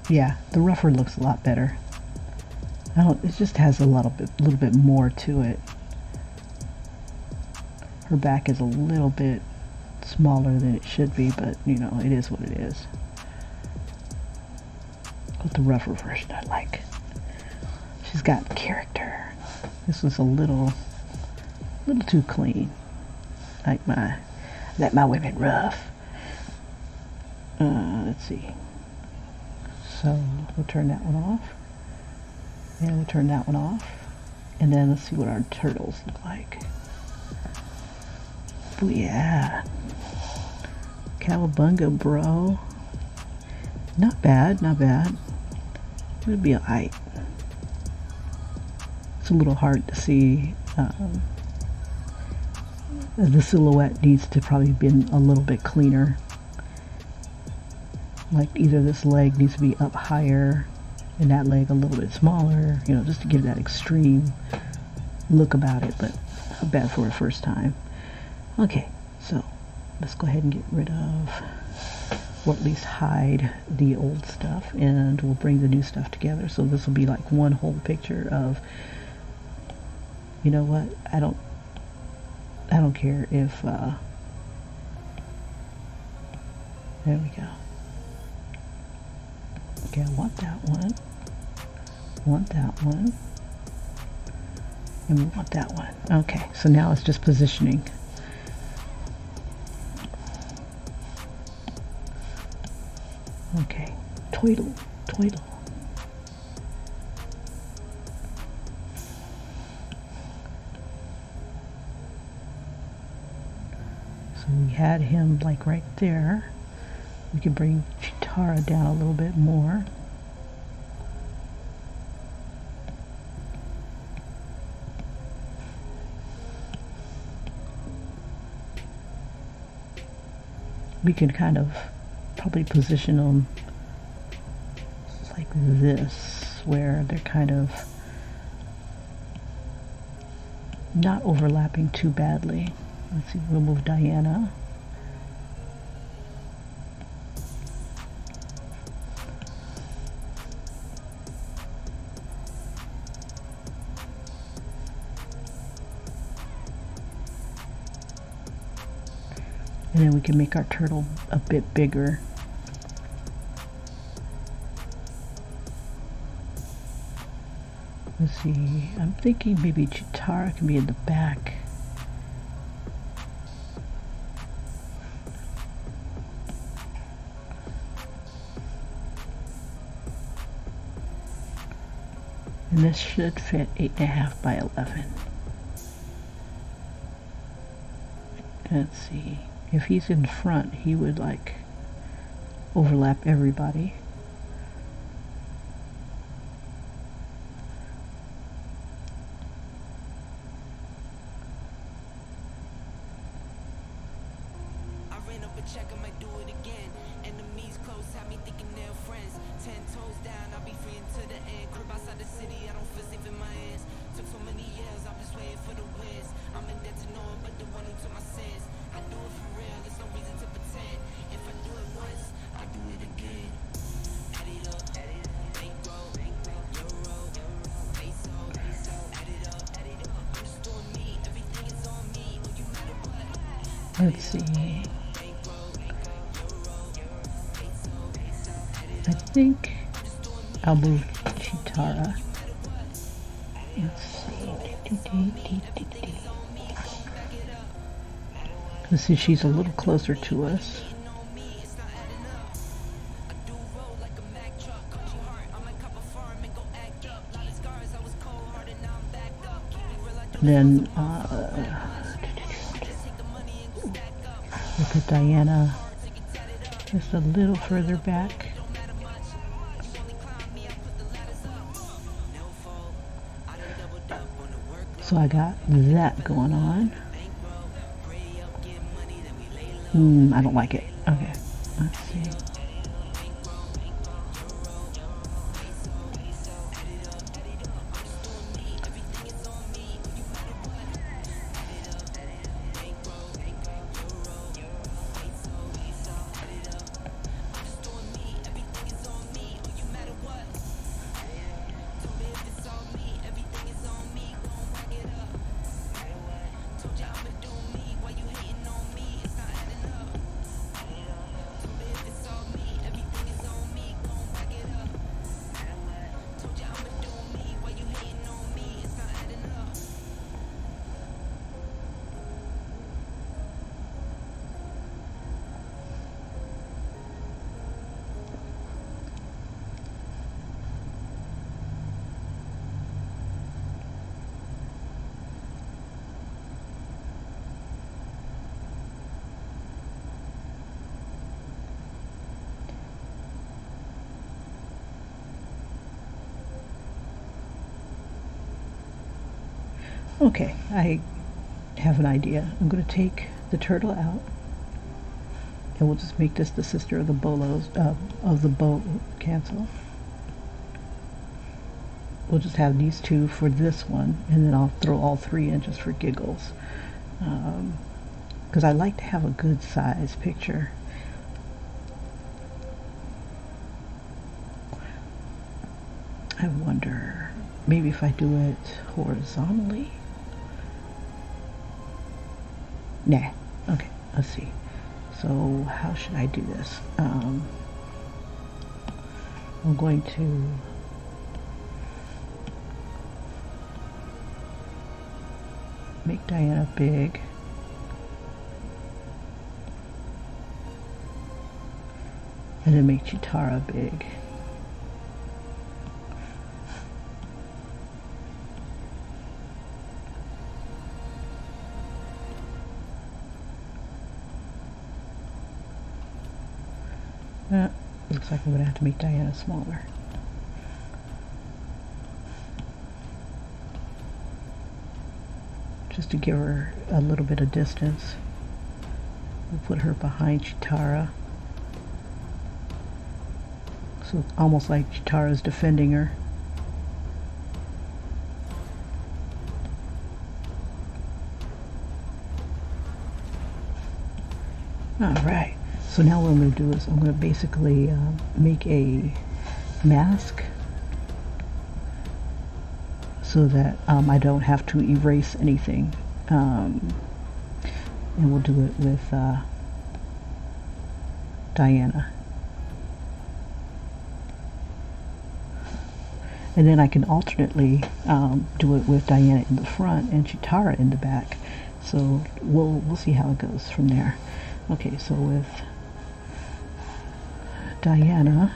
Speaker 1: Yeah, the rougher looks a lot better. It just has a little bit more to it. Her back is a little bit smaller than it should be, but you know, it is what it is. But the rougher version I like. She's got character. This was a little too clean. Like my women rough. Let's see. So we'll turn that one off. And we'll turn that one off. And then let's see what our turtles look like. Oh yeah. Cowabunga, bro. Not bad, not bad. It'll be alright. It's a little hard to see. The silhouette needs to probably been a little bit cleaner. Like either this leg needs to be up higher and that leg a little bit smaller, you know, just to give that extreme look about it, but not bad for a first time. Okay, so let's go ahead and get rid of, or at least hide the old stuff, and we'll bring the new stuff together. So this will be like one whole picture of, you know what, I don't care if, there we go. Okay, I want that one, and we want that one. Okay, so now it's just positioning. Okay, twiddle. So we had him like right there. We can bring Cheetara down a little bit more. We can kind of probably position them like this, where they're kind of not overlapping too badly. Let's see, we'll move Diana. And then we can make our turtle a bit bigger. Let's see, I'm thinking maybe Cheetara can be in the back. And this should fit 8.5 by 11. Let's see. If he's in front, he would like overlap everybody.
Speaker 2: I ran up a check, I might do it again. Enemies close, have me thinking they're friends. 10 toes down, I'll be free until the end. Crib outside the city, I don't feel safe in my hands. Took so many years, I'm just waiting for the wins. I'm in debt to no one but the one who took my sins. I do it for real, there's no reason to pretend. If I do it once, I do it again. Add it up, bankroll, euro,
Speaker 1: Let's see. I think I'll move Cheetara. Let's see. Let's see, she's a little closer to us. Then look at Diana just a little further back. So I got that going on. I don't like it. Okay, let's see. Okay, I have an idea. I'm going to take the turtle out, and we'll just make this the sister of the bolos, of the bow cancel. We'll just have these two for this one, and then I'll throw all three in just for giggles. Because I like to have a good size picture. I wonder, maybe if I do it horizontally? Nah. Okay, let's see. So how should I do this? I'm going to make Diana big. And then make Cheetara big. Looks like I'm going to have to make Diana smaller. Just to give her a little bit of distance. We'll put her behind Cheetara. So almost like Cheetara's defending her. Alright. So now what I'm going to do is I'm going to basically make a mask so that I don't have to erase anything. And we'll do it with Diana. And then I can alternately do it with Diana in the front and Cheetara in the back. So we'll see how it goes from there. Okay, so with Diana,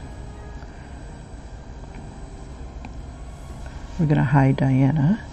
Speaker 1: we're going to hide Diana.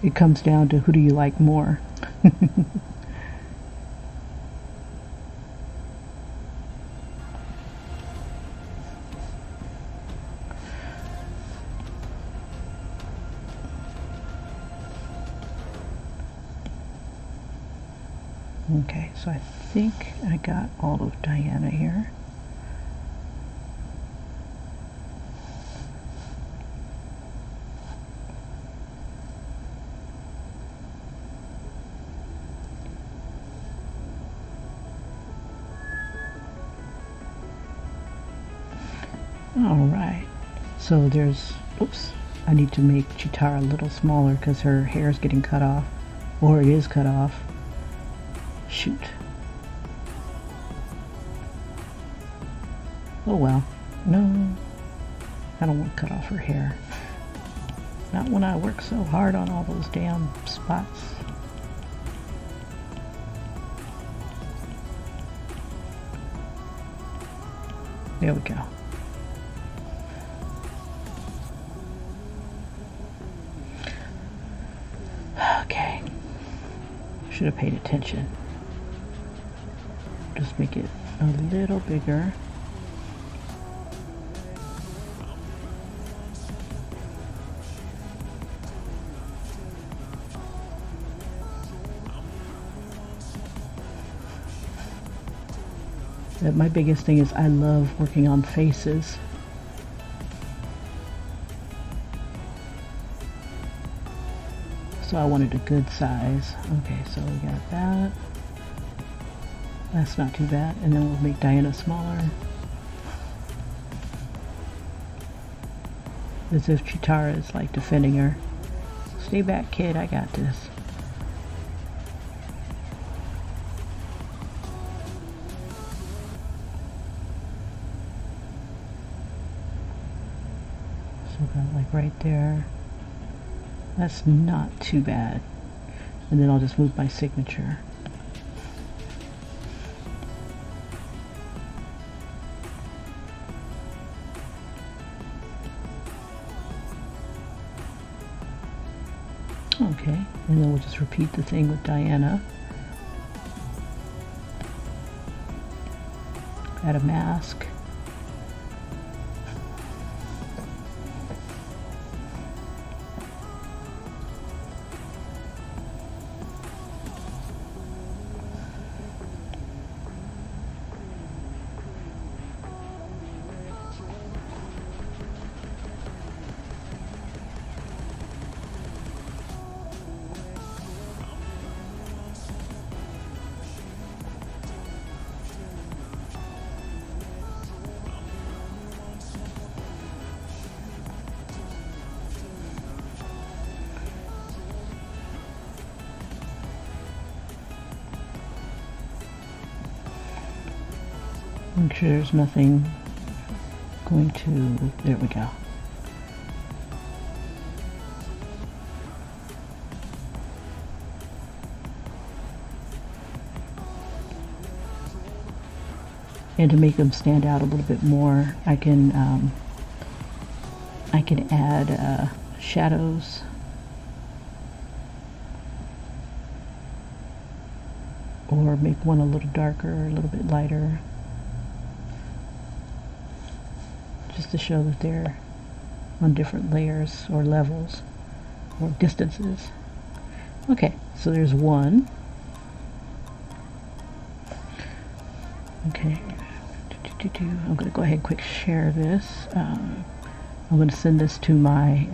Speaker 1: It comes down to who do you like more. Okay, so I think I got all of Diana here. Alright, so there's, oops, I need to make Cheetara a little smaller because her hair is getting cut off, or it is cut off. Shoot. Oh well, no, I don't want to cut off her hair. Not when I work so hard on all those damn spots. There we go. Okay. Should have paid attention. Just make it a little bigger. My biggest thing is I love working on faces. So I wanted a good size. Okay, so we got that. That's not too bad. And then we'll make Diana smaller. As if Cheetara is like defending her. Stay back, kid, I got this. So about like right there. That's not too bad. And then I'll just move my signature. Okay, and then we'll just repeat the thing with Diana. Add a mask. Make sure there's nothing going to, there we go. And to make them stand out a little bit more, I can add shadows. Or make one a little darker, a little bit lighter. Just to show that they're on different layers or levels or distances. Okay, so there's one. Okay, I'm going to go ahead and quick share this. I'm going to send this to my,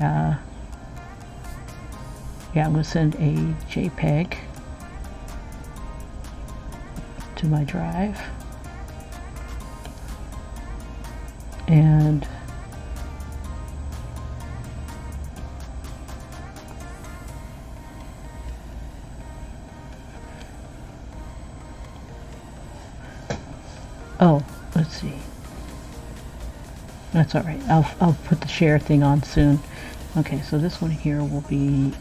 Speaker 1: I'm going to send a JPEG to my drive. And oh, let's see. That's all right. I'll put the share thing on soon. Okay, so this one here will be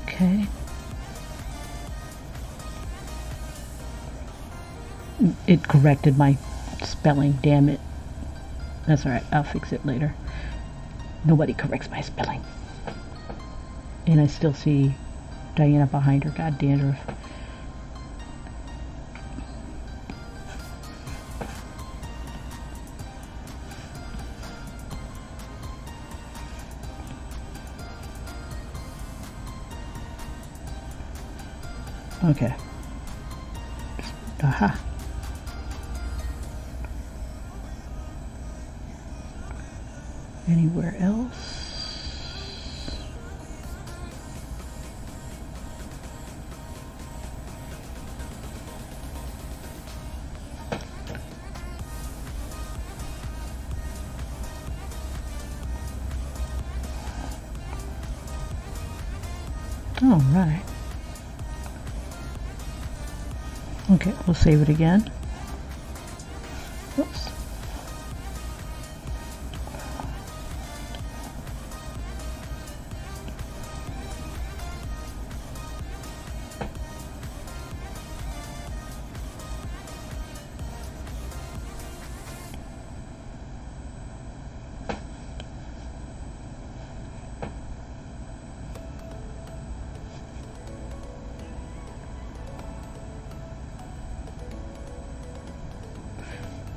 Speaker 1: okay. It corrected my spelling, damn it. That's alright, I'll fix it later. Nobody corrects my spelling. And I still see Diana behind her. God, dandruff. Okay. Aha. Anywhere else? All right. Okay, we'll save it again. Oops.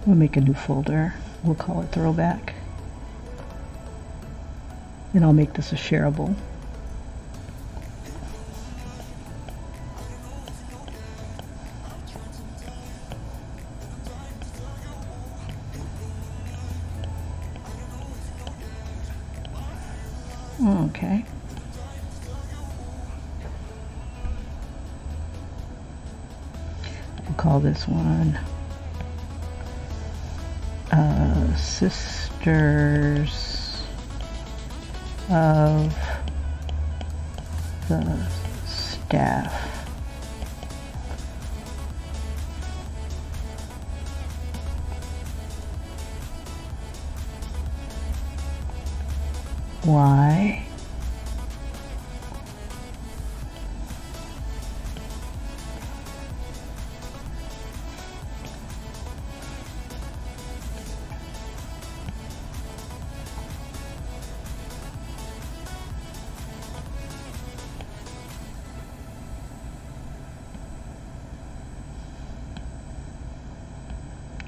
Speaker 1: We'll make a new folder. We'll call it Throwback. And I'll make this a shareable. Okay. We'll call this one Sisters of the Staff. Why?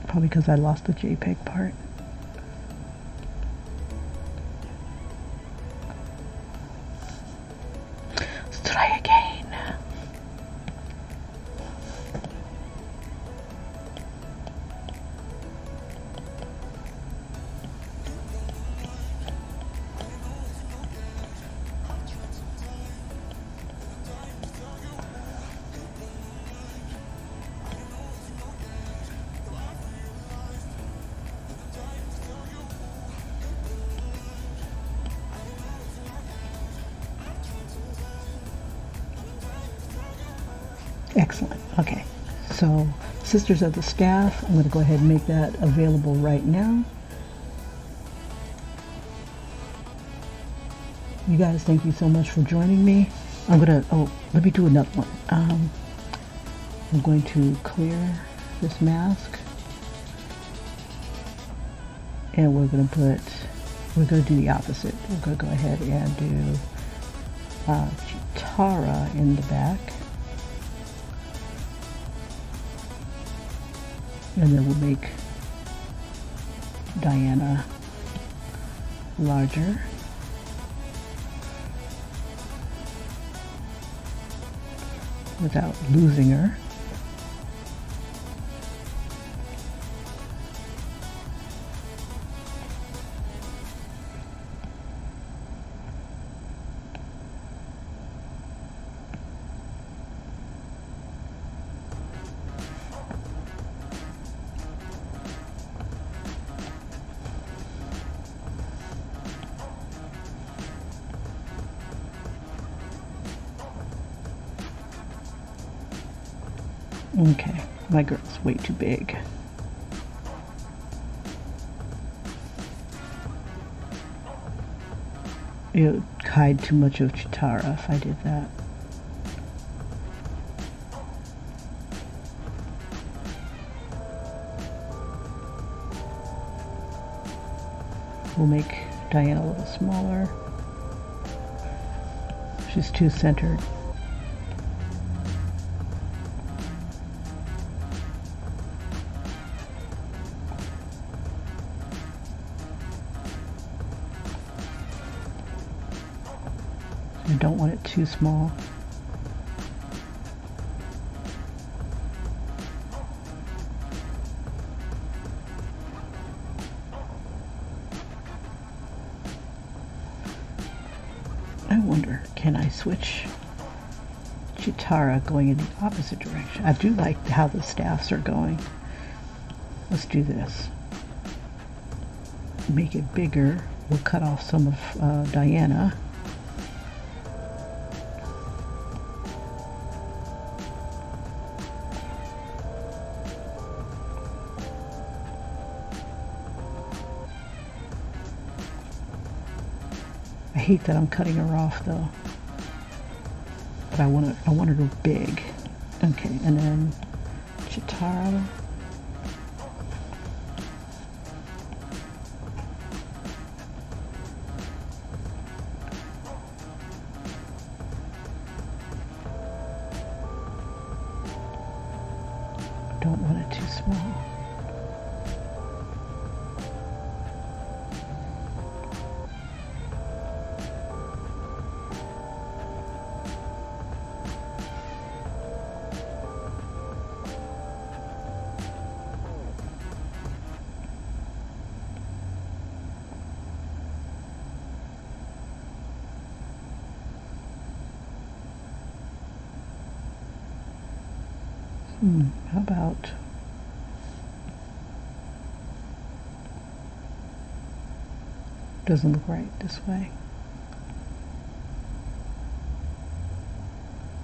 Speaker 1: Probably because I lost the JPEG part. Let's try again. Excellent. Okay, so Sisters of the Staff, I'm going to go ahead and make that available right now. You guys, thank you so much for joining me. I'm going to, let me do another one. I'm going to clear this mask. And we're going to do the opposite. We're going to go ahead and do Cheetara in the back. And then we'll make Diana larger. Without losing her. Okay, my girl's way too big. It would hide too much of Cheetara if I did that. We'll make Diana a little smaller. She's too centered. I don't want it too small. I wonder, can I switch Cheetara going in the opposite direction? I do like how the staffs are going. Let's do this. Make it bigger. We'll cut off some of Diana. I hate that I'm cutting her off though, but I want her big. Okay, and then Cheetara. Don't want it too small. How about doesn't look right this way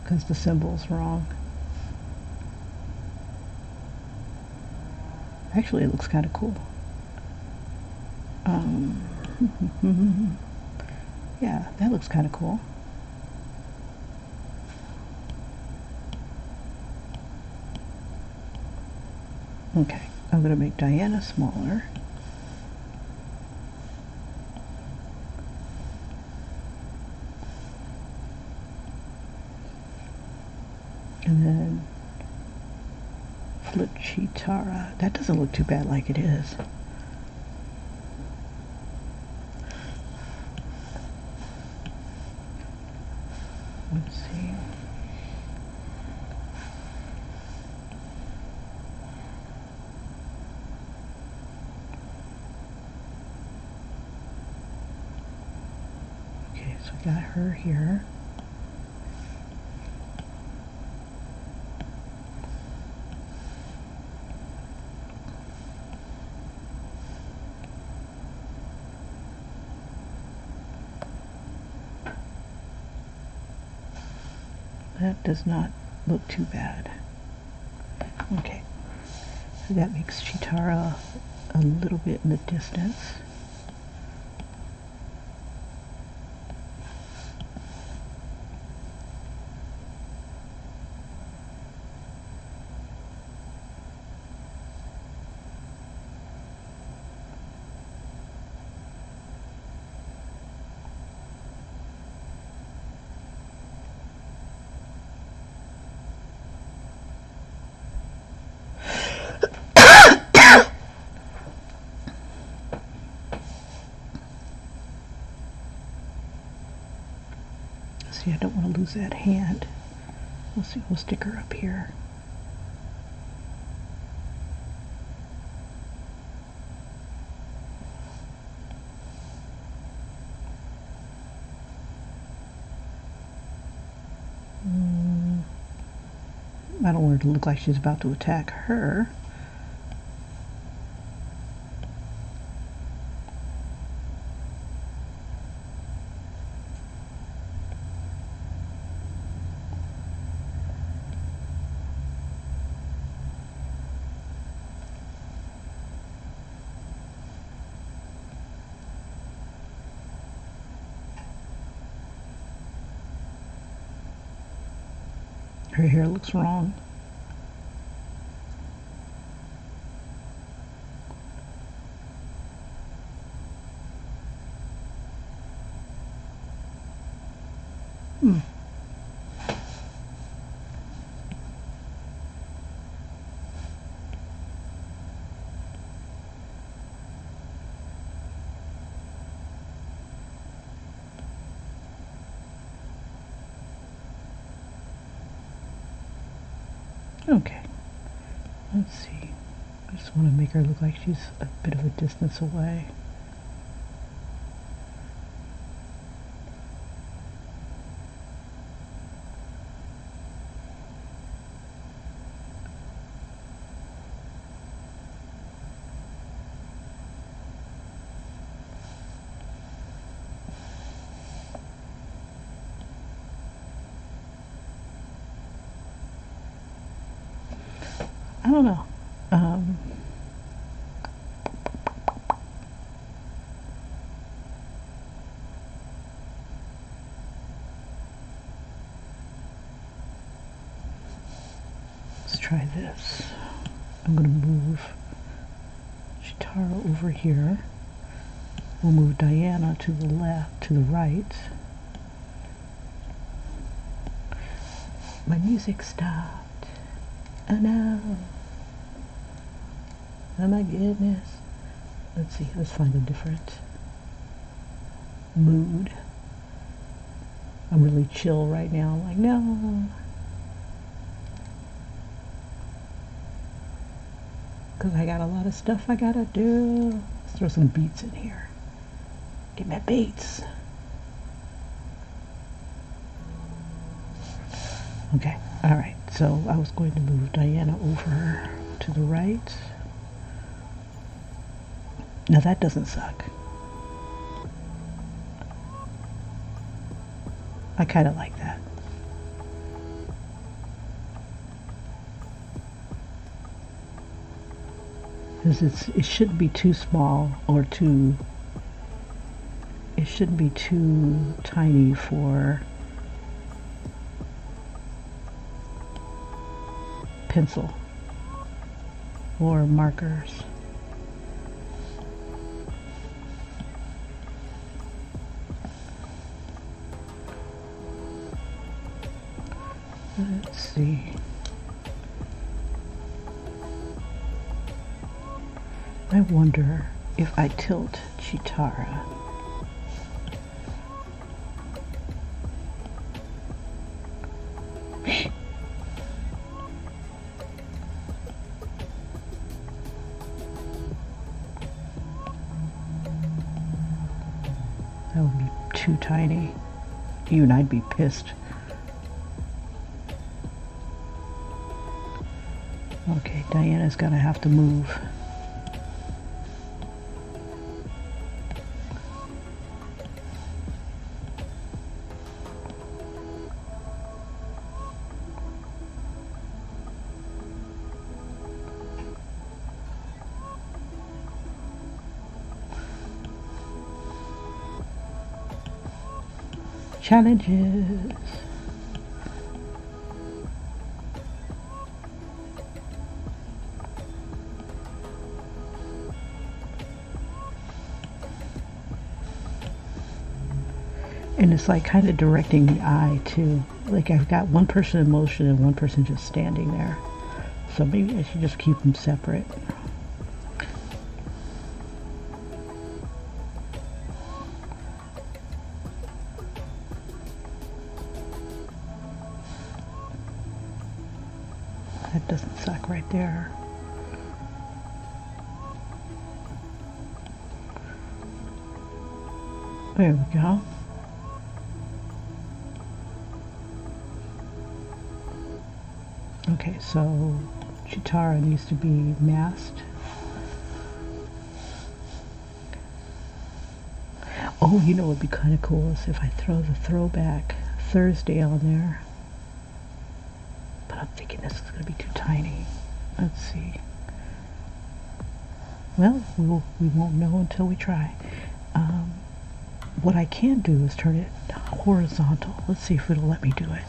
Speaker 1: because the symbol's wrong. Actually, it looks kind of cool. Yeah, that looks kind of cool. Okay, I'm going to make Diana smaller. And then flip Cheetara. That doesn't look too bad like it is. Let's see. Okay, so we got her here. That does not look too bad. Okay, so that makes Cheetara a little bit in the distance. See, I don't want to lose that hand. We'll see, we'll stick her up here. I don't want her to look like she's about to attack her. Her hair looks wrong. Okay, let's see. I just want to make her look like she's a bit of a distance away. I don't know. Let's try this. I'm going to move Cheetara over here. We'll move Diana to the left, to the right. My music stopped. Oh no. Oh my goodness. Let's see, let's find a different mood. I'm really chill right now. I'm like, no. Because I got a lot of stuff I gotta do. Let's throw some beats in here. Get my beats. Okay, alright. So I was going to move Diana over to the right. Now that doesn't suck. I kind of like that. Because it shouldn't be too small or too, it shouldn't be too tiny for pencil or markers. Let's see. I wonder if I tilt Cheetara. That would be too tiny. Even I'd be pissed. Okay, Diana's gonna have to move. Challenges. And it's like kind of directing the eye too. Like I've got one person in motion and one person just standing there. So maybe I should just keep them separate. That doesn't suck right there. There we go. Okay, so Cheetara needs to be masked. Oh, you know what would be kind of cool is if I throw the Throwback Thursday on there. But I'm thinking this is going to be too tiny. Let's see. Well, we won't know until we try. What I can do is turn it horizontal. Let's see if it'll let me do it.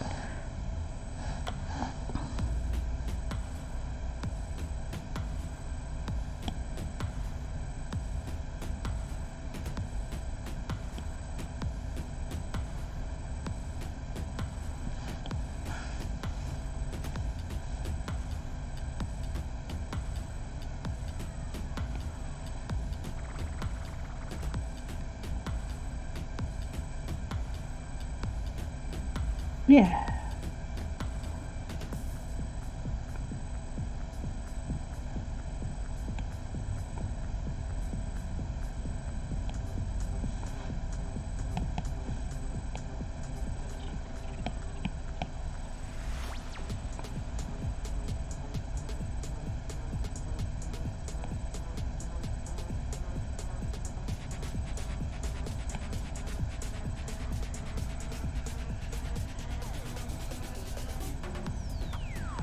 Speaker 1: Yeah.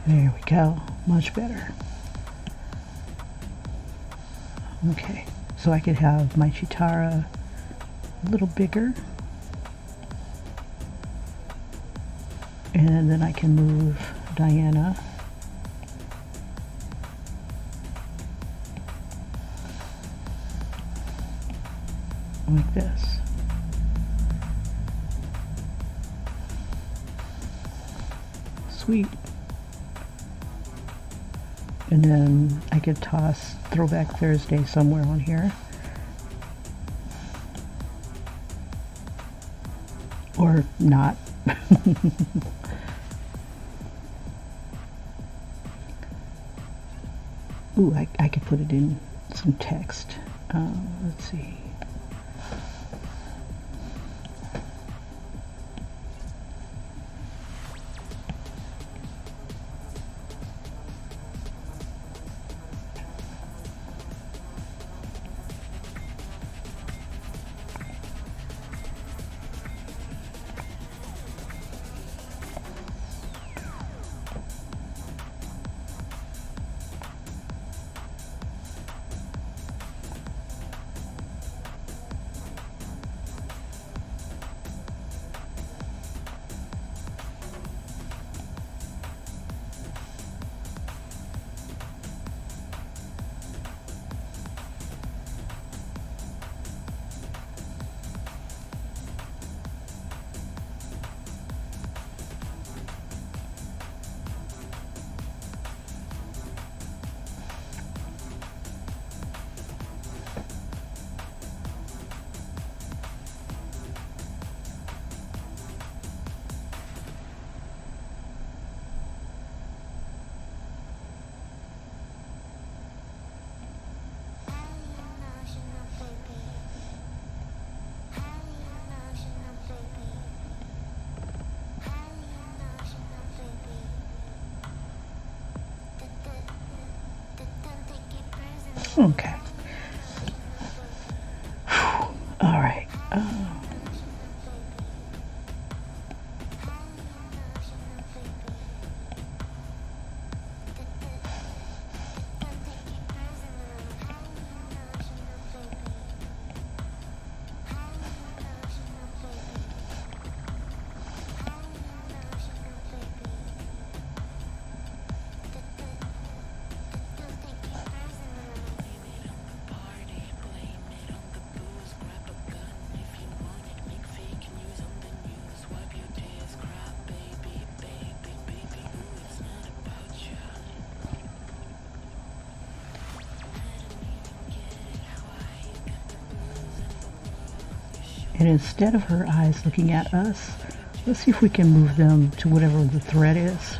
Speaker 1: There we go, much better. Okay, so I could have my Cheetara a little bigger, and then I can move Diana like this. Sweet. And then I could toss Throwback Thursday somewhere on here. Or not. Ooh, I could put it in some text. Let's see. Okay. All right. And instead of her eyes looking at us, let's see if we can move them to whatever the thread is.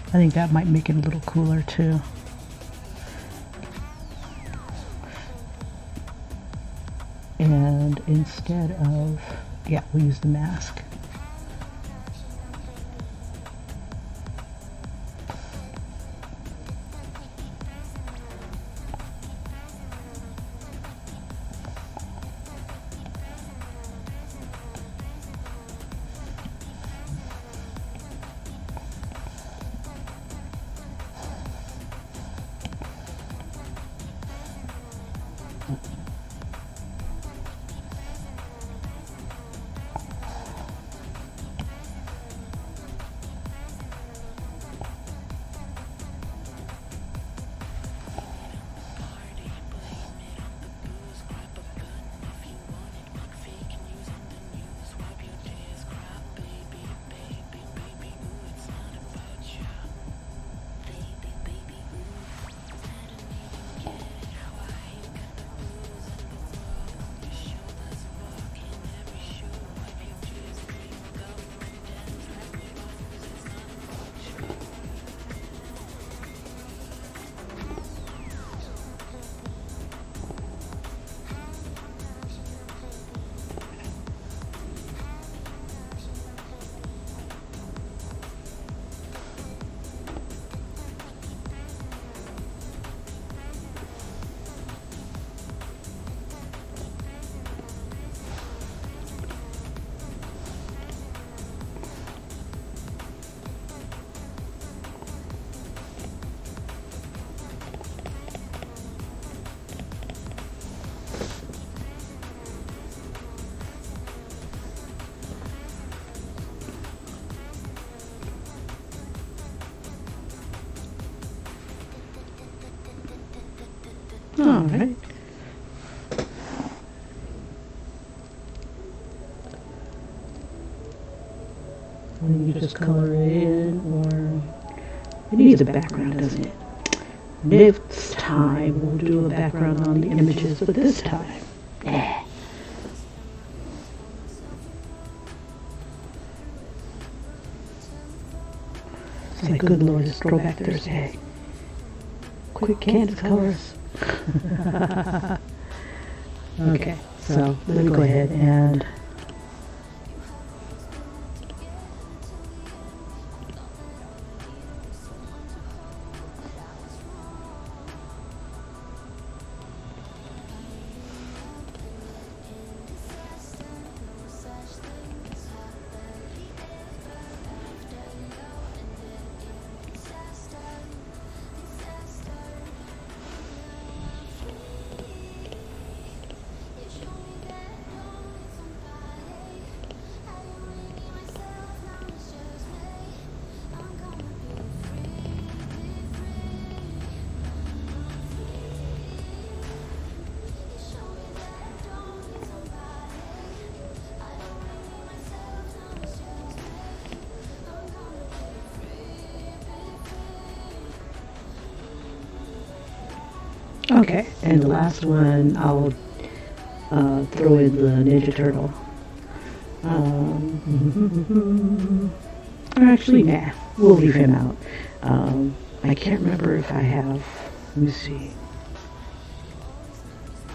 Speaker 1: I think that might make it a little cooler too. And instead of, yeah, we'll use the mask. All right. And you just color it in, or it needs a background, doesn't it? Next time we'll do a background on the images, but this time, eh. It's like, good Lord, it's Throwback Thursday. Quick, Candace, colors. Okay, so let me go ahead and okay, and the last one I'll throw in the Ninja Turtle. Or actually, nah, we'll leave him out. I can't remember if I have, let me see,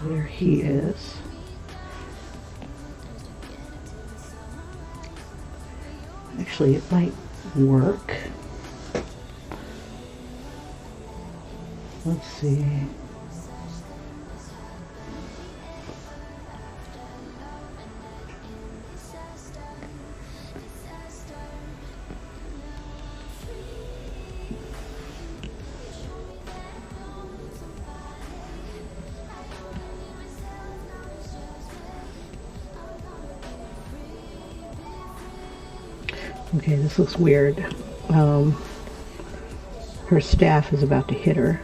Speaker 1: where he is. Actually, it might work. Let's see. Okay, this looks weird. Her staff is about to hit her.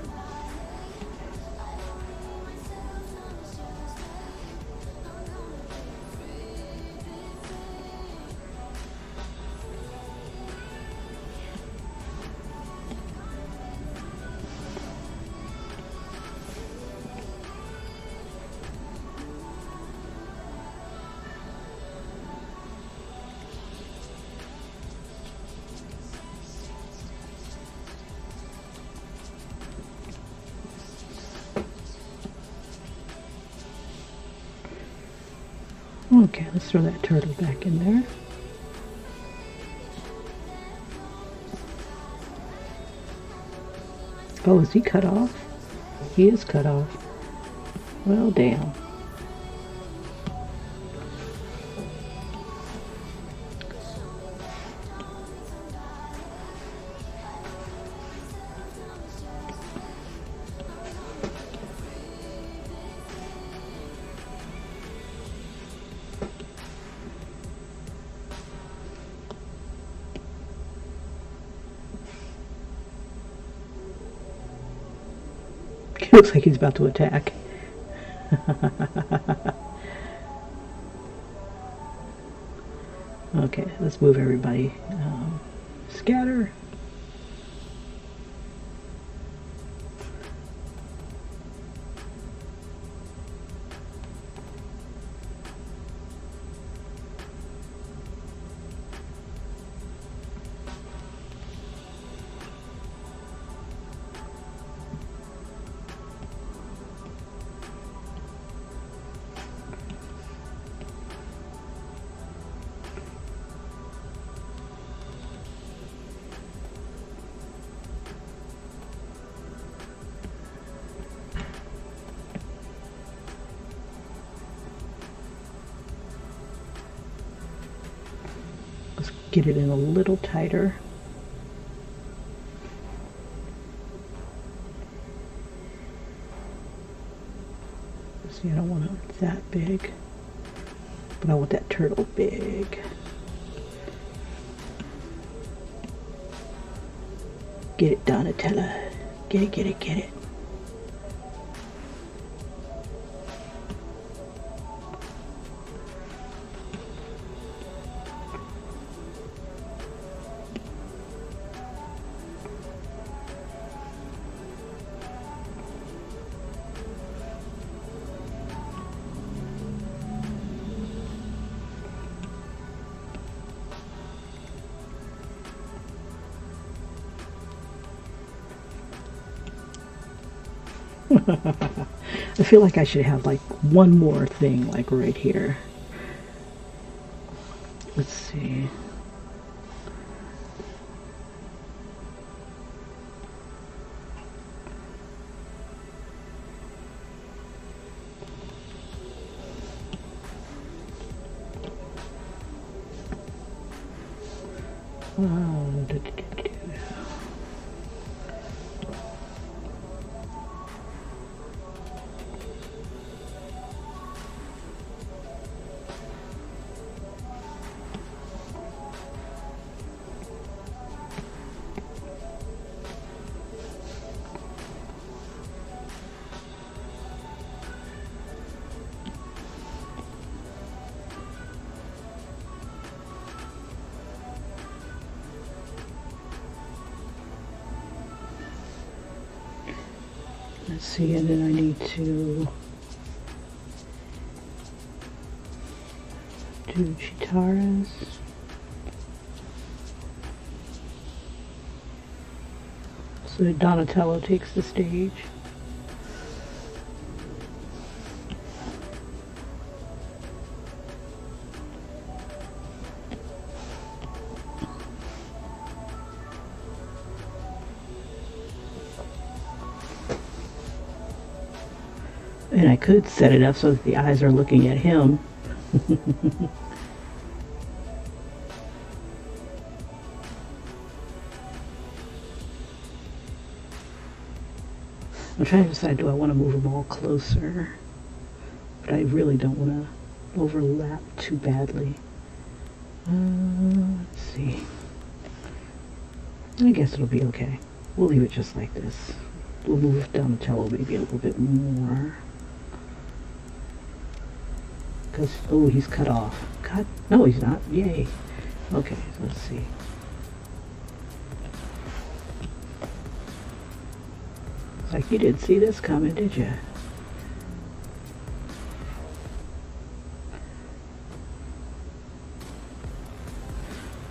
Speaker 1: Okay, let's throw that turtle back in there. Oh, is he cut off? He is cut off. Well, damn. He looks like he's about to attack. Okay, let's move everybody. Scatter. Get it in a little tighter. See, I don't want it that big, but I want that turtle big. Get it, Donatella. Get it, get it, get it. I feel like I should have like one more thing like right here. Let's see. Let's see, and then I need to do Cheetaras. So Donatello takes the stage. And I could set it up so that the eyes are looking at him. I'm trying to decide, do I want to move them all closer? But I really don't want to overlap too badly. Let's see. I guess it'll be okay. We'll leave it just like this. We'll move Donatello maybe a little bit more. Because, oh, he's cut off. Cut? No, he's not. Yay. Okay, so let's see. It's like you didn't see this coming, did you?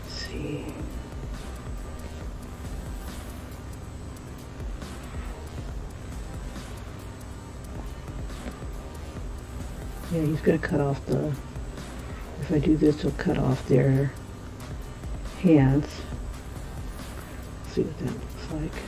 Speaker 1: Let's see. Yeah, he's going to cut off the, if I do this, he'll cut off their hands. Let's see what that looks like.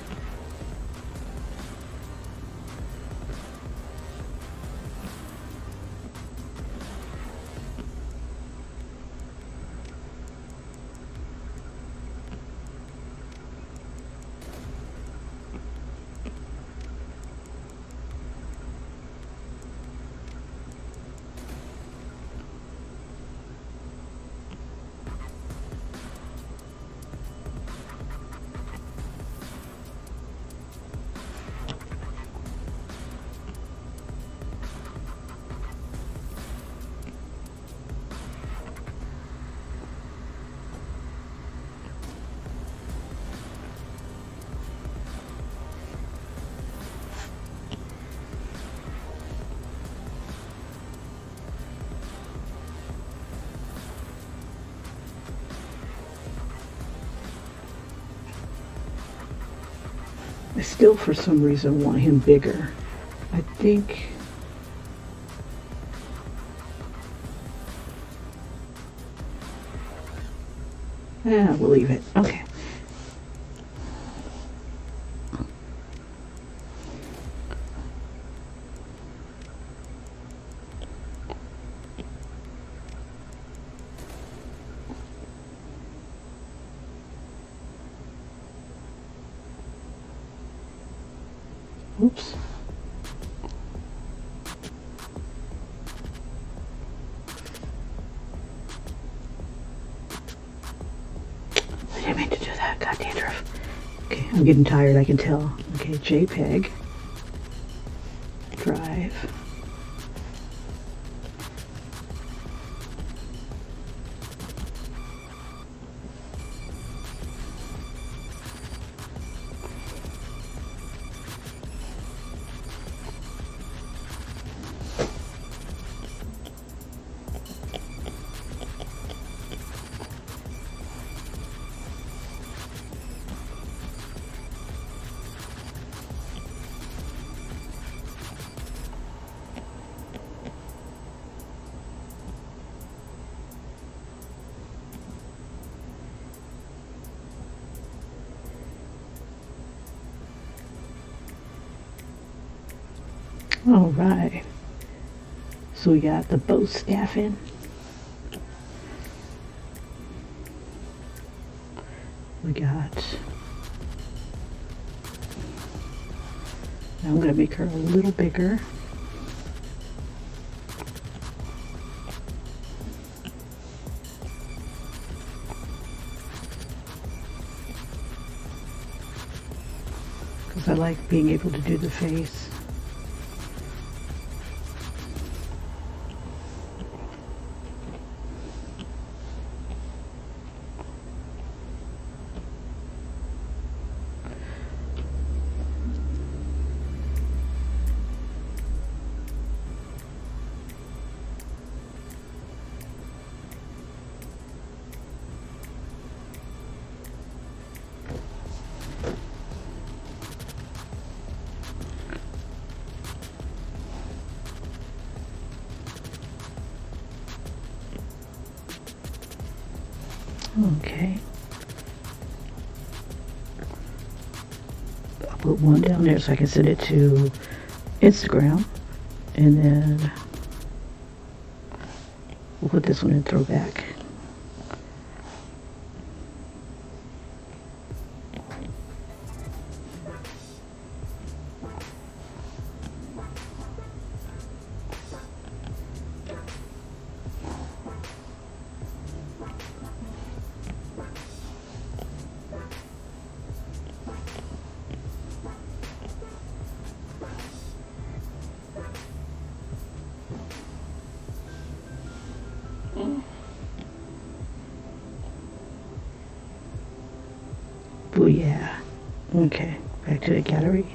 Speaker 1: I still, for some reason, want him bigger. I think... Yeah, we'll leave it. Okay. Oops. I didn't mean to do that. God, dandruff. Okay, I'm getting tired, I can tell. Okay, JPEG. Drive. All right. So we got the bow staffing. We got, now I'm going to make her a little bigger. Because I like being able to do the face. Okay. I'll put one down there so I can send it to Instagram. And then we'll put this one in Throwback. Oh yeah. Okay, back to the gallery.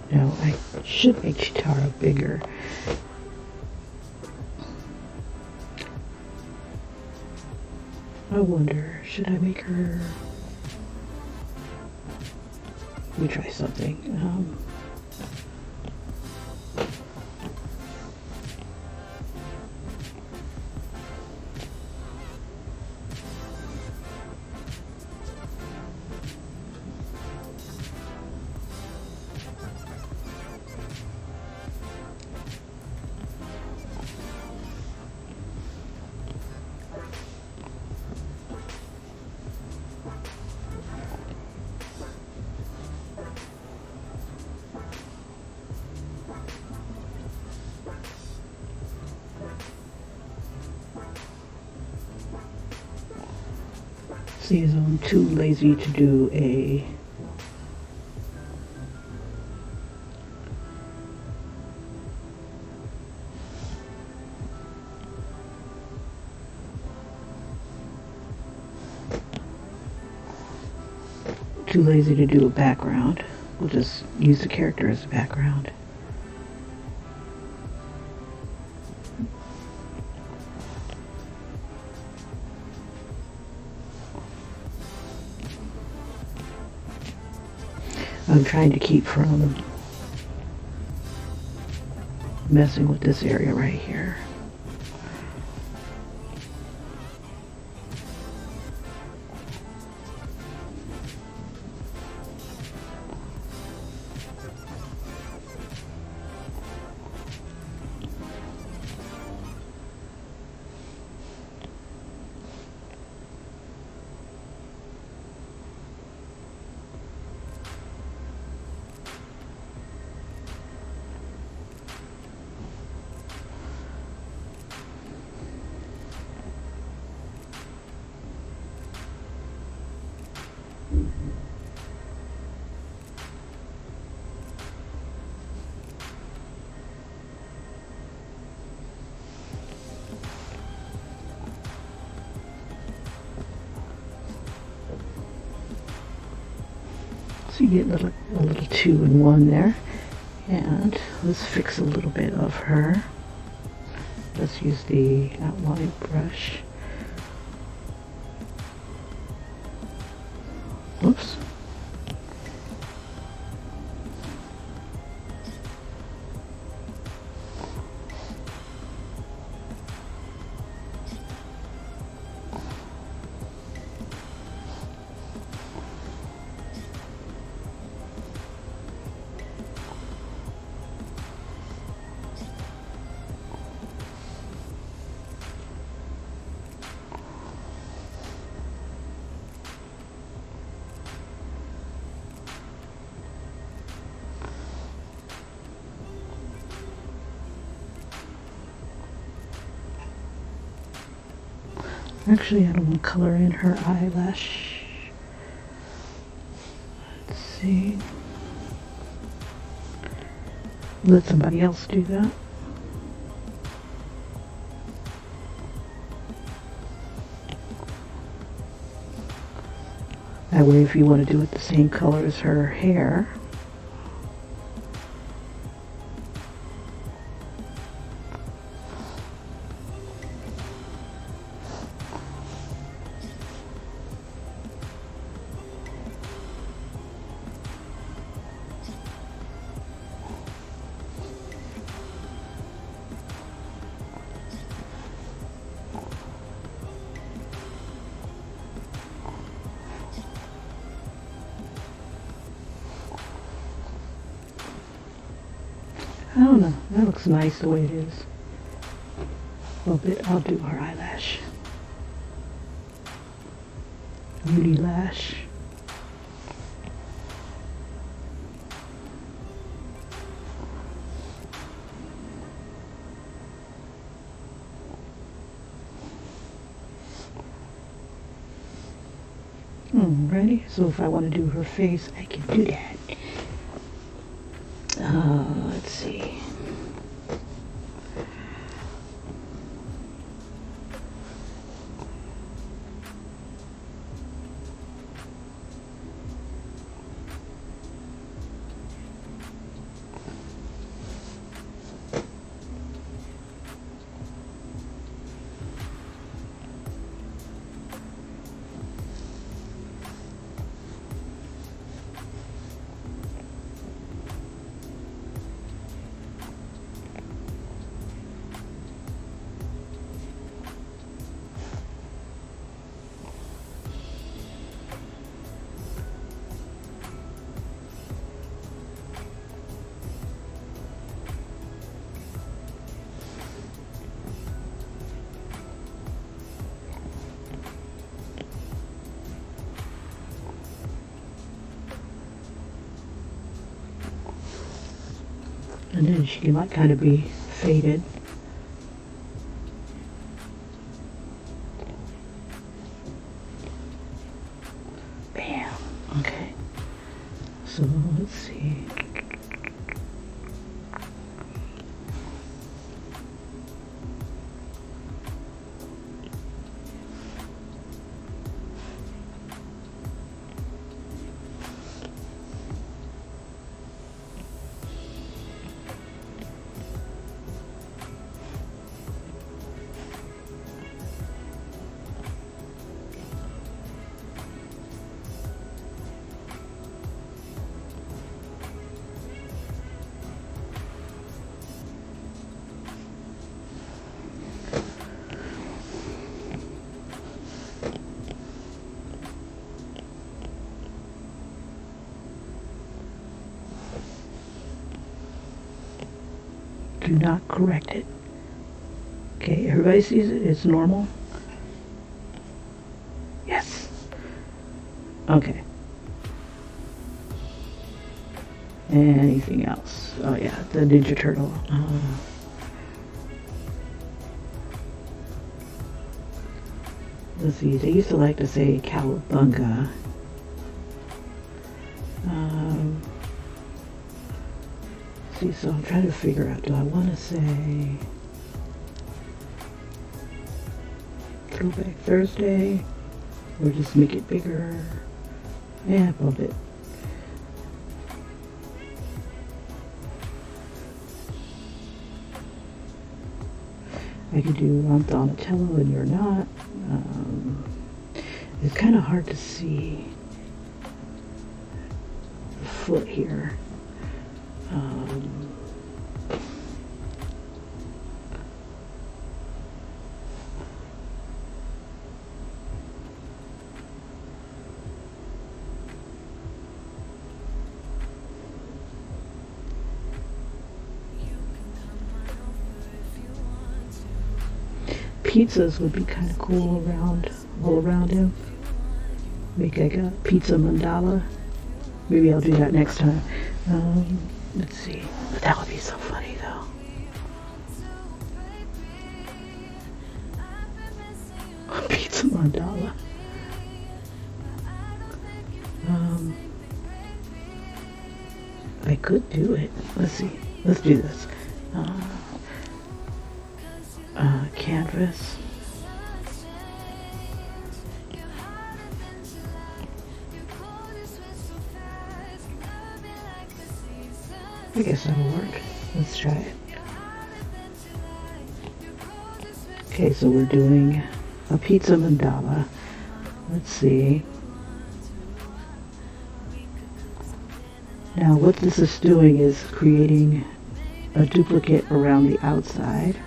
Speaker 1: Now I should make Cheetara bigger. I wonder, should I make her? Let me try something. See, I'm too lazy to do a background. We'll just use the character as a background. I'm trying to keep from messing with this area right here. So you get a little 2-in-1 there. And let's fix a little bit of her. Let's use the outline brush. Whoops. Actually, I don't want to color in her eyelash. Let's see. Let somebody else do that. That way, if you want to do it the same color as her hair. I don't know, that looks nice the way it is. Well, I'll do her eyelash. Beauty lash. Ready? So if I want to do her face, I can do that. Let's see. And then she might kind of be faded. Bam. Okay. So let's see. Do not correct it. Okay, everybody sees it? It's normal? Yes. Okay. Anything else? Oh yeah, the Ninja Turtle. Let's see, they used to like to say cowabunga. See, so I'm trying to figure out, do I want to say Throwback Thursday or just make it bigger? Yeah, bump it. I could do I'm Donatello and you're not. It's kind of hard to see the foot here. Pizzas would be kind of cool all around him. Make like a pizza mandala. Maybe I'll do that next time. Let's see. But that would be so funny though. Pizza mandala. I could do it. Let's see. Let's do this. Canvas. I guess that'll work. Let's try it. Okay, so we're doing a pizza mandala. Let's see. Now what this is doing is creating a duplicate around the outside.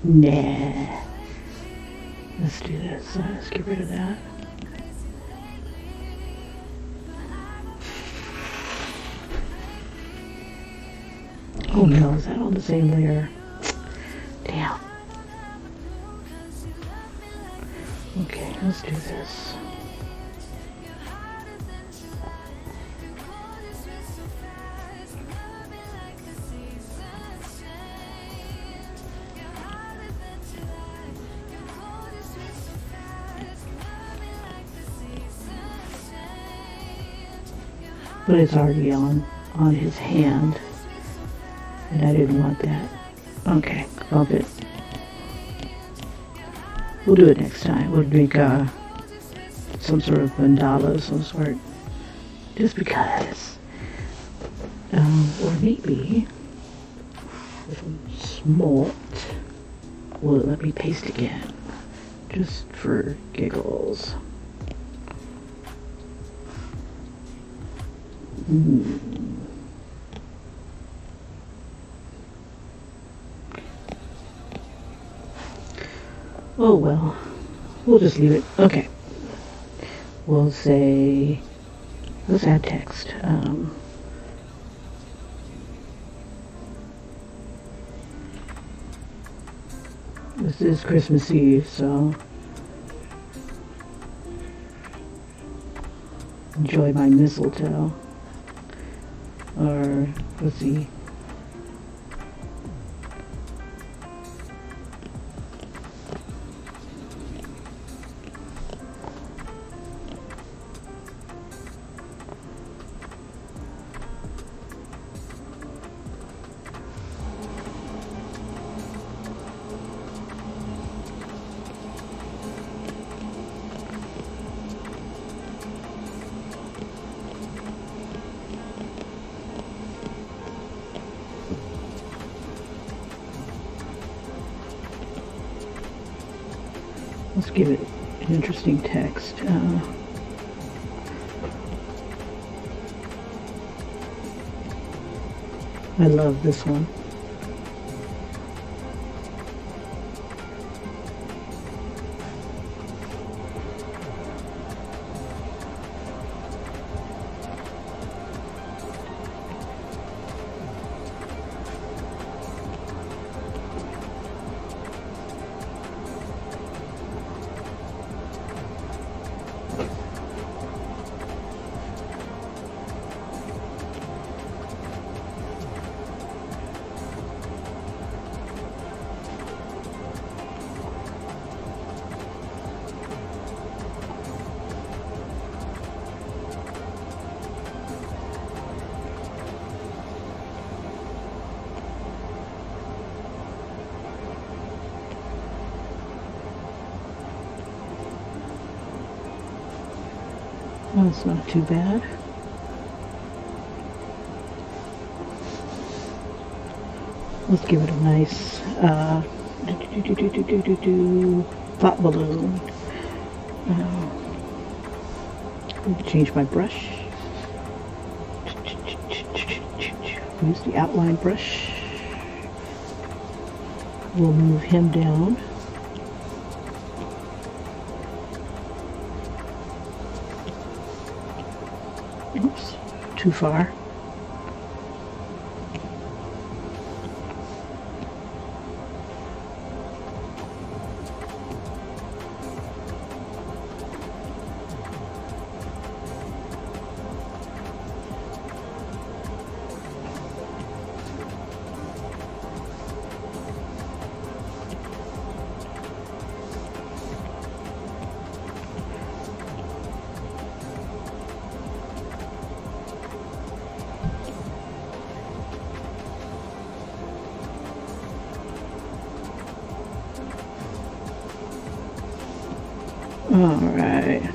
Speaker 1: Nah. Let's do this. Let's get rid of that. Oh no, is that on the same layer? Damn. Okay, let's do this. But it's already on his hand, and I didn't want that. Okay, bump it. We'll do it next time. We'll make some sort of mandala of some sort, just because. Or maybe smalt will let me paste again, just for giggles. Oh well, we'll just leave it. Okay. We'll say, let's add text. This is Christmas Eve, so enjoy my mistletoe. Or, let's see. Let's give it an interesting text. I love this one. Well, it's not too bad. Let's give it a nice Thought balloon. Change my brush. Use the outline brush. We'll move him down. Oops, too far. Alright,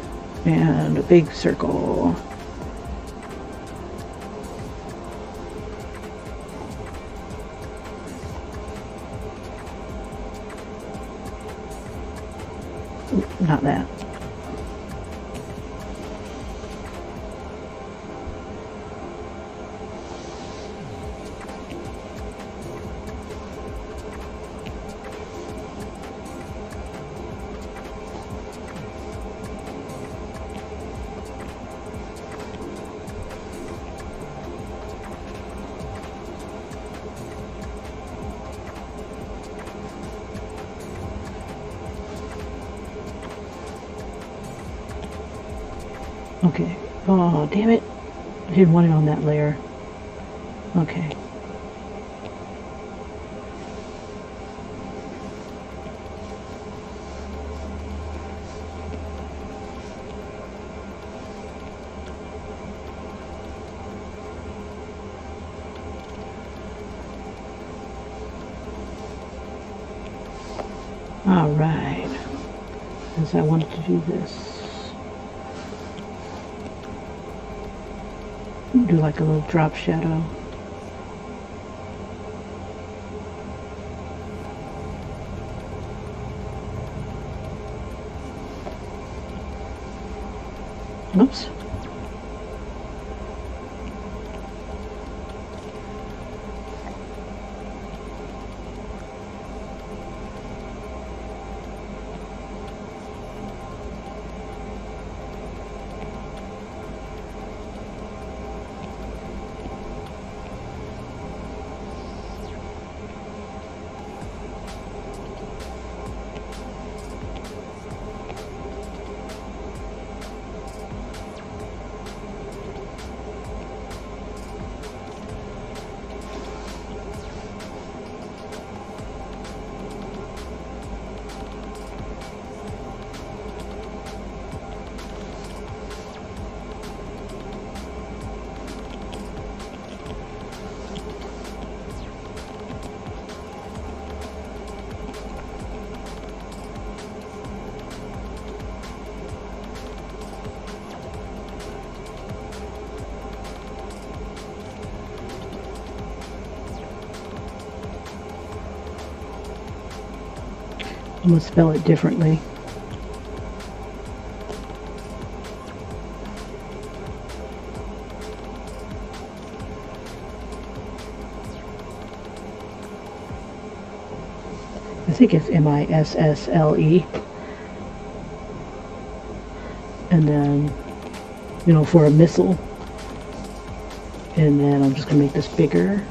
Speaker 1: and a big circle. Ooh, not that. Okay. Oh, damn it. I didn't want it on that layer. Okay. All right. Because I wanted to do this. Do like a little drop shadow. Oops. I'm going to spell it differently. I think it's Missle. And then, you know, for a missile. And then I'm just going to make this bigger.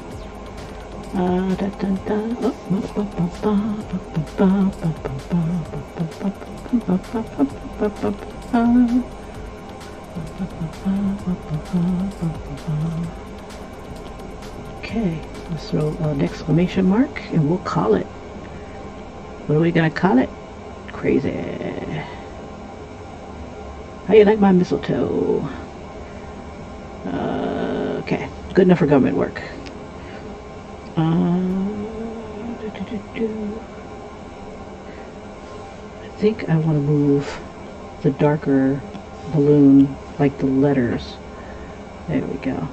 Speaker 1: Okay, let's throw an exclamation mark and we'll call it. What are we gonna call it? Crazy. How you like my mistletoe? Okay, good enough for government work. I think I want to move the darker balloon, like the letters. There we go.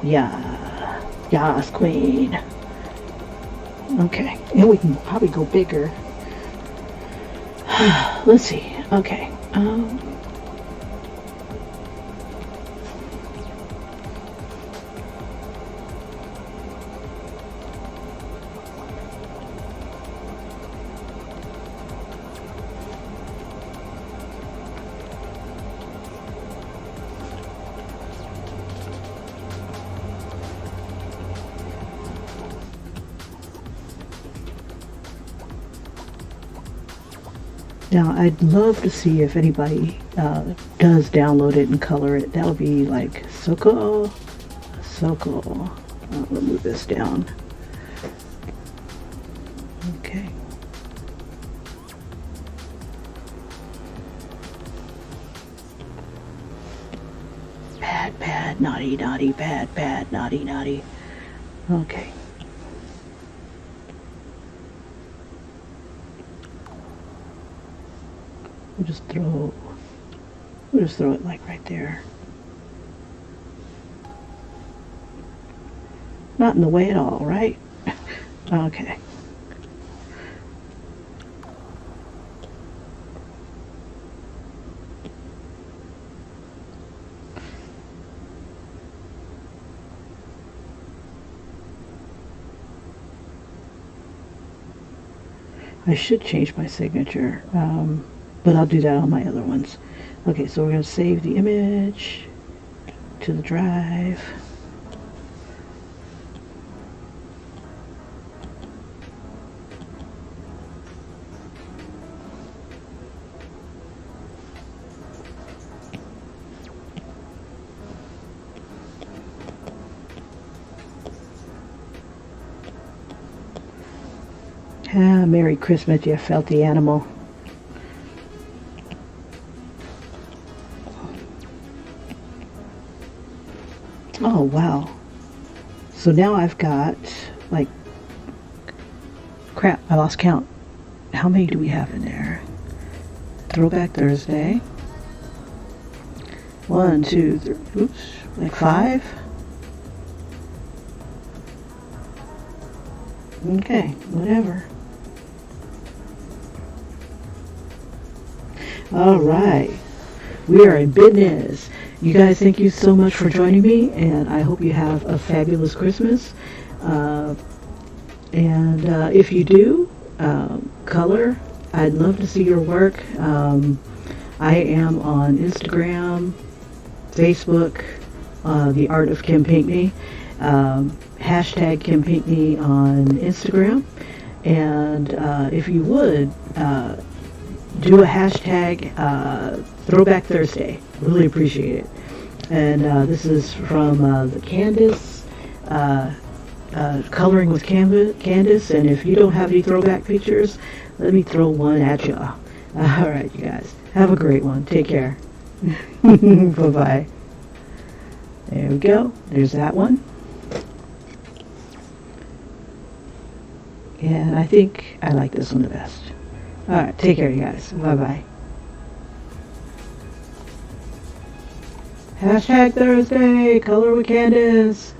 Speaker 1: Yeah. Yes, queen. Okay, and we can probably go bigger. Let's see. Okay. Now, I'd love to see if anybody does download it and color it. That would be like so cool. So cool. We'll move this down. Okay. Bad, bad, naughty, naughty, bad, bad, naughty, naughty. Okay. We'll just throw it like right there. Not in the way at all, right? Okay. I should change my signature. But I'll do that on my other ones. Okay, so we're going to save the image to the drive. Merry Christmas, you filthy animal. Oh, wow. So now I've got, like, crap, I lost count. How many do we have in there? Throwback Thursday. 1, 2, 3, oops, like 5? Okay, whatever. All right. We are in business. You guys, thank you so much for joining me, and I hope you have a fabulous Christmas. If you do, color, I'd love to see your work. I am on Instagram, Facebook, The Art of Kim Pinkney, hashtag Kim Pinkney on Instagram, and if you would, do a hashtag Throwback Thursday. Really appreciate it. And this is from the Candace, Coloring with Candace. And if you don't have any throwback pictures, let me throw one at you. All right, you guys. Have a great one. Take care. Bye-bye. There we go. There's that one. And I think I like this one the best. All right, take care, you guys. Bye-bye. Hashtag Thursday, Color with Candace.